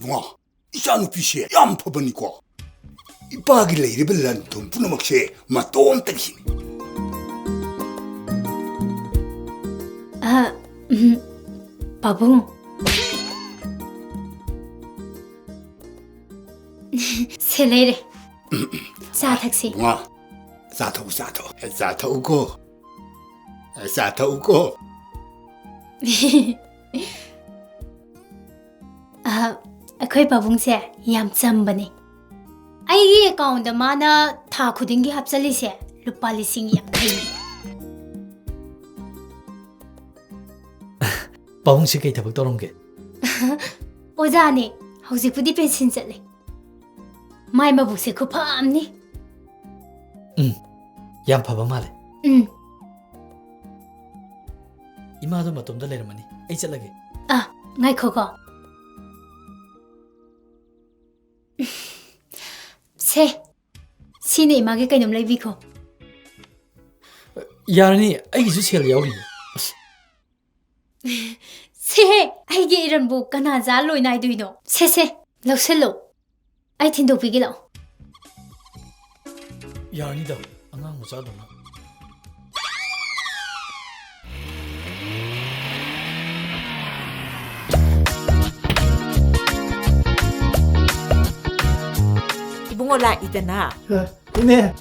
뭐 이자누피시 얌퍼버니고 이빠기 레이블란 돈 부너먹시 마똥 땡시니 Pabung. Selere. Sa taxi. 와, 사토우고. Ako'y pabung se yam chamba ni. Ai gi account da mana tha khuding gi hapsali se lupa lising yang kai. ꯄꯥꯕꯨꯡꯁꯤ ꯀꯩ ꯊꯕꯛ ꯇꯧꯔꯝꯒꯦ 오자네 hꯧꯖꯤꯛꯄꯨꯗꯤ pension ꯆꯠꯂꯦ ꯃꯥꯏ ꯃꯕꯨꯛꯁꯦ ꯈꯨꯐꯝꯅꯤ ꯌꯥꯝ ꯐꯕ ꯃꯥꯜꯂꯦ 이마도 ꯃꯇꯣꯝꯗ ꯂꯩꯔꯝꯃꯅꯤ ꯑꯩ ꯆꯠꯂꯒꯦ ꯉꯥꯏꯈꯣꯀꯣ 세 시네 이마게 ꯀꯩꯅꯣꯝ ꯂꯩꯕꯤꯈꯣ ꯌꯥꯔꯅꯤ ꯑꯩꯒꯤꯁꯨ ꯁꯦꯜ ꯌꯥꯎꯔꯤ 세 아이게 이런 뭐 까나 잘로 나이도이노 세세 럭셀로 아이 틴도비게 라 야니다 안강 모자도나 이봉어 라 이데나 이네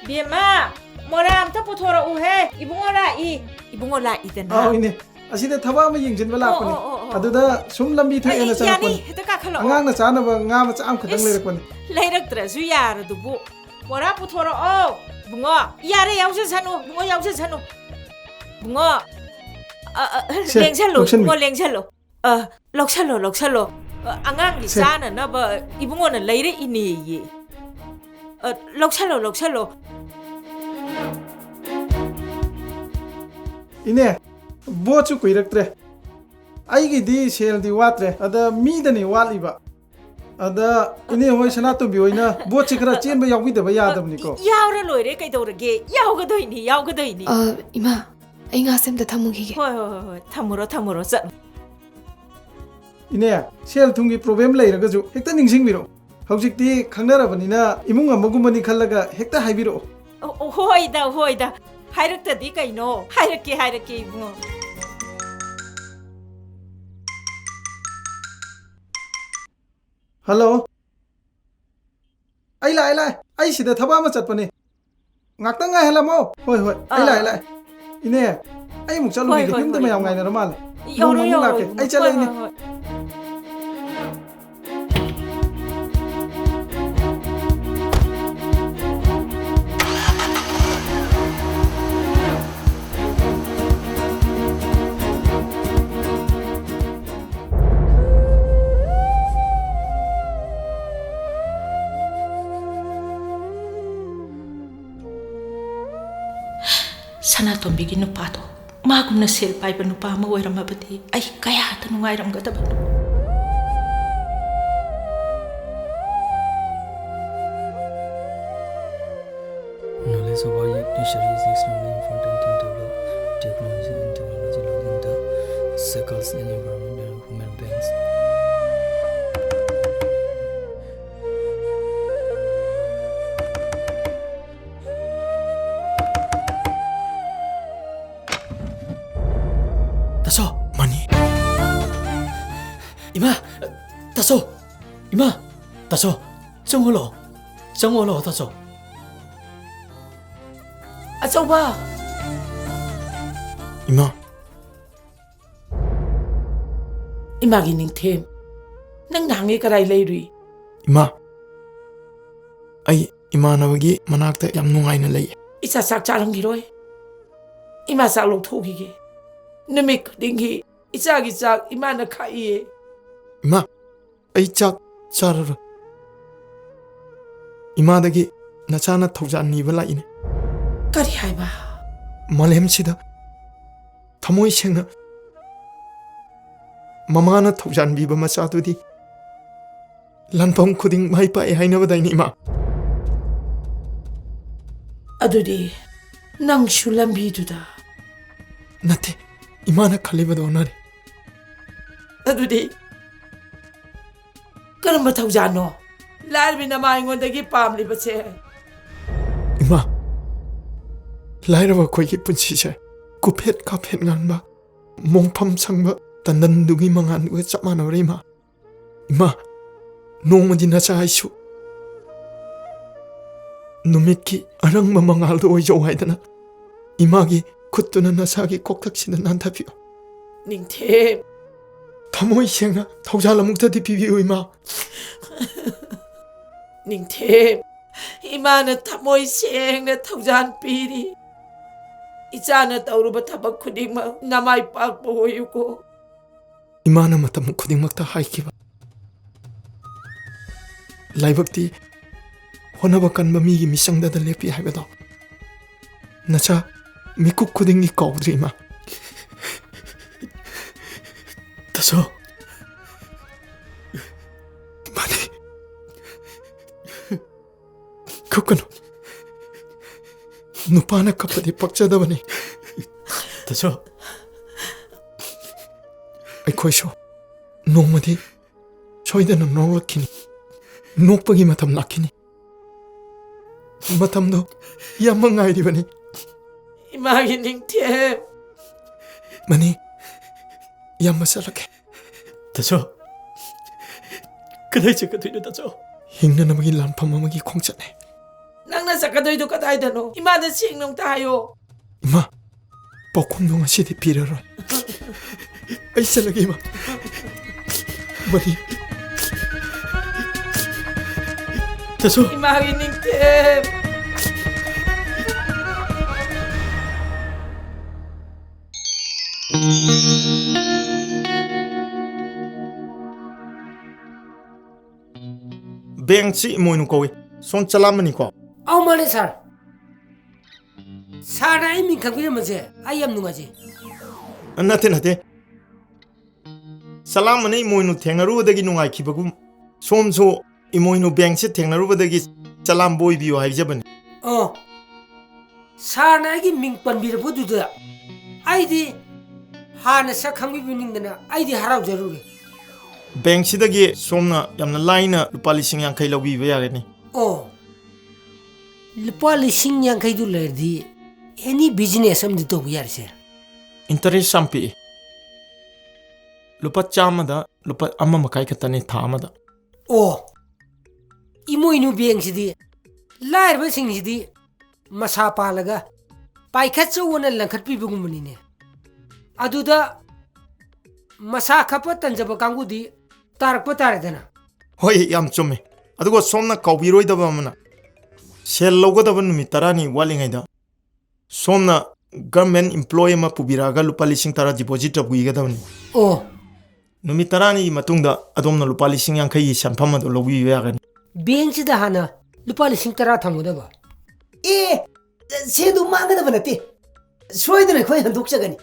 비엠마 모람 타 포토라 우헤 이봉어 라 이데나 이네 아시데 타바 마 ꯌꯦꯡꯖꯤꯟꯕ ꯂꯥꯛꯄꯅꯤ ꯑꯗꯨꯗ ꯁꯨꯝ ꯂꯝꯕꯤ ꯊꯦꯡꯅ ꯆꯠꯄꯅꯤ ꯍꯦꯛꯇ ꯀꯥꯈꯠꯂꯛꯑꯣ ꯑꯉꯥꯡꯅ ꯆꯥꯅꯕ ꯉꯥ ꯃꯆꯥ ꯑꯃꯈꯛꯇꯪ ꯂꯩꯔꯛꯄꯅꯤ ꯂꯩꯔꯛꯇ꯭ꯔꯁꯨ ꯌꯥꯔꯗꯨꯕꯨ ꯃꯣꯔꯥ ꯄꯨꯊꯣꯔꯛꯑꯣ ꯕꯨꯡꯉꯣ ꯌꯥꯔꯦ ꯌꯥꯎꯖꯁꯅꯨ ꯕꯨꯡꯉꯣ ꯌꯥꯎꯖꯁꯅꯨ ꯕꯨꯡꯉꯣ ꯂꯦꯡꯁꯜꯂꯣ ꯕꯨꯡꯉꯣ ꯂꯦꯡꯁꯜꯂꯣ ꯂꯧꯁꯜꯂꯣ ꯑꯉꯥꯡꯒꯤ ꯆꯥꯅꯅꯕ 이봉어는 ꯂꯩꯔꯛꯏꯅꯦꯌꯦ ꯂꯧꯁꯜꯂꯣ 이네 보츠 kuiraktre 아이기디 셀디 와트레 아다 미드니 와리바 아다 이네 호이 사나토 비오이나 보츠 크라 쳔바 야우기데바 야다브니코 야우라 로이레 까이도르게 야우가도이니 이마 아이가 쌤다 타무기게 호이 타무로 자 이네 셀 퉁기 프로블em 레이라가주 헥타 닝싱비로 hꯧ직디 강나라버니나 이몽 아무구머니 칼라가 헥타 하이비로 호이다 하이럭ꯇ디 까이노 하이럭게 이붕어 Hello. Ai lại. Ai chỉ để thắp ama chặt bani. Ngạc tăng ngay hello. Hoi. Ai lại. Ine. Ai mục chalu đi kiếm tới mày ngày nào mal. Yo. Ai chale ine. Sanatombi gi nupa to magumna sel pai ba nupa ma oiramabadi ai kaya ta nungairamgadaba Knowledge of all nature is extremely important in develop technology and technology in the circles and environment and human beings. Taso, Mani. Ima, Taso, Ima, Taso, Jongolo, Taso. Asoba. Ima. Ima gining them. Nang nangi karai leiri. Ima. Ai imanawagi manakta yam nungaina lei. Isa sak charang giroi. Ima sak lok thogi ge. Namik dingi. Isa gi sak ima na khai. Ima. Ai chak charara. Ima dagi nachana thaujan ni bala ine. Kari haiba. Malem sida. Thamoi sengna. Mamana thaujan biba macha tu di. Lanpong khuding mai pa e haina badai ni ma. Adudi nang shulam bi du da. Nate. Imana khalibado onare. Adudi karamba thaujano. Larbi na mai ngondagi pamli bache. Ima. Lairaba koi ki punchi che. Kuphet kaphet nganba. Mongpham sangba tandan dugi mangan we chamana re ma. Ima. Nongmadi na cha aisu. Numiki arang mamangal do ojo haidana. Imagi kuttuna nasagi koktaksina nantabio. Ningthem. Thamoi sengna thaujalamukta di pibiu ima. Ningthem. Imana thamoi sengna thaujan piri. Ichana tauruba thabak khudingma namai pakpo hoyuko. Imana matam khudingmakta haikiba. Laibakti honaba kanba migi misangda da lepi haibado. Nacha mikuk khudingi kaudri ma. Taso. Mani. Kukano. Nupana kapadi pakchada bani. Taso. Aikoi sho. Nongmadi. Choidana nongrakini. Nokpagi matam lakini. Matamdo yamma ngairi bani. Imagi ningthem. Mani. Yamma salake. Taso. Kadai chakatoino taso. Hingna namagi lanpam amagi khongchane. Nangna sakadoi do kadai dano. Imada sing nong tayo. Ima. Pokum no ngasi di piraro. Ai salake ima. Mani. Taso. Imagi ningthem. Beng si moinu kowi. Son chalamani ko. Au mane sar. Sara ai min khangbi maje. Ai am nungaji. Nate. Salamani moinu thengaru dagi nungai khibagum. Somso imoinu beng si thengaru dagi chalam boy biyo haijabani. Oh. Sara gi min panbir bodu da. Ai di hana sa khangbi biningdana ai di harau jaruri. Beng si dagi somna yamna laina lupa lising yang kai lawi bayar ni. Oh. Lupa lising yang kai du lerdi. Any business ꯑꯃꯗꯤ ꯇꯧꯕ ꯌꯥꯔꯦ ꯁꯦ interest M P लुपा चामदा लुपा अम्मा मकाई खतनी था अमदा ꯑꯣ ꯏꯃꯣꯏꯅꯨ ꯕꯦꯡꯁꯤꯗꯤ ꯂꯥꯏꯔꯕꯁꯤꯡꯁꯤꯗꯤ ꯃꯁꯥ ꯄꯥꯜꯂꯒ ꯄꯥꯏꯈꯠꯆꯧꯅ ꯂꯪꯈꯠꯄꯤꯕꯒꯨꯝꯕꯅꯤꯅꯦ ꯑꯗꯨꯗ ꯃꯁꯥ ꯈꯞꯄ ꯇꯟꯖꯕ ꯀꯥꯡꯕꯨꯗꯤ ꯇꯥꯔꯛꯄ ꯇꯥꯔꯦꯗꯅ ꯍꯣꯏ ꯌꯥꯝ ꯆꯨꯝꯃꯦ ꯑꯗꯨꯒ ꯁꯣꯝꯅ ꯀꯥꯎꯕꯤꯔꯣꯏꯗꯕ ꯑꯃꯅ ꯁꯦꯜ ꯂꯧꯒꯗꯕ ꯅꯨꯃꯤꯠ 10ꯅꯤ ꯋꯥꯠꯂꯤꯉꯩꯗ ꯁꯣꯝꯅ गवर्नमेंट एम्प्लॉय में पुबीरागा लुपा 10,000 डिपोजिट तबुईगदबनी ओ नुमित 10नी मतुंगदा अदोमना लुपा 50,000 सनफम अदो लौबीबा यागनी बैंक सिदा हाना लुपा 10,000 थमुदबा ए सेदु मांगदब नते सोइदन खोय हंदोकचगनी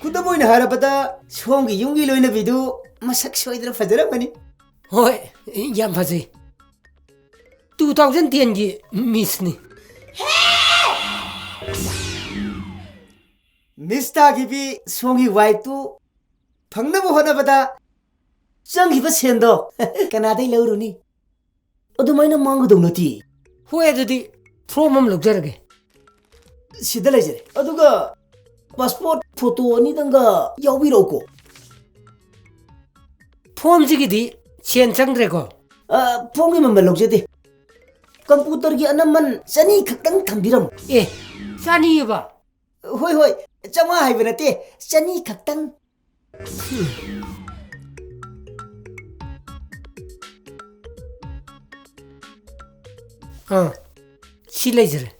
खुदबोइना हारबदा सोंगी युंगी लोइना बिदु मसक सोइदन फजरबनी होय याम फजे 2010 की मिसनी मिस्ता की भी सोंगी वाइटू फंगनब होनबदा चंगिबा सेंदो कनादै लौरुनी अदुमाइना मांगदौ नती होय अदुदी फ्रॉम हम लौजरगे सिदा लैजरे अदुगा पासपोर्ट फोटो अनिदंगा याउबिरोको फॉर्म जिगिदी सेन चंग्रेको फॉर्म की मम्बल लौजदे कंप्यूटर की अनमन चनी खक्तंग थंबिरम ए चनीबा होय होय चमा हाइबे नते चनी खक्तंग हाँ सिलेजरे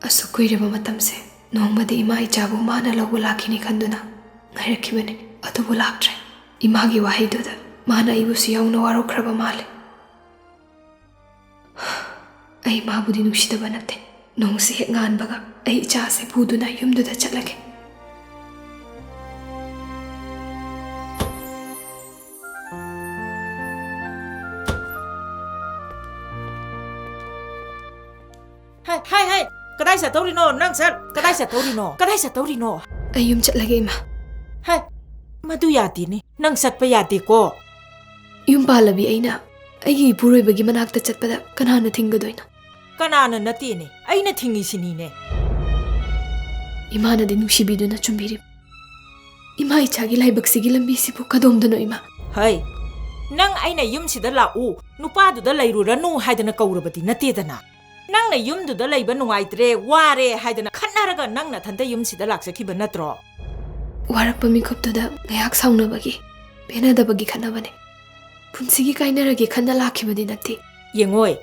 असुकुइरब मतमसे नोंगमदि इमा इचाबु माना लौबु लाखिनि खंदुना ngairakibani adubu laktre imagi wahaiduda mana ibusi yauna warokraba male ai mabudi nusidaba nate nongsi hek nganbaga ai ichase buduna yumduda chatlage hai hai kadai sa taurino nang sat kadai sa taurino ayum chatlage ima hai madu yati ni nang sat pa yati ko yum palabi aina aigi puroi bagi manakta chatpada kanana thingadoina kanana nati ni aina thingi sini ne imana de nushibiduna chumbiri ima ichagi laibaksigi lambi sibu kadomdano ima hai nang aina yum sida la u nupa du da lairu ranu haidana kaurabati nati dana nang na yum du da laiba nuaitre ware haidana khanaraga nang na thanda yum sida laksakhiba natro warakpa mikoptuda ngayak saunabagi penadabagi khanabane punsigi kainaragi khanna lakhibadi nati yengoi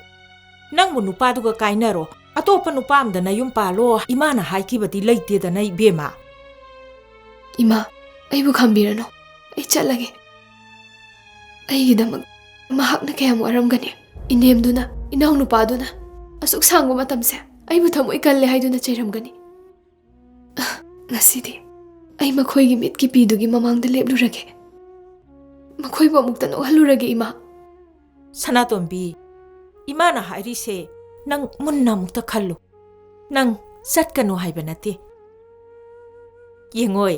nang mu nupa du ga kainaro atopa nupa amda na yum palo imana haikibadi leite da nai bema ima aibu khambirano ai chalage ai gidamak mahakna kayam waramgani inemduna inaw nupa duna asuk sangwa matamse aibu thamoi kalle haiduna chairamgani ngasidi ai makhoi gi mit ki pidugi mamang de leblurage makhoi bo mukta no halurage ima sanatombi imana hairi se nang munna mukta khallu nang satkanu haibanati yengoi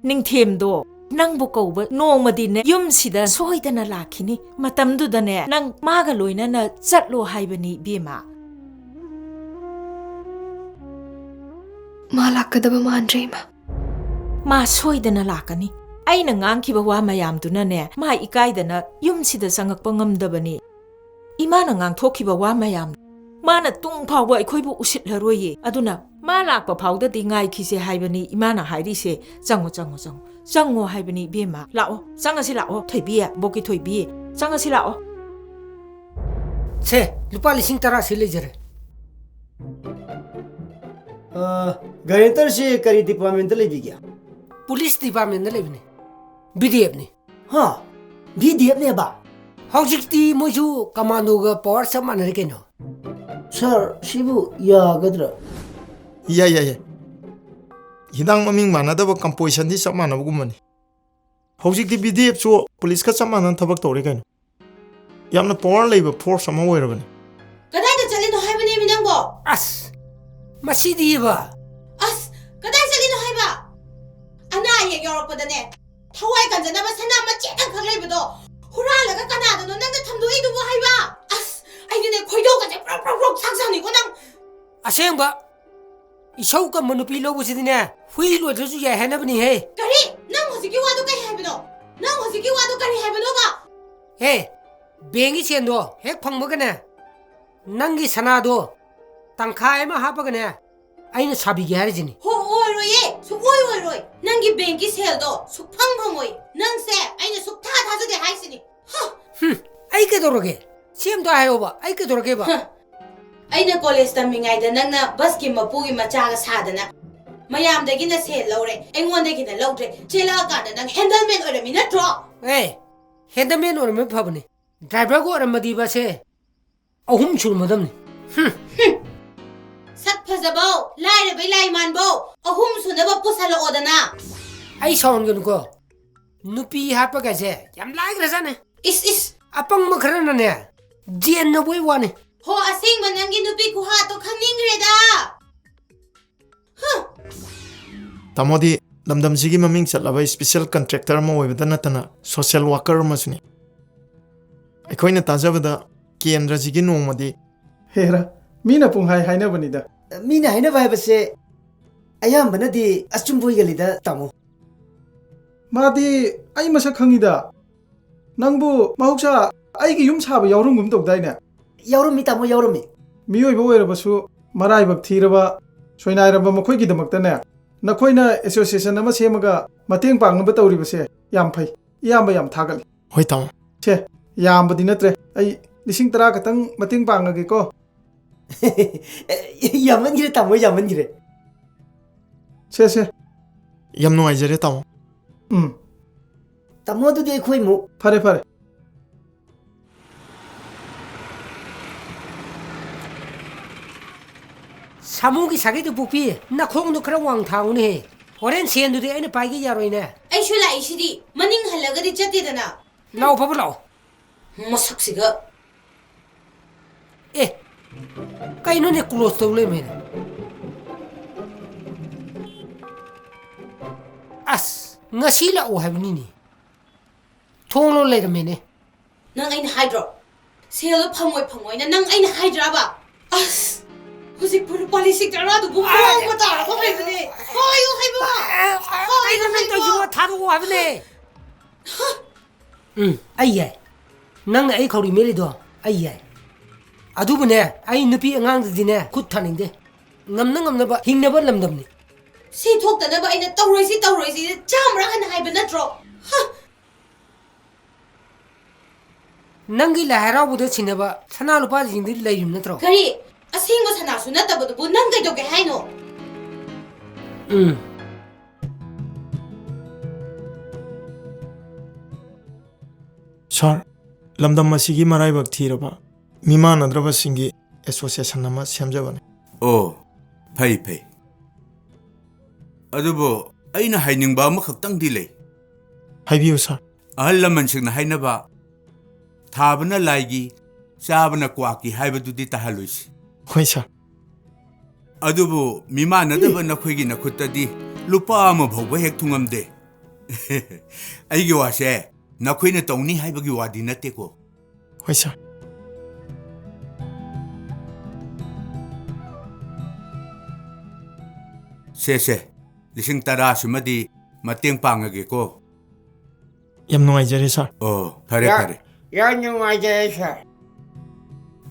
ningthem do nang bu kauba nongmadi ne yum sida soidana lakhini matamdu dane nang maga loina na chatlo haibani bema malakadaba mandreima ma soidana lakani aina ngangkiba wa mayamduna ne ma ikaidana yum sida sangakpa ngamdabani imana ngangthokkiba wa mayam mana tung phawba aikhoibu usitlaroye aduna ma lakpa phawda di ngai khise haibani imana hairi se chango haibani bema lao changasi lao thoibi boki thoibi changasi lao से लुपा 10,000 सिलेजरे guarantor से करी department ले भी गया police department ले भी BDF ने हां बीडीएफ ने बा हौजिकती मोजु कमांडो गा पावर सब मानरे केनो सर शिबु या गद्र या hidang maming manadaba composition di chap manabagumani hojik di BDF so police ka chap manan thabak tawri kaino yamna power leiba force ama oirabani Kadai da chalino haibane mi nangbo? As masidi ba As kadai chalino haiba? Ana ye yorakpadane thawai kanjanaba sana ma chetan khak leibado huralaga kanadano nanga thamdoi dubo haiba? As aidine khoido ka je prok prok prok saksani ko nang asengba isau ka manupi lo busidine hui lo ju ya hanabni he Kari nang hosiki wadu kai haibado? Nang hosiki wadu kari haibado ba? he bengi sendo hek phangmagane nangi sanado tangkhai ma hapagane aina sabige harijini Ho oiroye su oiroi nangi benki seldo su phangphangoi nang se aina su tha tha jade haisini ai ke doroge semdo ayo ba ai ke doroge ba aina college tamingai da nangna bus ki mapugi macha ga sadana mayam dagi na sel lore engon dagi na lodre chela ka da nang handleman ore mi natro handleman ore me phabani driver go ore madi ba se ahum chur madamni sak phajabo lai re bai lai manbo ahum sunaba pusala odana ai sawn gun ko nupi hapa ga se yam lai grasane is apang makrana ne jien no boy wane ho asing manangi nupi ku ha to khangning reda tamodi lamdam sigi maming chatlaba special contractor ma oibada natana social worker masuni aikoina tajabada kendra sigi nomadi hera mina pung hai haina banida mina haina vai base ayam banadi achumboy galida tamo madi ai masa khangida nangbu mahuksa aigi yum saba yaurungum tokdaina yaurumi tamo yaurumi miyoi bo erabasu marai bak thiraba soinairaba makhoi gi damakta nakoina association ama semaga mateng pangnaba tawribase yam phai iyamba yam thagal hoi tamo che yambadi natre ai lising tara katang mateng pangage ko yamangire tamo yamangire se yam no aijare tamo tamo du de khoi mu fare samugi sagi tu pupi na khong no kra wang thang ne horen sen du de aina pai gi yaroi ne ai shula ishidi maning halaga di chati dana law pha law masak siga kai no ne close to le me as ngasi la o habni ni thong lo le me ne nang aina hydro selo phangoi na nang aina hydra ba as Husik puro palisik tara du bumong mo ta ko hai bane ayo hai ba ai na nang to ju tha do wa bane ai nang ai khori meli do ai adu bane ai nupi angang di ne khut thaning de ngam na ba hing na ba lamdam ni si thok ta na ba aina tawroi si chamra han hai ba natro nangi la hara bu de chinaba sana lupa jing di lai yum natro kari asingwa sana su natabadu bu nang kai doge haino sir lamdam masigi marai bak thiraba miman adraba singi association nama semjabane fai adubo aina hainingba ama khaktang di lei haibiu sir ahal laman singna hainaba thabana laigi chabana kwaki haibadudi tahaluisi hoi sir adubo mimanadaba nakhoigi nakhutadi lupa ama bhauba hek thungamde aigi wase nakhoina tawni haibagi wadi nate ko hoi sir se lising tara sumadi mateng pangage ko yam nuaijare sir fare ya nuaijare sir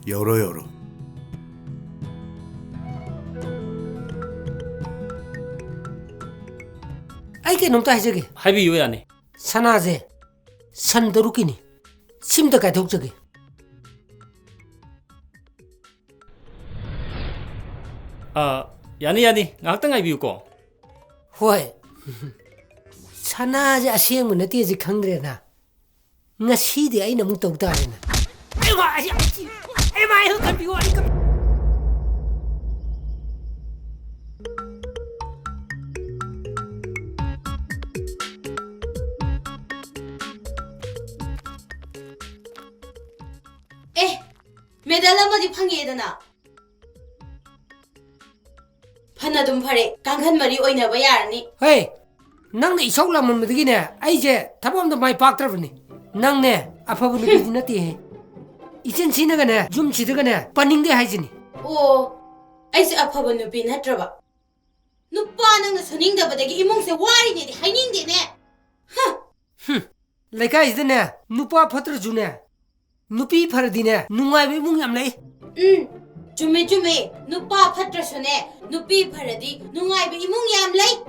yoro ai ke nom ta hajege habiyu yani sana je sandaru kini simda ka thok jage yani ngakta ngai biu ko hoi sana je aseng mun nati je khangre na ngasi de ai namung tau ta na ai ma hu kan biu ai 메달 한마디 팡이에다나. 파나둠 파래 강한 말이 오이나봐 야르니. 헤이, 낭네 이속 라문무드기네. 아이제 타범도 마이 박트라브니. 낭네 아파부 누비디 나티. 이젠 지나가네. 좀 지드가네. 빠닝데 하이지니. 오, 아이스 아파부 누비 나트라바. 누빠 낭나 선ing다바다기 이몽세 와리네디 하이닝데네. 레카이즈네. 누파 파트르주네. 누피 파르디네. 누가이베 뭉얌레이. 주메 주메 누빠 파트르수네. 누피 파르디 누가이베 이몽얌레이.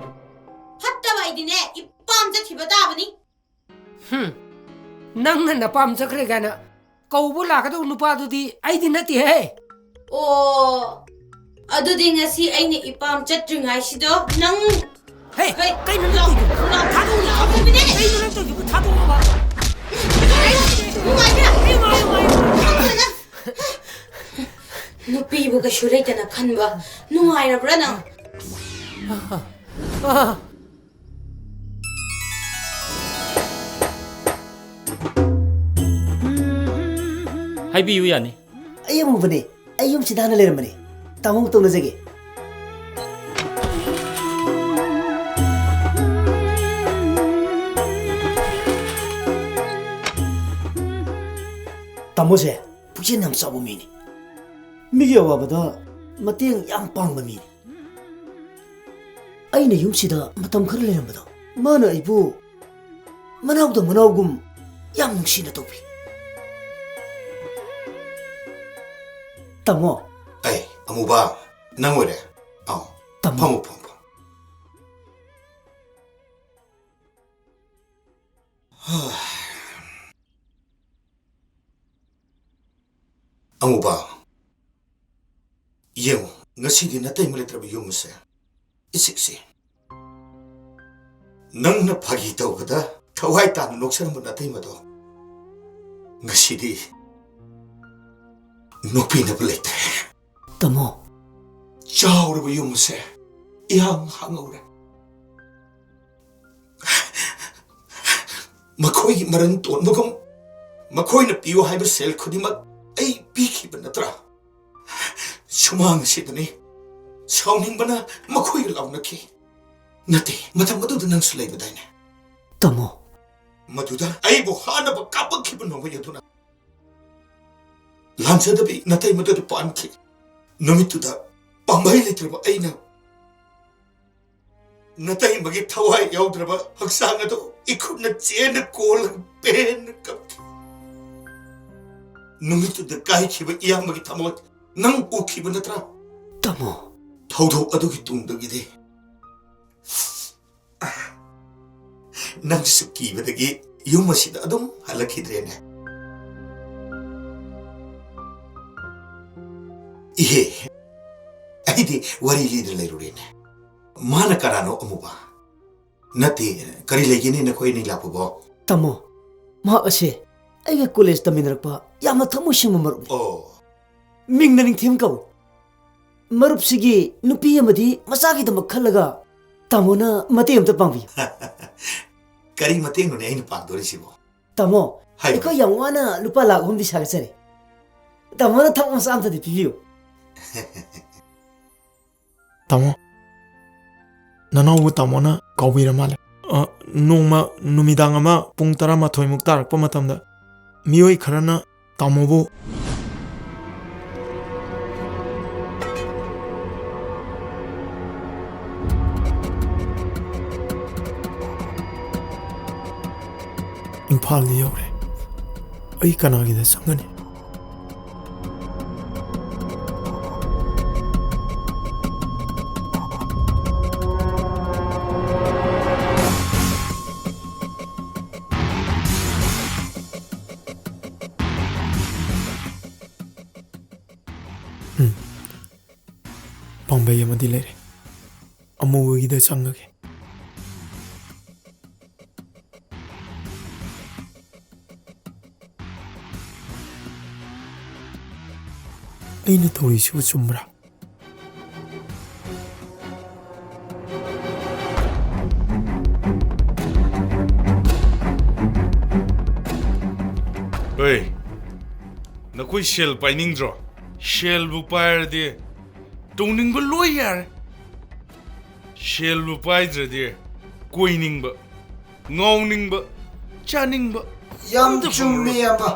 팟다바이디네 이밤 자키바다바니. 낭나 나밤 자크레가나. Kau lakado nupadu ay di nati he. Oh, ado di nga si ay ni ipam chatringai sido nang. Hey, kay na lang to. Tado ni ako bine. Kay na lang to. Tado ba? Nupi buka shuray ka na kanba. Nungay na bra nang. 하이비유 야니. Ay mo bani. Ay yung sidana leram bani. Tamong tong na jage. Tamose, pukin nam sabu mini. Migi awabada mateng yang pang ba mini. Ay na yung sida matam khar leram bada. Mana ibu manaw da manawgum yang nungsi na topi. Tamo. Ay, amuba, nangore. Oh, pamu pamu. Amuba. Yung ngasi di natay malitrabi yung sa isiksi. Nang napagitaw ka da, kaway tanong sa naman natay mo do. Ngasi di Nupi na balit. Tamo. Ciao na ba yung mase? Iyang hangaw na. Makoy maranton mo kung makoy na piyo hay ba sel ko di mag ay piki ba na tra? Sumang sito ni. Sauning ba na makoy law na ki? Nati, matang matuda ng sulay ba tayo na? Tamo. Matuda ay buhana ba kapag kiban mo yato na? Lansadabi natay madadu paanki. Numituda pambay litraba ay na. Natay magitaway yawdraba hagsanga do ikut na tsena kolang pen kapti. Numituda kahit kiba iyang magitamot nang ukiba na tra. Tamo. Tawdaw adugi tungdagidi. Nang sukiba dagi yung masida adong halakidrena. Ihe, aidi wari leader lairurine. Mana karano amuba. Nati kari legini na koi nila po bo. Tamo, ma ase, ay nga college taminrak pa, yama tamo siyang marup. Oh. Ming naning team kaw. Marup sige, nupi yamadi, masakit na magkalaga. Tamo na matiyam ta pangbi. Kari matiyam na ay napangdori si bo. Tamo, ikaw yung wana lupa lagom di sagasari. Tamo na tamo sa amta di piyo. Tamo. Nanawu tamo na kawira male. Nongma numidang ama pung 12 tarakpa matamda miyoi kharana tamobu Impal yore. Ai kanagida sangani. Pambay amadi lere. Amuwagida sangage. Aina tawrisibu chumbra. Hey, नकोई शेल पाइनिंग्रो शेल बु पायर दे टोनिंग ब लोय यार शेल बु पाइद्रदे कोइनिंग ब ngawning ba chaning ba yam chummi yamba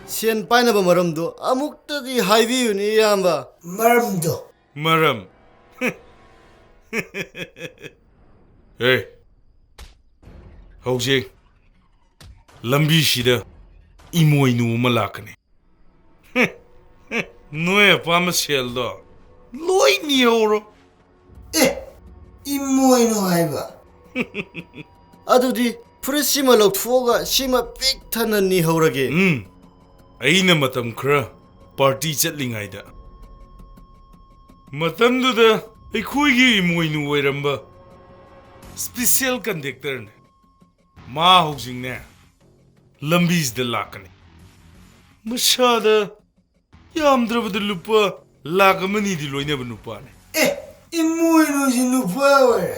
sen paina ba maram do amukta gi highway ni yamba maram do maram hey hauji lambi shida imoi nu malakne noya pam sel do loy ni oro imoi no aiba adu디 프레시마 럭투어가 시마 빅타는 니 허러게 ꯑꯩꯅ ꯃꯇꯝ ꯈꯔ party ꯆꯠꯂꯤꯉꯩꯗ ꯃꯇꯝꯗꯨꯗ ꯑꯩꯈꯣꯏꯒꯤ ꯏꯃꯣꯏꯅꯨ ꯑꯣꯏꯔꯝꯕ special ꯀꯟꯗꯛꯇꯔꯅꯦ ꯃꯥ ꯍꯧꯖꯤꯛꯅꯦ ꯂꯝꯕꯤꯁꯤꯗ ꯂꯥꯛꯀꯅꯤ ꯃꯁꯥꯗ ꯌꯥꯝꯗ꯭ꯔꯕꯗ ꯂꯨꯄꯥ ꯂꯥꯛ ꯑꯃꯅꯤꯗꯤ ꯂꯣꯏꯅꯕ ꯅꯨꯄꯥꯅꯦ 이모이노지 누파워래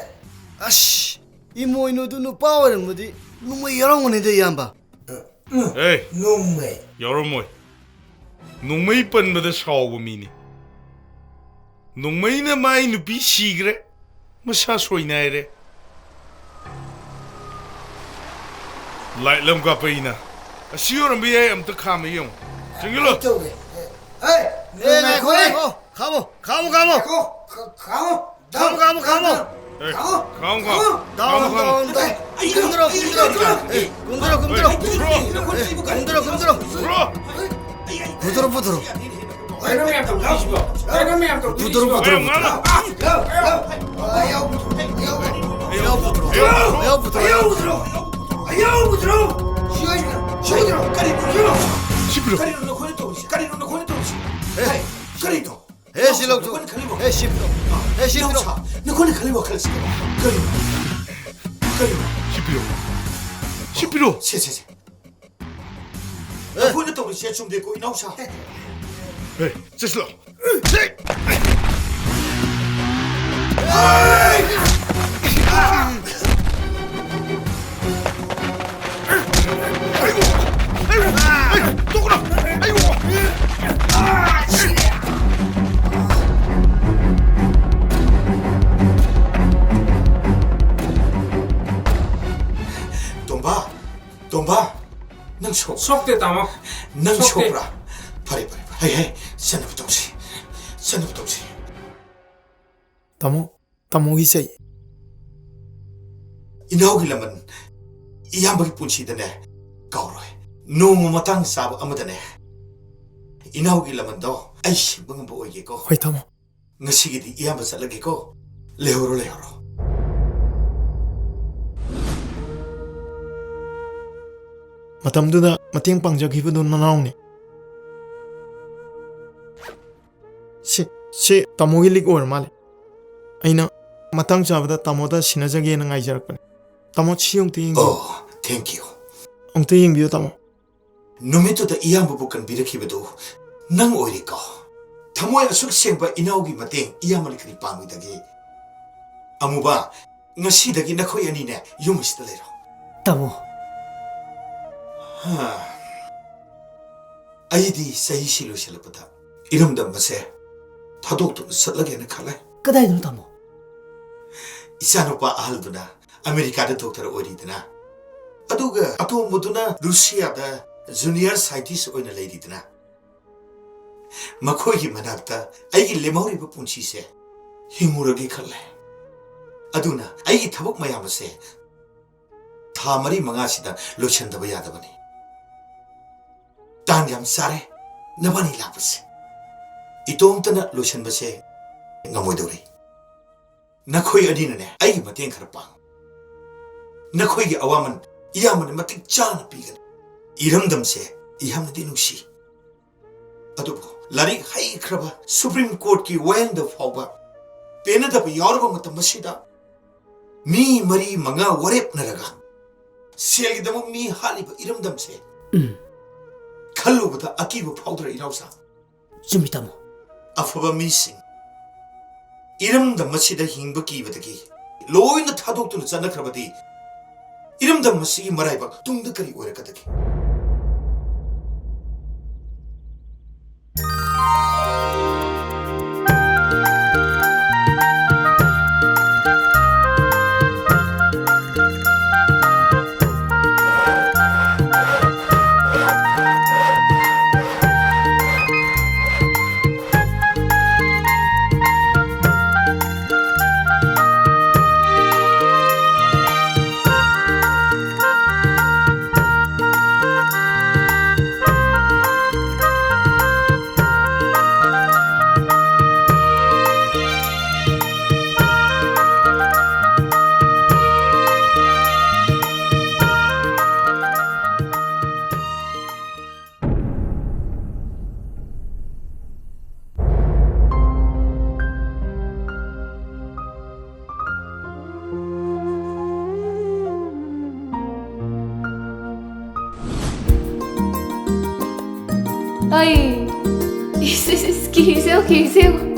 아씨 이모이노도 누파워는뭐지 누구 여러분이 돼 양바 에이 농메 여러모이 농메이 뻔በꯗ ꯁꯥꯎꯕ ꯃꯤꯅꯤ 농메이ꯅ 마이 누피 시그래 ꯃꯁꯥ ꯁꯣꯏꯅꯥꯏꯔꯦ ꯂꯥꯏꯠ ꯂꯝ ꯀꯥꯞꯄꯩꯅ ꯑꯁꯤ ꯑꯣꯏꯔꯝꯕ ꯌꯥꯏ ꯑꯝꯇ ꯈꯥꯝꯃ ꯌꯦꯡꯉꯨ ꯆꯪꯒꯤꯜꯂꯣ 네 거기 가모 동바 능 속대 담아 능 속라 파리 헤이 선부동시 타모기 세이 이나오기 라면 이양박이 분치드네 가오로이 노무 마땅 사부 아무다네 이나오기 라면도 아이씨 멍은 보고 이게고 호이 타모 ngasigi디 이양박 살라게고 레오로 matamduda mateng pangjakhibadu nanaungni si tamogi lik or male aina matang chabada tamoda sinajage na ngaijarakpani tamo chiung ting oh thank you ongte yingbiyo tamo numittuda iyambu bukan birakhibadu nang oiriko thamoy asuk sengba inaugi mateng iyamali kri pamidagi amuba ngasidagi nakhoi anine yumisda lero tamo 아이디 사이시로 실럽다 이름도 뭐세 타독도 설라게는 칼래 그다이도 담어 이산오빠 아할두나 아메리카다 독터로 오리드나 아두가 아토 모두나 루시아다 주니어 사이티스 오이나 레이디드나 마코이기 마나크다 아이기 레마우리부 punchise 힘으로게 칼래 아두나 아이기 타복 마야마세 타마리 망아시다 로천다바 야다바니 단ям 사레 나바니 라브세 이동ත나 로션 버세 ngamoidori nakhoi adinane ai mateng kharpa nakhoi gi awaman iyaman matik chana pigan iramdamse ihamna dinuksi adubo lari hai khraba supreme court ki wend of hoba penada bi yorba matamasida mi mari manga warep naraga selgi damu mi haliba iramdamse 칼로보다 아끼고 파우더라 이라우사 좀 있다모 아파바 미싱 이름다 마치다 힝바 끼바다기 로이나 타독도는 짠나크라바디 이름다 마시기 말아이바 뚱득거리 오래가다기 Ay, kisew.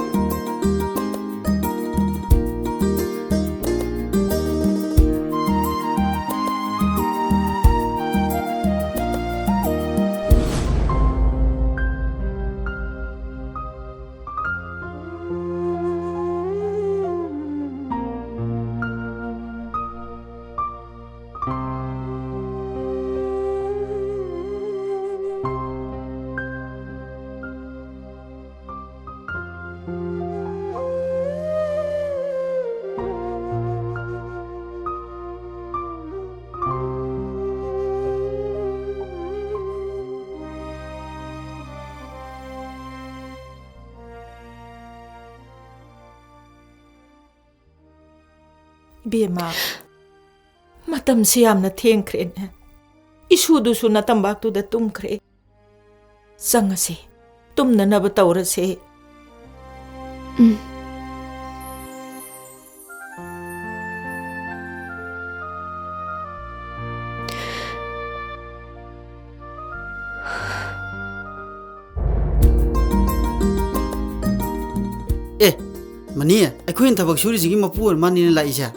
Bema, matam siam na thieng kren. Isu dusu na tambak tu da tum kre. Sanga se, tum na nabataura se. Mani, aku yang tabak suri sigi mapur mani ni lai siya.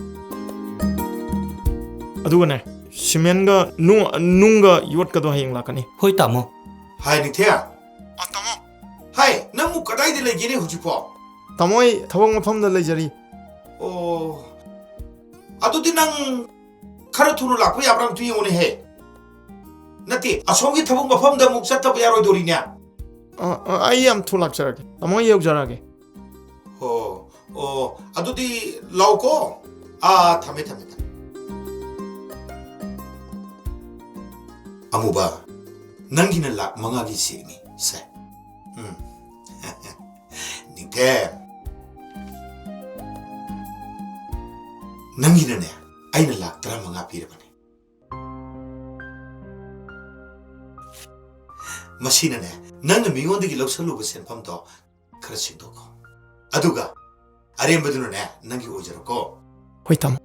ꯑꯗꯨꯒꯅꯦ ꯁꯤꯃꯦꯟꯒ ꯅꯨꯡꯒ ꯌꯣꯠꯀꯗꯣ ꯍꯌꯦꯡ ꯂꯥꯛꯀꯅꯤ ꯍꯣꯏ ꯇꯥꯃꯣ ꯍꯥꯏ ꯅꯤꯡꯊꯦ ꯇꯥꯃꯣ ꯍꯥꯏ ꯅꯪꯕꯨ ꯀꯗꯥꯏꯗ ꯂꯩꯒꯦꯅꯦ ꯍꯧꯖꯤꯛꯐꯥꯎ ꯇꯥꯃꯣ ꯑꯩ ꯊꯕꯛ ꯃꯐꯝꯗ ꯂꯩꯖꯔꯤ ꯑꯣ ꯑꯗꯨꯗꯤ ꯅꯪ ꯈꯔ ꯊꯨꯅ ꯂꯥꯛꯄ ꯌꯥꯕ꯭ꯔꯥ ꯑꯝꯇ ꯌꯦꯡꯉꯨꯅꯦꯍꯦ ꯅꯠꯇꯦ ꯑꯁꯣꯝꯒꯤ ꯊꯕꯛ ꯃꯐꯝꯗ ꯑꯃꯨꯛ ꯆꯠꯇꯕ ꯌꯥꯔꯣꯏꯗꯣꯔꯤꯅꯦ ꯑꯩ ꯌꯥꯝ ꯊꯨꯅ ꯂꯥꯛꯆꯔꯒꯦ ꯇꯥꯃꯣ ꯑꯩ ꯌꯧꯖꯔꯛꯑꯒꯦ ꯑꯣ ꯑꯗꯨꯗꯤ ꯂꯥꯛꯎꯀꯣ ꯊꯝꯃꯦ ꯑꯃꯨꯕ ꯅꯪꯒꯤꯅ ꯂꯥꯛ 5ꯒꯤ ꯆꯦꯛꯅꯤ ꯁꯦ ꯅꯤꯡꯊꯦ ꯅꯪꯒꯤꯅꯅꯦ ꯑꯩꯅ ꯂꯥꯛ 15 ꯄꯤꯔꯕꯅꯤ ꯃꯁꯤꯅꯅꯦ ꯅꯪꯅ ꯃꯤꯉꯣꯟꯗꯒꯤ ꯂꯧꯁꯜꯂꯨꯕ ꯁꯦꯟꯐꯝꯗꯣ ꯈꯔ ꯁꯤꯡꯗꯣꯛꯈꯣ ꯑꯗꯨꯒ ꯑꯔꯦꯝꯕꯗꯨꯅꯅꯦ ꯅꯪꯒꯤ ꯑꯣꯏꯖꯔꯣꯀꯣ ꯍꯣꯏ ꯇꯥꯃꯣ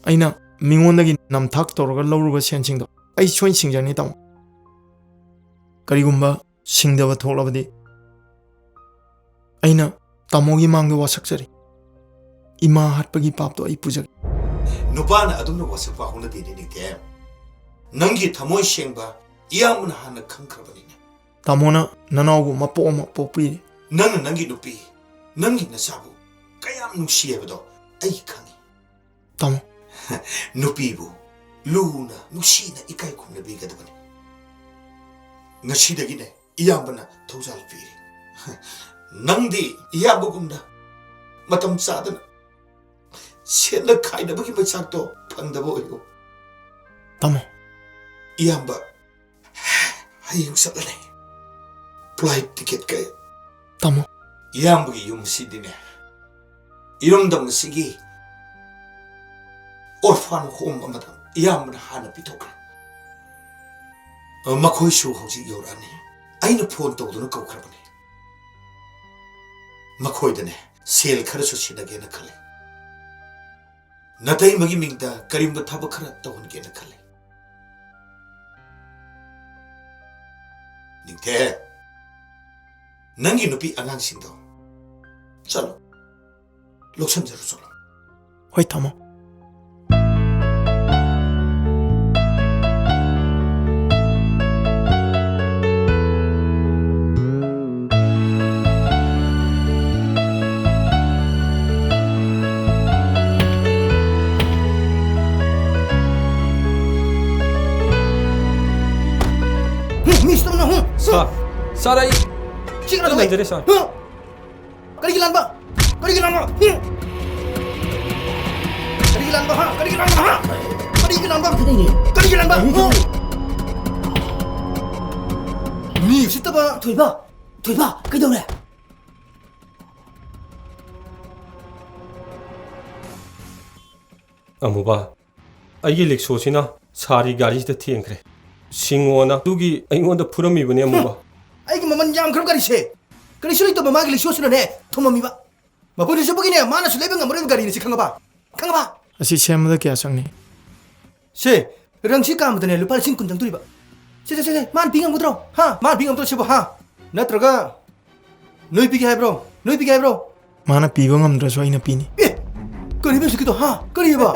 ꯑꯩꯅ ꯃꯤꯉꯣꯟꯗꯒꯤ ꯅꯝꯊꯥꯛ ꯇꯧꯔꯒ ꯂꯧꯔꯨꯕ ꯁꯦꯟꯁꯤꯡꯗꯣ ꯑꯩ ꯁꯣꯏꯅ ꯁꯤꯡꯖꯅꯤ ꯇꯥꯃꯣ ꯀꯔꯤꯒꯨꯝꯕ ꯁꯤꯡꯗꯕ ꯊꯣꯛꯂꯕꯗꯤ ꯑꯩꯅ ꯇꯥꯃꯣꯒꯤ ꯃꯥꯡꯗ ꯋꯥꯁꯛꯆꯔꯤ ꯏꯃꯥ ꯍꯥꯠꯄꯒꯤ ꯄꯥꯞꯇꯣ ꯑꯩ ꯄꯨꯖꯒꯦ ꯅꯨꯄꯥꯅ ꯑꯗꯨꯝꯅ ꯋꯥꯁꯛꯄ ꯍꯧꯅꯗꯦꯅꯦ ꯅꯤꯡꯊꯦ ꯅꯪꯒꯤ ꯊꯃꯣꯏ ꯁꯦꯡꯕ ꯏꯌꯥꯝꯕꯅ ꯍꯥꯟꯅ ꯈꯪꯈ꯭ꯔꯕꯅꯤꯅꯦ ꯇꯥꯃꯣꯅ ꯅꯅꯥꯎꯕꯨ ꯃꯄꯣꯛ ꯑꯃ ꯄꯣꯛꯄꯤꯔꯤ ꯅꯪꯅ ꯅꯪꯒꯤ ꯅꯨꯄꯤ ꯅꯪꯒꯤ ꯅꯆꯥꯕꯨ ꯀꯌꯥꯝ ꯅꯨꯡꯁꯤ ꯍꯥꯏꯕꯗꯣ ꯑꯩ ꯈꯪꯉꯤ ꯇꯥꯃꯣ ꯅꯨꯄꯤꯕꯨ ꯂꯨꯅ ꯅꯨꯡꯁꯤꯅ ꯏꯀꯥꯏ ꯈꯨꯝꯅꯕꯤꯒꯗꯕꯅꯤ ꯉꯁꯤꯗꯒꯤꯅꯦ ꯏꯌꯥꯝꯕꯅ ꯊꯧꯖꯥꯜ ꯄꯤꯔꯤ ꯅꯪꯗꯤ ꯏꯌꯥꯝꯕꯒꯨꯝꯅ ꯃꯇꯝ ꯆꯥꯗꯅ ꯁꯦꯠꯅ ꯈꯥꯏꯅꯕꯒꯤ ꯃꯆꯥꯛꯇꯣ ꯐꯪꯗꯕ ꯑꯣꯏꯌꯨ ꯇꯥꯃꯣ ꯏꯌꯥꯝꯕ ꯍꯌꯦꯡ ꯆꯠꯂꯅꯤ ꯐ꯭ꯂꯥꯏꯠ ꯇꯤꯀꯦꯠ ꯀꯩ ꯇꯥꯃꯣ ꯏꯌꯥꯝꯕꯒꯤ ꯌꯨꯝꯁꯤꯗꯤꯅꯦ ꯏꯔꯝꯗꯝ ꯑꯁꯤꯒꯤ orphan home amada iyamna hana pitokra makhoisu hojik yorani aina phone tawduna kawkhrabani makhoidane sel kharasu sinage na khale natai magi mingda karimba thaba khara tawhunge na khale ningthe nangi nupi angang singdo chalo loksan jaru chalo hoi tamo Sir, ay... Sige na Ano ito, ba sir? Kaligilan ba? Kaligilan ba? Kaligilan ba ha? Kaligilan ba ha? Kaligilan ba? Kaligilan ba? Ni, sita ba? Thôi ba? Kaidaw na? Amuba, aigi liksosina sari gari sida thiengkre. Singona tugi aingonda puramibane amuba. Aigi maman jam kharab gari se. Kari suri to mamagi lisosuna ne thomamiba. Mapuni subugine mana sulebeng amrem gari ni sikhanga ba. Khanga ba? Asi semada kya sangni? Se, rangsi kam tane lupa sing kunjang turiba. 세 만 빙 아무도 하만 빙 아무도 쳐봐 하 나트라가 너희 비게 해브로 너희 비게 해브로 마나 피바 ngamdrasu aina pini 그리면 시키도 하 그리봐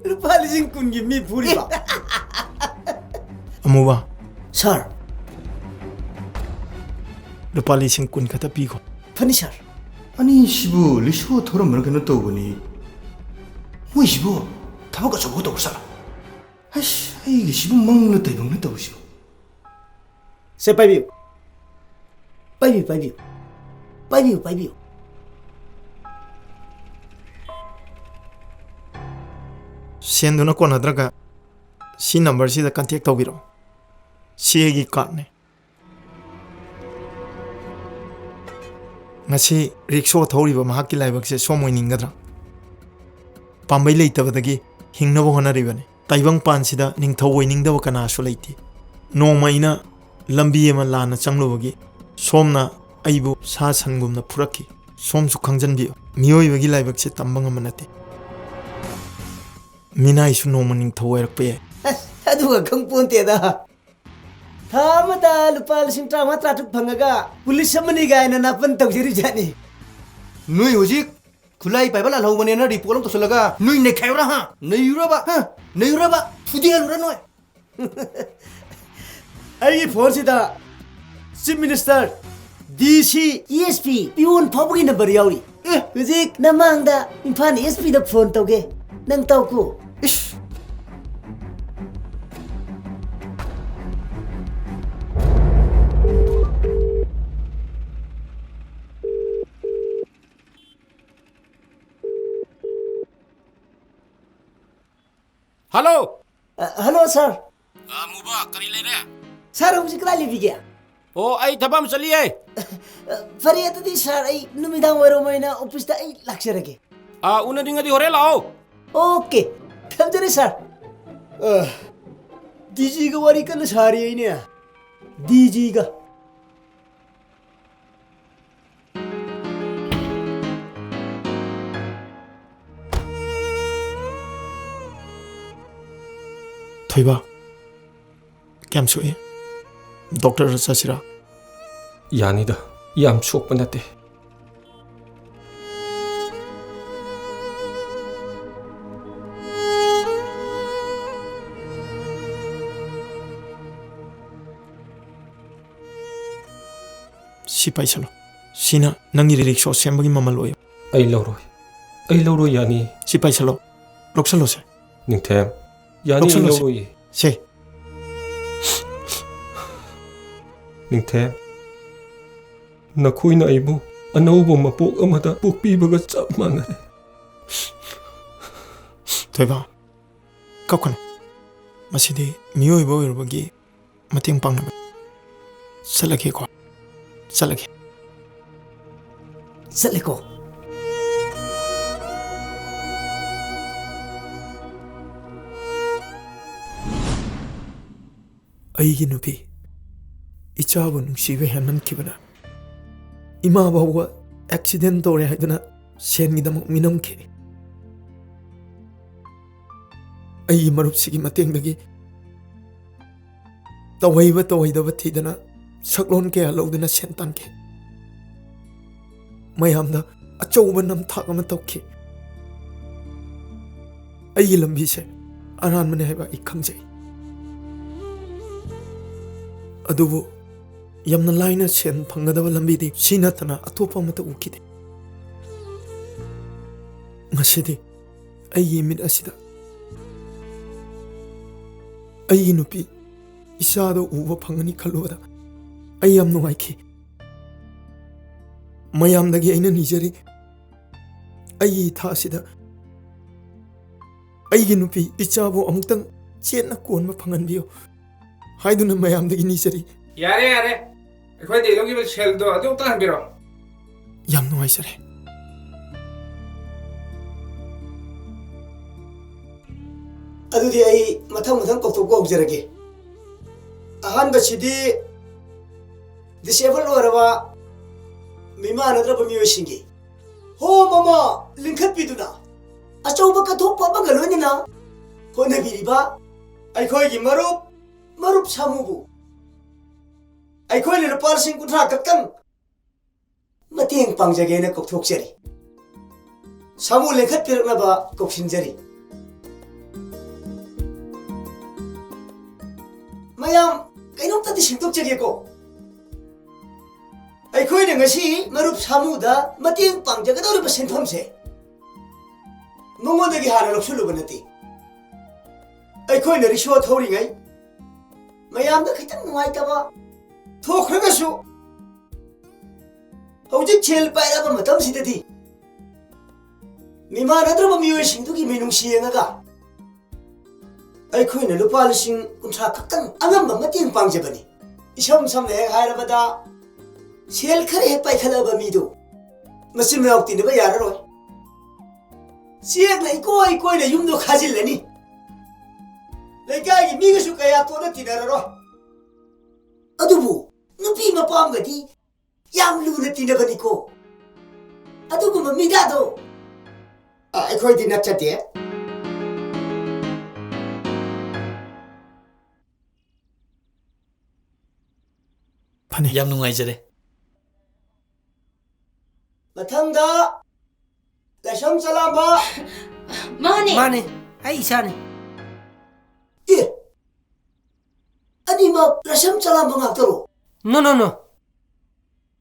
루파 리싱 군기 미 부리바 amuba sir lupa lising kun kata pigo fani sir 아니 시부 리시부 토론 뭐라 그는 또 보니 뭐 시부 타바가 저보다 없잖아 아이씨 이게 시부 먹는 때 먹는 때 시부 세 빠이비요 빠이비요 senduna konadraga si number si da contact tawbiro si egi card ne ngasi rickshaw thoriba mahakki laibak se somoi ningadra pambai leitabadagi hingnabo honaribane taibang pan sida ningthawoi ningdaba kana su leiti nongma ina lambi ema lana changlubagi somna aibu sa sangumna puraki somsu khangjanbiyo miyoibagi laibak se tambang amanate mina isu nongma ningthawoi rakpe aduga khangponte Thamata lupa lising trama tratuk bhangaga pulis samani gaina napan tawjiri jani nui hojik khulai paibala lhobane na report lam tosalaga nui ne khaira ha neuraba fudial ra noi ai phone sida chief minister DC ESP pion phabugi number yauri hojik namangda imphal ESP da phone tawge nang tawku Hello. Hello sir. Muba, kari lere. Sir, hum sikra libi gaya. Oh, ay tabam saliye. Fari atadi sir, ay numidang waro maina office ta ay laksharage. Una dinga di hore lao. Okay. Thamjare sir. DG ga wari kan sari ay ne. DG ga. thoiba kem sui doctor sasira यानीदा yam सोकपा नते si paisalo sina nangi rickshaw sembagi mamaloy ai loro yani si paisalo loksalo se ningthem yani loro yi se ningthem nakuina aibu anaubo mapok amada pokpibaga chap manare thoiba kakon masidi miyoi bo yerbagi mating pangna salake ko salake saleko aigi nupi ichabu nungsibe hanman kibana ima bawa accident tore haiduna sen gidam minam ke ai marup sigi mateng dagi tawaiba tawaidaba thidana saklon ke aloduna sentan ke mayamda achouba nam thak ama tokki ai lambi se aran mane haiba I khangjai adubu yamna laina sen phangadaba lambi di sinatana atopa mata ukide ngasidi ai mit asida ai nupi isado uba phangani khalwada ai yam nungaiki mayamdagi aina nijari ai thasida ai nupi ichabo amuktang chenna konba phanganbiyo haiduna mayamdagi nijari yare akhoi de logi bel shell do adu ta hanbiro yam nungaisare adudi ai mathang koktok ko ujarage ahan bachidi disable waraba mima nadraba miyosingi ho mama linkhat biduna achouba ka thok pa ba galonina hona biriba ꯑꯩꯈꯣꯏꯒꯤ ꯃꯔꯨꯞ ꯁꯥꯃꯨꯕꯨ ꯑꯩꯈꯣꯏꯅ ꯂꯨꯄꯥ 30,000 ꯈꯛꯇꯪ ꯃꯇꯦꯡ ꯄꯥꯡꯖꯒꯦꯅ ꯀꯧꯊꯣꯛꯆꯔꯤ ꯁꯥꯃꯨ ꯂꯦꯡꯈꯠꯄꯤꯔꯛꯅꯕ ꯀꯧꯁꯤꯟꯖꯔꯤ ꯃꯌꯥꯝ ꯀꯩꯅꯣꯝꯇꯗꯤ ꯁꯤꯡꯗꯣꯛꯆꯒꯦꯀꯣ ꯑꯩꯈꯣꯏꯅ ꯉꯁꯤ ꯃꯔꯨꯞ ꯁꯥꯃꯨꯗ ꯃꯇꯦꯡ ꯄꯥꯡꯖꯒꯗꯧꯔꯤꯕ ꯁꯦꯟꯐꯝꯁꯦ ꯃꯉꯣꯟꯗꯒꯤ ꯍꯥꯟꯅ ꯂꯧꯁꯤꯜꯂꯨꯕ ꯅꯠꯇꯦ ꯑꯩꯈꯣꯏꯅ ꯔꯤꯛꯁꯣ ꯊꯧꯔꯤꯉꯩ ꯃꯌꯥꯝꯗ ꯈꯤꯇꯪ ꯅꯨꯡꯉꯥꯏꯇꯕ ꯊꯣꯛꯈ꯭ꯔꯒꯁꯨ ꯍꯧꯖꯤꯛ ꯁꯦꯜ ꯄꯥꯏꯔꯕ ꯃꯇꯝꯁꯤꯗꯗꯤ ꯃꯤꯃꯥꯟꯅꯗ꯭ꯔꯕ ꯃꯤꯑꯣꯏꯁꯤꯡꯗꯨꯒꯤ ꯃꯤꯅꯨꯡꯁꯤ ꯌꯦꯡꯉꯒ ꯑꯩꯈꯣꯏꯅ ꯂꯨꯄꯥ 50,000 ꯈꯛꯇꯪ ꯑꯉꯝꯕ ꯃꯇꯦꯡ ꯄꯥꯡꯖꯕꯅꯤ 이섬 섬에 하이라바다 셀카리 해빠이칼라바 미도 무슨 명띠는 뭐 야라로 시액나 이꼬이꼬이나 юм도 가질래니 내가 이 미그슈까야 또는 티나라로 아두부 누피 마빠암가디 얌루나 티나바니코 아두부 뭐 미다도 거의 디납자대 ꯌꯥꯝ ꯅꯨꯡꯉꯥꯏꯖꯔꯦ ꯃꯊꯪꯗ ꯂꯥꯏꯁꯝ ꯆꯂꯥꯝꯕ ꯃꯥꯅꯦ ꯑꯩ ꯏꯁꯥꯅꯦ ꯑꯅꯤꯃꯛ ꯂꯥꯏꯁꯝ ꯆꯂꯥꯝꯕ ꯉꯥꯛꯇꯔꯣ No.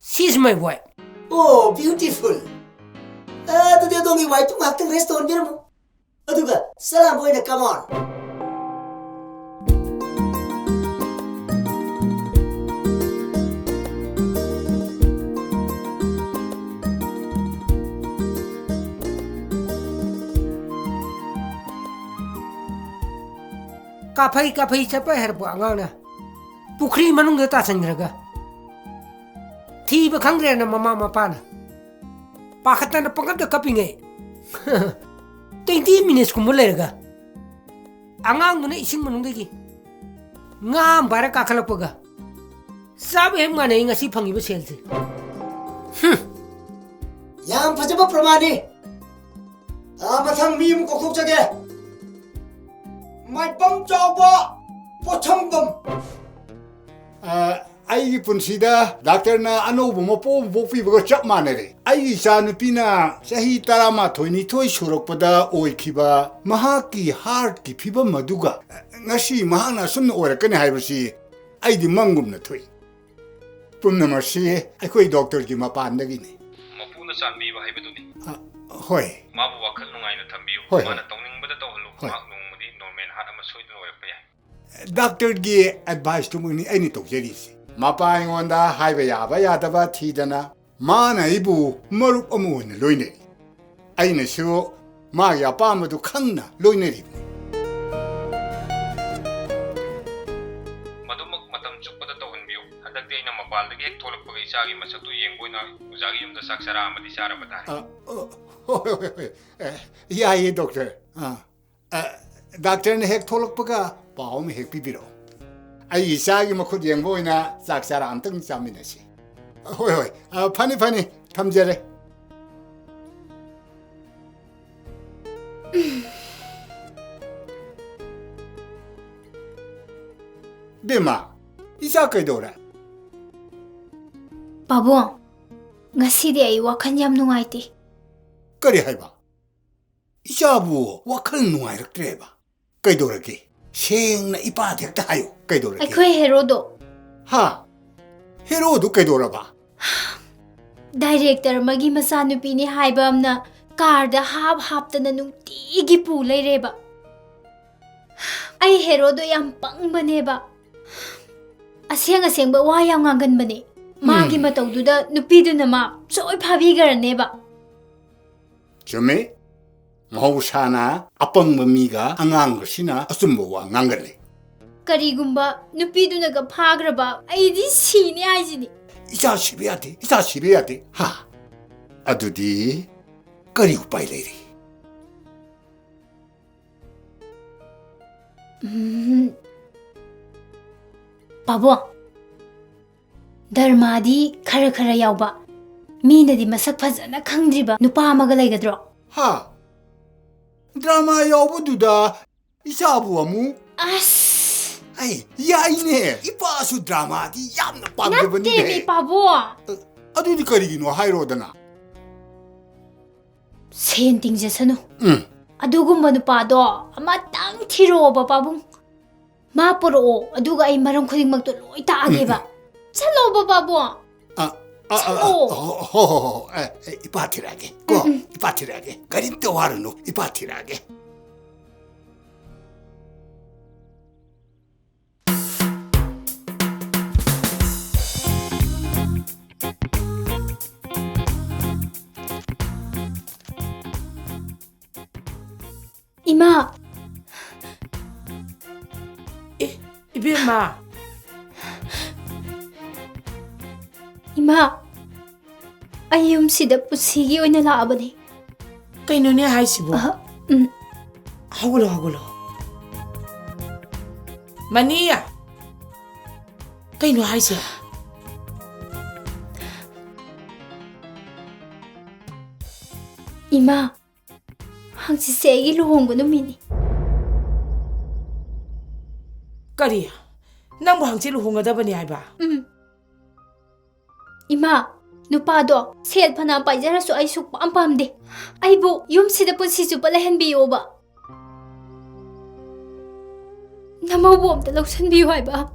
She is my wife. Oh, beautiful. ꯑꯗꯨꯗꯤ ꯑꯗꯣꯝꯒꯤ ꯋꯥꯏꯐꯇꯨ ꯉꯥꯛꯇꯪ ꯔꯦꯁ ꯇꯧꯍꯟꯕꯤꯔꯝꯃꯨ ꯑꯗꯨꯒ ꯆꯂꯥꯝꯕ ꯑꯣꯏꯅ come on. काफई चपा हेरपो अंगांगना पुखरी मनुंग तासंग्रगा थीब खंग्रेना ममा मपाना पाखतना पंगत कपिंगे 20 minutes कुम लेरगा अंगांगने इसिंग मनुंगगी ngam bara kakalapga sab hem ngane ngasi phangiba selse yam phajaba pramani mathang mi mu kokok jage mai pam chawba pocham bam ai punsida doctor na anu bo po pi bo chap manere ai sa nu pina sahi tarama thoini thoi surokpada oikhiba mahaki heart ki phiba maduga ngasi mahana sumna orakane haibasi ai di mangum na thoi pumna marsi ai khoi doctor ki mapan dagi ne mapuna chambi ba haibaduni hoi mabu wakhal nungai na thambiu mana tongningbada tawhalu mak nungmudi normal hat ama soidun orakpa yai doctor gi advice to muni ai ni tokjeri mapai ngonda haiba yaba yadaba thidana mana ibu marup amun loine aina shu ma ya pamadu khangna loine ri madumak matam chukpada tawhanbiu hadakti aina mapaldagi ek tholakpaga isagi masaktu yengboina ujagi yumda saksara amadi sara badai ya ye doctor doctor ne hek tholakpaga paw me hek pibiro ai isagi makhud yengboina saksara amtang chaminasi hoi fani thamjare Bima, isa kaidora. Babu, ngasi di ay wakan yam nungaiti. Kari haiba. Isa bu wakan nungai raktreba. Kaidora ki. Seng na ipa dekta hayo. Kaidora ki. Ay koy Herodo. Ha. Herodo kaidora ba. Director magi masanupi ni haiba amna car da hap ta na nungtigi pu leireba. Ay Herodo yam pangbane ba. Aseng ba wa yang ngangan bane magi matawduda nupidu na ma soy phabigarane ba Chume mahusana apang mamiga angang sina asumbo wa ngangale karigumba nupidu na ga phagraba aidi sini ajini isa sibiyate ha adudi kari upai leiri Babu, Dharmadi khara yauba. Mina di masak fazana khangdriba nupa amaga laigadro. Ha. Drama yauba duda isabu amu. As ai yaine ipasu drama di yamna pamjabani Natte mi pabo. adu di karigino hairo dana Sen tingjesanu. Adugumba nupado amatang thiroba pabung. Ma poro aduga ai maram khudingmak to loi taageba. Chalo ba pabo. ho ipatirage ko ipatirage karinto warno ipatirage Ima. Ibirma. Ima. Ayum sida pusigi oina laabani. Kaino ne haisibo? Haulo. Mania. Kaino haisi? Ima. Hangsi segi luhongbo numini. Kari? Nangbo hangsi luhongadabani haiba? Ima. Nupado sel phana paijarasu ai suk pam pamde. Aibu yum sida punsi chu palahan biyoba. Namau bom ta lausan biyo haiba.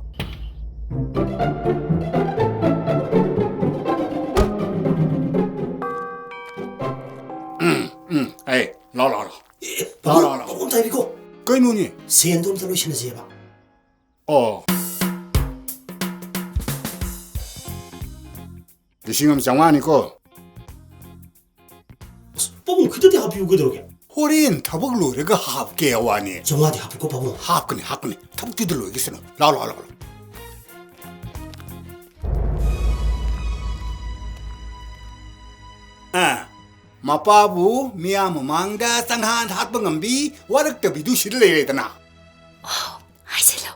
ai la Pabung tayo ko. Kaino ni? Sen dum talo siya na siya ba? Lisingam 장관이 거. Pabung kito di happy ugo droge. 호린 타복 로레가 합게 와니. 정화디 happy ko pabung. 합그네. 타복 뒤들로 여기서는. 라. 마파부 미야무 망다 상한 합방암비 와럭더비 두시를 내려다나. 아이슬로.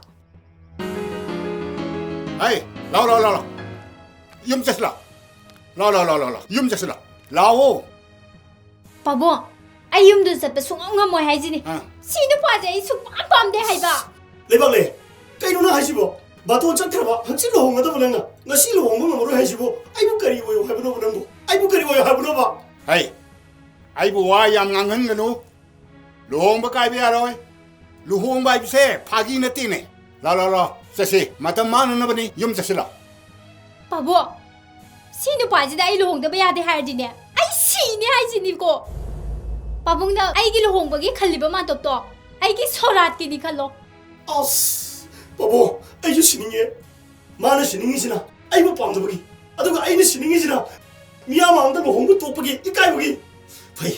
아이, 라. 염자슬라. 라. 염자슬라. 라오. Pabo, ayum dun sa pesungam nga mo haijini. Sino pa jay suk pam pam de haiba. Lebale. Kaino na haisibo. Baton chaktraba hansil lo honga da bulanga. Ngasi lo honga ngoro haisibo. Aibu kari woyo haibno bulango. Aibu kari woyo haibno ba. Ai. Aibu wa yam ngangen ganu. Luhong ba kai bi aroi. Luhong ba se phagi na tine. La. Sasi matam manu na bani yum sasila. Pabo, sino pa jay ay luhong da ba yade haijini. Ay sini haijini ko. Pabong na ay giluhong bagi khaliba man top to. Ay gi sorat ki ni khalo. Pabo, ay yu sininge. Mana sininge sina. Ay mo pam da bagi. Aduga ay ni sininge sina. Miya ma anda luhong bu top bagi ikai bagi. Pai,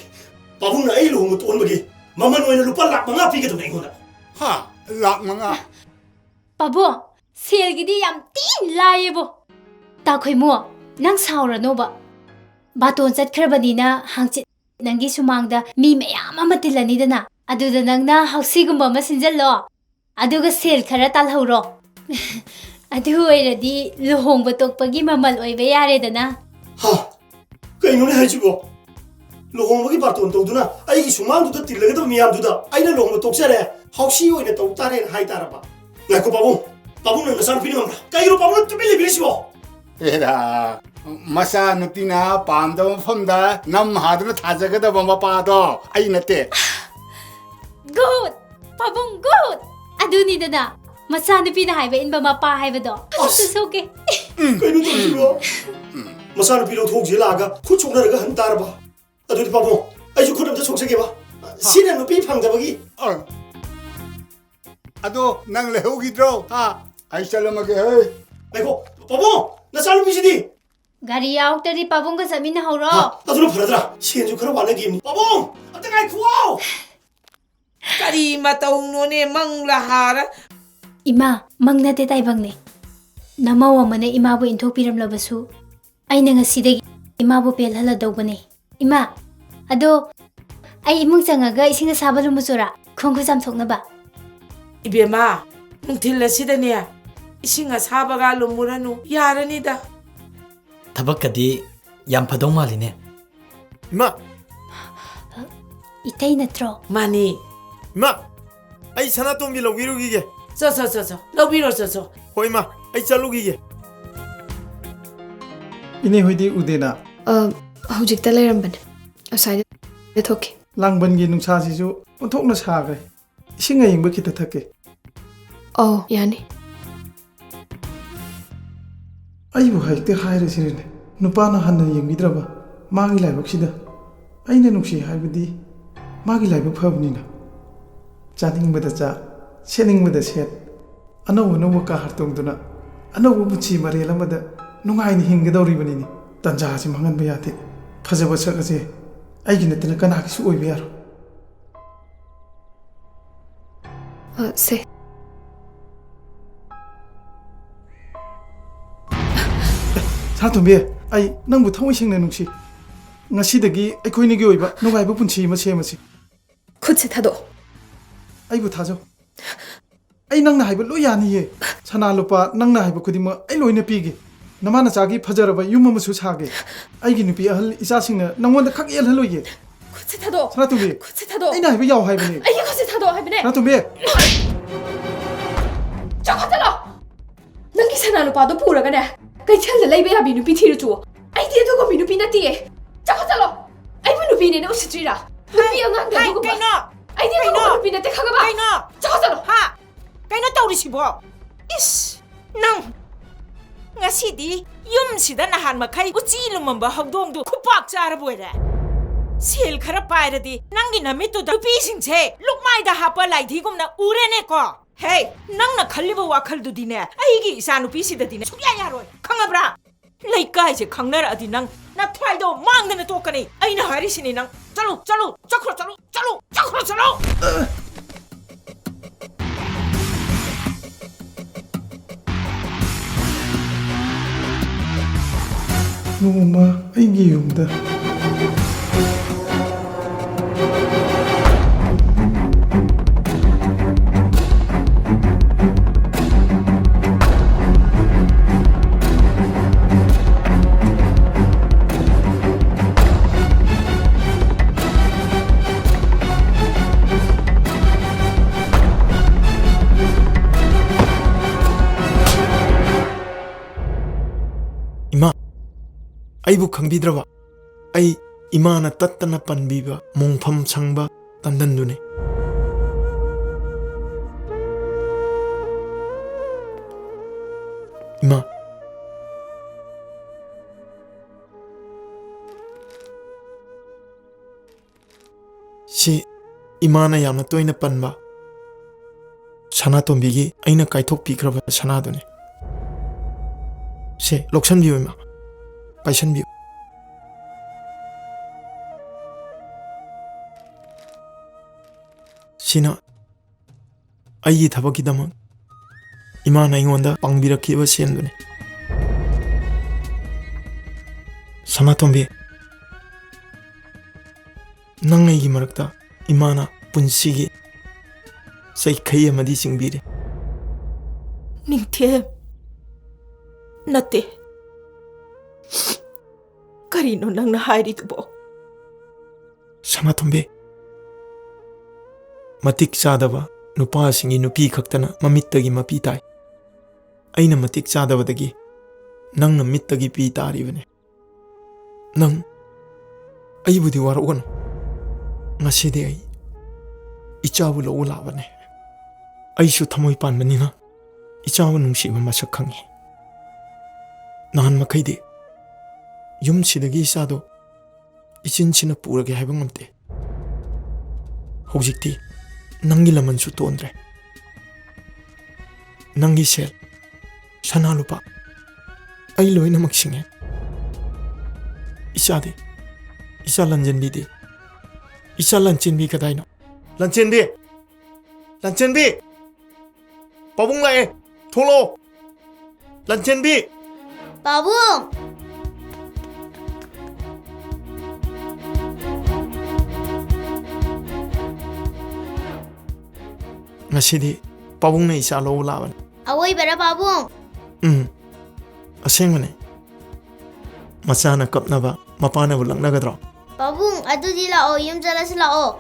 pabong na ay luhong bu ton bagi. Mama no ina lupa lak manga pi ka to ngona. Ha, lak manga. Pabo, sel gi di yam tin laibo. Ta khoi mo, nang saura no ba. Baton chat khrabani na hangchit nangi sumangda mi mayam ama tilani dana. Aduda nangna hausigumba ma sinjallo. Aduga sel khara talhoro. Adu oiradi luhong batokpagi mamal oiba yare dana. Ha, kaino ne hajibo. Luhong bagi baton tawduna ay gi sumangduda tillaga miyamduda ayna luhong batoksare. Hausi oina tawtare hai taraba. Ngako pabong na nasan pinamra. Kairo pabong tumili bilisibo. 에라 마사 누피나 밤도 폼다 남 하드로 타자가다 bomba 파도 아이 나때 Good! Pabong good! Aduni dana. Masana pinahaiba in ba mapa haibado. Susuke. Kaino tawjibo. Masana pilo thokje laga khuchonaraga han taraba. Adudi pabong aiju khudamda soksage ba. Sina nupi phangdabagi. 아도 낭 레오기드로 아 아이 살라마게 헤이 아이고 pabong nasalu bisidi. Gari out tari pabong ka samin na horo. Aduna pharadra. Sienju khara wana gimni. Pabong, atangai khuao. Kari mataung no ne mang lahara. Ima, mang na te taibang ne. Namawa man ima bo inthok piram labasu. Ay na ngasi ima bo pelhala daw ba ne. Ima, ado ay imong sangaga ising asaba lumusura. Kung kusam na ba? Ibema, nung tila sida niya. Ising asabaga lumuranu. Yara nida. Tabakadi yam padong maline. Ma. Itay na tro. Mani. Ma. Ay sana tong bilaw girugi ge. 저 ꯂꯧꯕꯤꯔꯣ 저 ꯍꯣꯏ ꯏꯃꯥ ꯑꯩ ꯆꯠꯂꯨꯈꯤꯒꯦ ꯏꯅꯦ ꯍꯣꯏꯗꯤ ꯎꯗꯦꯅ ꯍꯧꯖꯤꯛꯇ ꯂꯩꯔꯝꯕꯅꯦ ꯑꯁꯥꯏꯗ ꯊꯣꯛꯈꯤ ꯂꯥꯡꯕꯟꯒꯤ ꯅꯨꯡꯁꯥꯁꯤꯁꯨ ꯑꯣꯟꯊꯣꯛꯅ ꯁꯥꯈ꯭ꯔꯦ ꯏꯁꯤꯡ ꯑꯌꯤꯡꯕ ꯈꯤꯇ ꯊꯛꯀꯦ ꯌꯥꯅꯤ ꯑꯩꯕꯨ ꯍꯦꯛꯇ ꯍꯥꯏꯔꯁꯤꯔꯅꯦ ꯅꯨꯄꯥꯅ ꯍꯟꯅ ꯌꯦꯡꯕꯤꯗ꯭ꯔꯕ ꯃꯥꯒꯤ ꯂꯥꯏꯕꯛꯁꯤꯗ ꯑꯩꯅ ꯅꯨꯡꯁꯤ ꯍꯥꯏꯕꯗꯤ ꯃꯥꯒꯤ ꯂꯥꯏꯕꯛ ꯐꯕꯅꯤꯅ ꯆꯥꯅꯤꯡꯕꯗ ꯆꯥ ꯁꯦꯠꯅꯤꯡꯕꯗ ꯁꯦꯠ ꯑꯅꯧ ꯑꯅꯧꯕ ꯀꯥꯔ ꯇꯣꯡꯗꯨꯅ ꯑꯅꯧꯕ ꯄꯨꯟꯁꯤ ꯃꯔꯦꯜ ꯑꯃꯗ ꯅꯨꯡꯉꯥꯏꯅ ꯍꯤꯡꯒꯗꯧꯔꯤꯕꯅꯤꯅꯦ ꯇꯟꯖꯥꯁꯤ ꯃꯥꯡꯍꯟꯕ ꯌꯥꯗꯦ ꯐꯖꯕ ꯁꯛ ꯑꯁꯦ ꯑꯩꯒꯤ ꯅꯠꯇꯅ ꯀꯅꯥꯒꯤꯁꯨ ꯑꯣꯏꯕ ꯌꯥꯔꯣꯏ ꯁꯦ ꯁꯅꯥꯇꯣꯝꯕꯤ ꯑꯩ ꯅꯪꯕꯨ ꯊꯃꯣꯏ ꯁꯦꯡꯅ ꯅꯨꯡꯁꯤ ꯉꯁꯤꯗꯒꯤ ꯑꯩꯈꯣꯏꯅꯤꯒꯤ ꯑꯣꯏꯕ ꯅꯨꯡꯉꯥꯏꯕ ꯄꯨꯟꯁꯤ ꯑꯃ ꯁꯦꯝꯃꯁꯤ ꯈꯨꯠꯁꯦ ꯊꯥꯗꯣꯛꯑꯣ ꯑꯩꯕꯨ ꯊꯥꯖꯧ ꯑꯩ ꯅꯪꯅ ꯍꯥꯏꯕ ꯂꯣꯏ ꯌꯥꯅꯤꯌꯦ ꯁꯅꯥ ꯂꯨꯄꯥ ꯅꯪꯅ ꯍꯥꯏꯕ ꯈꯨꯗꯤꯡꯃꯛ ꯑꯩ ꯂꯣꯏꯅ ꯄꯤꯒꯦ ꯅꯃꯥꯅꯆꯥꯒꯤ ꯐꯖꯔꯕ ꯌꯨꯝ ꯑꯃꯁꯨ ꯁꯥꯒꯦ ꯑꯩꯒꯤ ꯅꯨꯄꯤ ꯑꯍꯜ ꯏꯆꯥꯁꯤꯡꯅ ꯅꯪꯉꯣꯟꯗ ꯈꯛ ꯌꯦꯜꯍꯜꯂꯣꯏꯌꯦ ꯈꯨꯠꯁꯦ ꯊꯥꯗꯣꯛꯑꯣ ꯁꯅꯥꯇꯣꯝꯕꯤ ꯈꯨꯠꯁꯦ ꯊꯥꯗꯣꯛꯑꯣ ꯑꯩꯅ ꯍꯥꯏꯕ ꯌꯥꯎ ꯍꯥꯏꯕꯅꯦ ꯑꯩꯒꯤ ꯈꯨꯠꯁꯦ ꯊꯥꯗꯣꯛꯑꯣ ꯍꯥꯏꯕꯅꯦ ꯁꯅꯥꯇꯣꯝꯕꯤ ꯆꯥꯎꯈꯠꯂꯣ ꯅꯪꯒꯤ ꯁꯅꯥ ꯂꯨꯄꯥꯗꯣ ꯄꯨꯔꯒꯅꯦ ꯀꯩꯊꯦꯜꯗ ꯂꯩꯕ ꯌꯥꯕꯤ ꯅꯨꯄꯤ ꯊꯤꯔꯨꯆꯣ ꯑꯩꯗꯤ ꯑꯗꯨꯒꯨꯝꯕꯤ ꯅꯨꯄꯤ ꯅꯠꯇꯤꯌꯦ ꯆꯥꯎꯈꯠꯂꯣ ꯑꯩꯕꯨ ꯅꯨꯄꯤꯅꯦꯅ ꯎꯁꯤꯠꯇ꯭ꯔꯤꯔꯥ ꯅꯨꯄꯤ ꯑꯉꯥꯡꯗ ꯑꯗꯨꯒꯨꯝꯕ ꯑꯩꯗꯤ ꯑꯗꯨꯒꯨꯝꯕ ꯅꯨꯄꯤ ꯅꯠꯇꯦ ꯈꯪꯉꯕ ꯆꯥꯎꯈꯠꯂꯣ ꯀꯩꯅꯣ ꯇꯧꯔꯤꯁꯤꯕꯣ ꯏꯁ ꯅꯪ ngasi yum sida nahan makai uchi lumamba hawdongdu khupak charaboire sel khara pairadi nangi namitu da pi singse lukmai da hapa laidhi gumna urene ko hey nangna khalliba wakhal du dine aigi isanu pi sida dine sukya yaroi khangabra laikai je khangnar adi nang na thwaido mangdana tokani aina hari sini nang chalu chakhro ꯅꯣꯡꯃ ꯑꯩꯒꯤ ꯌꯨꯝꯗ ꯑꯩꯕꯨ ꯈꯪꯕꯤꯗ꯭ꯔꯕ ꯑꯩ ꯏꯃꯥꯅ ꯇꯠꯇꯅ ꯄꯟꯕꯤꯕ ꯃꯣꯡꯐꯝ ꯁꯪꯕ ꯇꯟꯗꯟꯗꯨꯅꯤ ꯏꯃꯥ ꯁꯤ ꯏꯃꯥꯅ ꯌꯥꯝꯅ ꯇꯣꯏꯅ ꯄꯟꯕ ꯁꯅꯥꯇꯣꯝꯕꯤꯒꯤ ꯑꯩꯅ ꯀꯥꯏꯊꯣꯛꯄꯤꯈ꯭ꯔꯕ ꯁꯅꯥꯗꯨꯅꯤ ꯁꯦ ꯂꯧꯁꯟꯕꯤꯌꯨ ꯏꯃꯥ पाइसनबियु सिना अई थबकीदमक इमाना इंगोंदा पांगबिरखिबा सेनदुने सनातोंबे नंग अईगी मरक्ता इमाना पुंसिगी सैखई अमदी सिंगबिरे निंथे नते करीनो नंगना हाइरिदुबो सनातोंबे मतिक चादबा नुपासिंगी नुपी खक्तना ममित्तगी मपी ताई अइना मतिक चादबदगी नंगना मित्तगी पी तारिबने नंग अइबुदी वारगनो ngaside ai ichabu lo ulabane aishu thamoi panbanina ichabu nungsiba masak khangi nahan makhaide yum sidagi isado ichin china purage haiba ngamte hojikti nangi laman su tondre nangi sel sana lupa ai loina maksinge isade isa lanjan bide isa lanchin bi kadaino lanchen bi pabung lai tholo lanchen bi pabung ngasidi pabung na isa lo laban awoi bara pabung asengmane masana kapnaba mapana bulangnagadro pabung adudi lao yum jalasi lao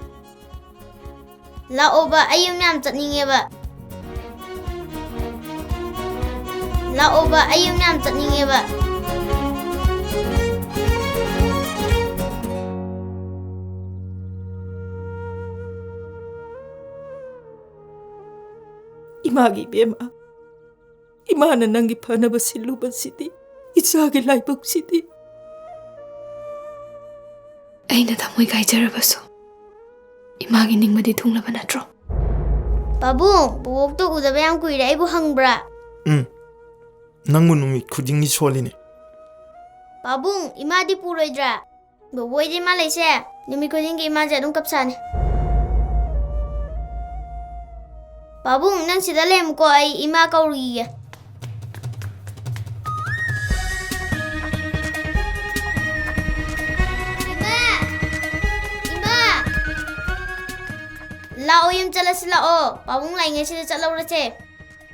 lao ba ayum yam chatninge ba Laoba ayum yam chatningeba. Imagi bema. Imana nangi panaba siluban sidi. Ichagi laibok sidi. Aina thamoi gaijarabasu. Imagi ningmadi thunglaba natro. Babung, bubok to udaba yam kuira aibu hangbra. Nangmu numi khudingni soline. Babung, imadi puroidra. Boboy di Malaysia. Numi khudingi ima jadung kapsane. Babung, nang sida lem ko ay ima kauriya. Lao yum jalas lao. Babung lai ngai sida chatlau ra che.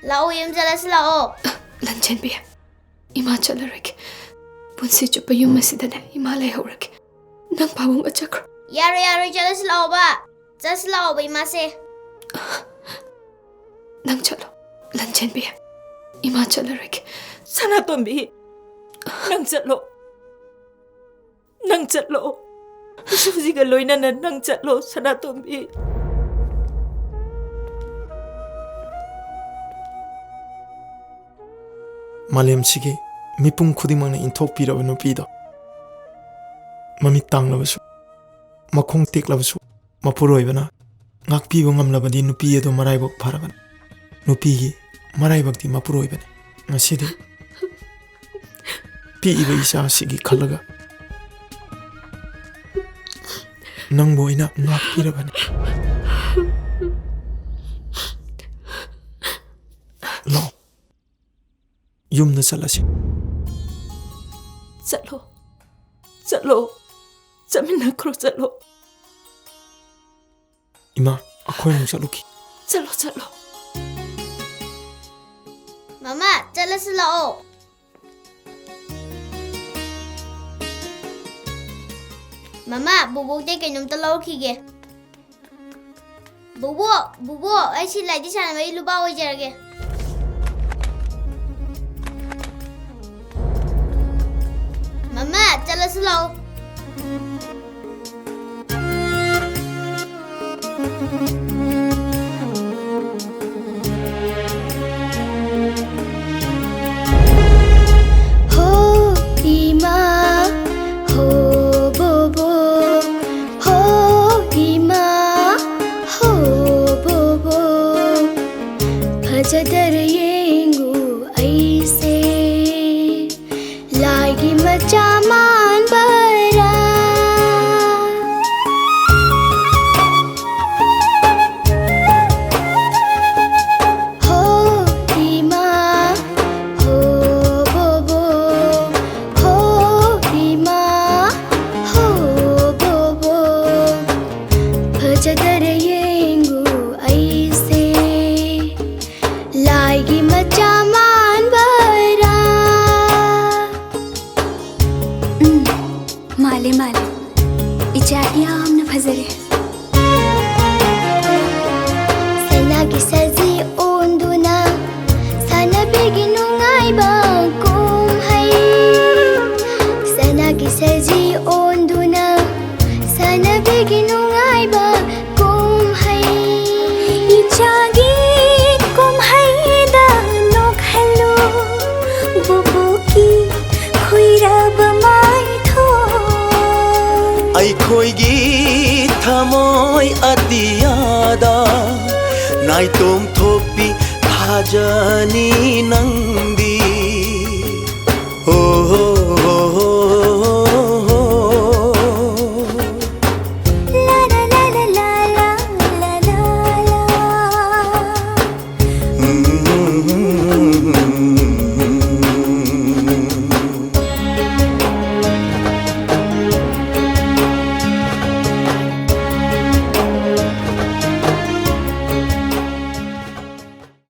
Lao yum jalas lao. Lanchen bi. Ima chalarek. Punsi chupa yum masidane ima lai horek. Nang babung achakro. Yaro jalas lao ba. Jalas lao ba ima se. Nang chalo. Lanchen bi. Ima chalarek. Sana tombi. Nang chatlo. Nang chatlo. Sujiga loina na nang chatlo sana tombi. Malem sige mipung khudimang na inthok piraba nupido mami tanglabasu makhong teklabasu mapuroibana ngakpiba ngamlabadi nupi ado maraibok pharaban nupi maraibakti mapuroibane ngasidi pi iba isa sigi khalaga nangbo ina ngakpirabane lo yumna salasi Chalo Jamina kro chalo Ima akhoi mu chaluki Chalo Mama jalas lao. Mama bubuk de kainom ta lau khige. Bubo ai si lai di sana mai luba oi jarage. Mama, jalan slow. Ho Ima, ho Bobo, ho Ima, ho Bobo. Phajadar yengu aise. Lagi macaman bara Ho Ima, ho Bobo, ho Ima, ho Bobo. Phajadar yengu aise Lagi macaman bara Male Ija yamna fazare Sanagi sazi onduna Sana beginu ngai bangkum hai Sanagi sazi onduna Sana beginu ngai bangkum hai Ijagi kum hai da nok hello Bubuki khuirab mai ꯑꯩꯈꯣꯏꯒꯤ ꯊꯃꯣꯏ ꯑꯇꯤꯌꯥꯗ ꯅꯥꯏꯇꯣꯝ ꯊꯣꯛꯄꯤ ꯊꯥꯖꯅꯤ ꯅꯪꯗꯤ